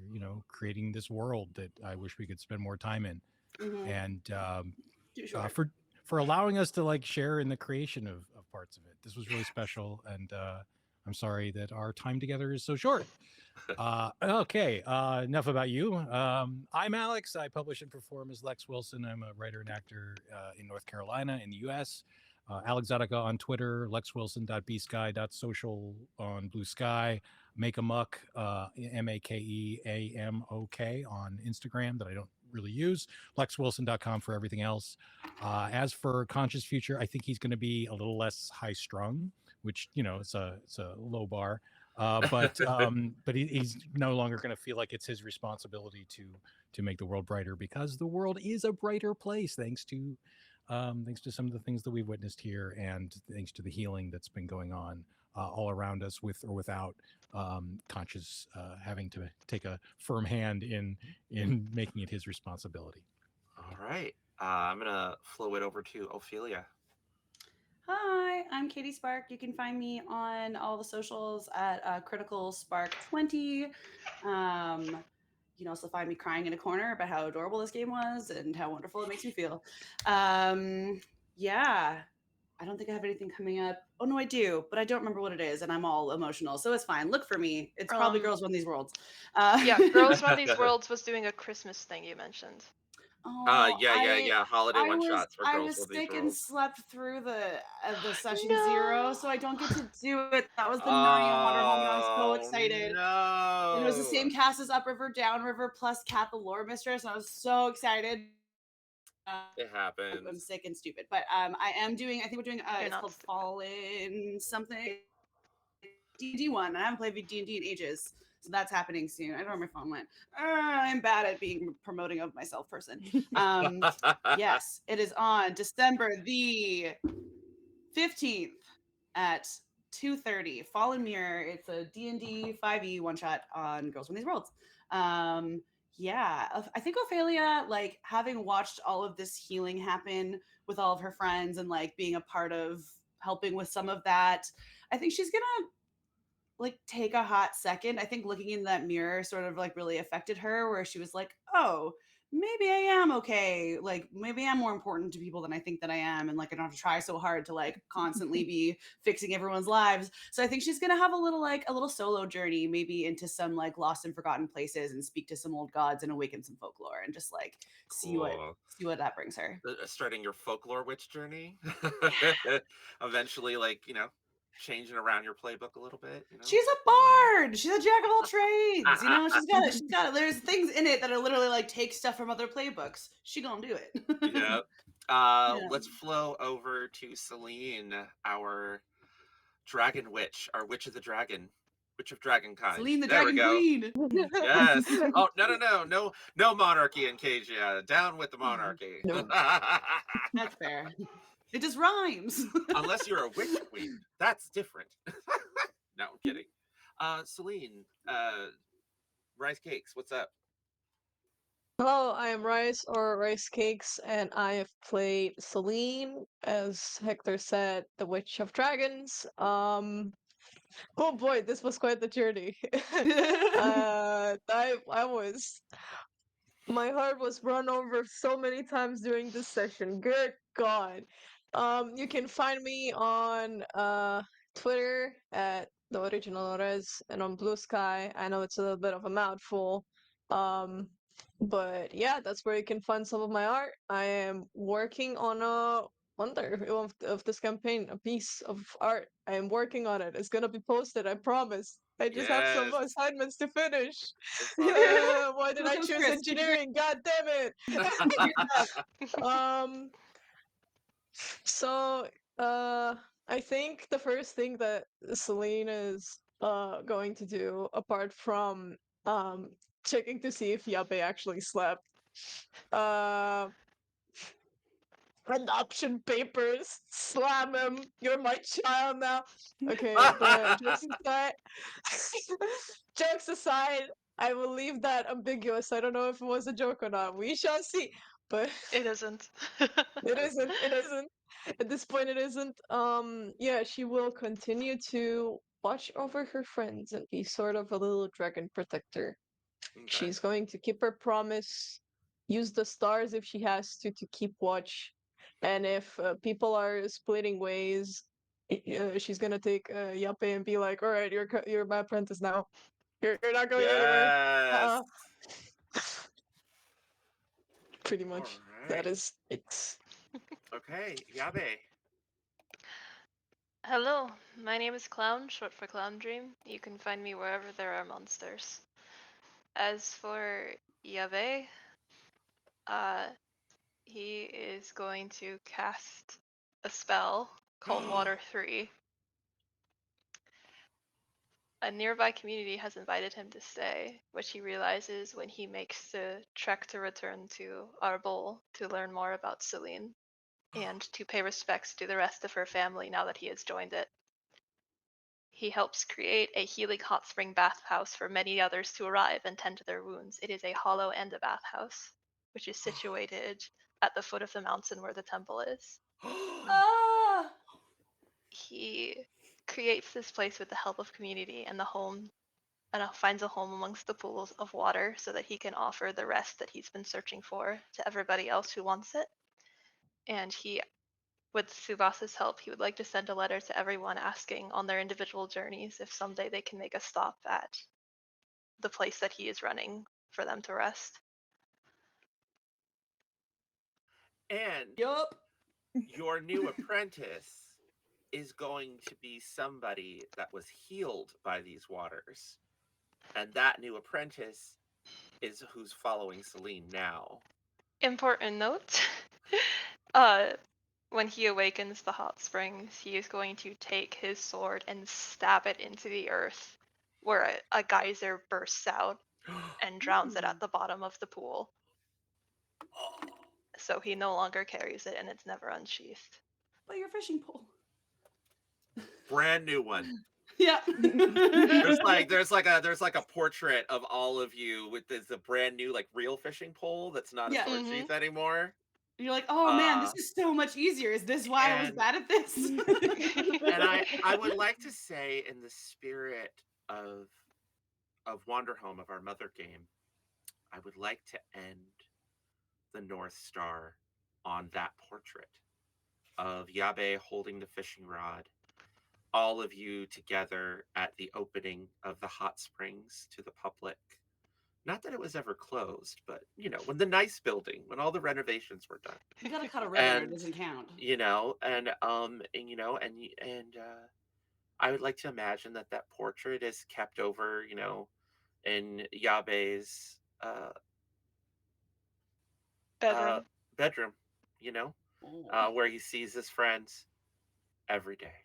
creating this world that I wish we could spend more time in, and Sure. for allowing us to share in the creation of parts of it. This was really special, and I'm sorry that our time together is so short. Okay, enough about you. I'm Alex. I publish and perform as Lex Wilson. I'm a writer and actor in North Carolina in the U.S. Alex Zotica on Twitter, lexwilson.bsky.social on Blue Sky, Make a Muck, Makeamok on Instagram that I don't really use, lexwilson.com for everything else. As for Conscious Future, I think he's going to be a little less high strung, which it's a low bar. But he's no longer going to feel like it's his responsibility to make the world brighter, because the world is a brighter place thanks to some of the things that we've witnessed here, and thanks to the healing that's been going on all around us, with or without Conscious having to take a firm hand in making it his responsibility. All right. I'm going to flow it over to Ophelia. Hi, I'm Katie Spark. You can find me on all the socials at Critical Spark 20. You can also find me crying in a corner about how adorable this game was and how wonderful it makes me feel. Yeah, I don't think I have anything coming up. Oh no, I do, but I don't remember what it is, and I'm all emotional, so it's fine. Look for me. It's probably Girls Run These Worlds. Yeah, Girls Run These Worlds was doing a Christmas thing you mentioned. Oh, Yeah. Holiday one shots for I Girls was Will These sick and Worlds. slept through the session No. 0, so I don't get to do it. That was the Narnia Wanderhome, and I was so excited. No. And it was the same cast as Upriver, Downriver, plus Cat the Lore Mistress, and I was so excited. It happens. I'm sick and stupid, but I am doing. I think we're doing. You're It's not called stupid. Fallen something. D&D one, and I haven't played D&D in ages, so that's happening soon. I don't know where my phone went. I'm bad at being promoting of myself person. Yes, it is on December the 15th at 2:30. Fallen Mirror. It's a D&D 5e one shot on Girls Run These Worlds. Yeah, I think Ophelia, having watched all of this healing happen with all of her friends and being a part of helping with some of that, I think she's gonna take a hot second. I think looking in that mirror sort of really affected her, where she was like, oh, maybe I am okay. Maybe I'm more important to people than I think that I am. And I don't have to try so hard to constantly be fixing everyone's lives. So I think she's going to have a little solo journey, maybe into some lost and forgotten places, and speak to some old gods and awaken some folklore, and just see what that brings her. Starting your folklore witch journey. Eventually, changing around your playbook a little bit. She's a bard. She's a jack of all trades. She's got it. There's things in it that are literally take stuff from other playbooks. She gonna do it. Yeah. Yeah. Let's flow over to Celine, our dragon witch, our witch of the dragon, witch of dragonkind. Celine the There we Dragon go. Queen. Yes. Oh, no monarchy in Cagia. Down with the monarchy. No. That's fair. It just rhymes. Unless you're a witch queen, that's different. No, I'm kidding. Celine, rice cakes. What's up? Hello, I am Rice or Rice Cakes, and I have played Celine, as Hector said, the Witch of Dragons. Oh boy, this was quite the journey. I was my heart was run over so many times during this session. Good God. You can find me on Twitter at the original Res and on Blue Sky. I know it's a little bit of a mouthful. Um, but yeah, that's where you can find some of my art. I am working on a wonder of this campaign, a piece of art. I am working on it. It's gonna be posted, I promise. I just have some Yes. assignments to finish. It's all good. Why did I choose Chris. engineering? God damn it. Um, so I think the first thing that Celine is going to do, apart from um checking to see if Yabe actually slept, uh adoption papers, slam him, you're my child now. Okay, but jokes aside, jokes aside, I will leave that ambiguous. I don't know if it was a joke or not. We shall see. But It isn't. it isn't. It isn't. At this point, it isn't. Yeah, she will continue to watch over her friends and be sort of a little dragon protector. Okay. She's going to keep her promise, use the stars if she has to keep watch. And if people are splitting ways, she's gonna take Yape and be like, "All right, you're my apprentice now. You're not going anywhere." Yes. Uh, pretty All much. That right. is it. Okay. Yabe. Hello, my name is Clown, short for Clown Dream. You can find me wherever there are monsters. As for Yabe, uh, he is going to cast a spell called Water 3. A nearby community has invited him to stay, which he realizes when he makes the trek to return to Arbol to learn more about Celine and to pay respects to the rest of her family now that he has joined it. He helps create a healing hot spring bathhouse for many others to arrive and tend to their wounds. It is a hollow and a bathhouse, which is situated at the foot of the mountain where the temple is. Ah! He creates this place with the help of community and the home and finds a home amongst the pools of water so that he can offer the rest that he's been searching for to everybody else who wants it. And he, with Subasa's help, he would like to send a letter to everyone asking on their individual journeys if someday they can make a stop at the place that he is running for them to rest. And Yup. your new apprentice is going to be somebody that was healed by these waters. And that new apprentice is who's following Celine now. Important note. uh, when he awakens the hot springs, he is going to take his sword and stab it into the earth, where a geyser bursts out and drowns it at the bottom of the pool. So he no longer carries it and it's never unsheathed. But your fishing pole. Brand new one. Yeah. There's like a portrait of all of you with this a brand new like real fishing pole that's not a Yeah. sword sheath anymore. You're like, oh man, Uh this is so much easier. Is this why I was and bad at this? and I would like to say in the spirit of Wanderhome, of our mother game, I would like to end the North Star on that portrait of Yabe holding the fishing rod, all of you together at the opening of the hot springs to the public. Not that it was ever closed, but when the nice building, when all the renovations were done, You gotta cut a river. It and doesn't count. I would like to imagine that portrait is kept over, in Yabe's uh, Bedroom. bedroom, you know, where he sees his friends every day.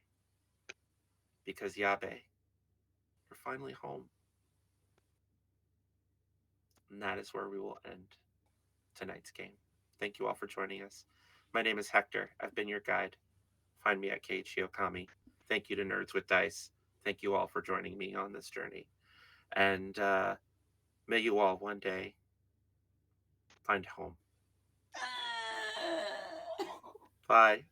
Because Yabe, you're finally home. And that is where we will end tonight's game. Thank you all for joining us. My name is Hector. I've been your guide. Find me at Keiichi Okami. Thank you to Nerds with Dice. Thank you all for joining me on this journey. And may you all one day find home. Bye.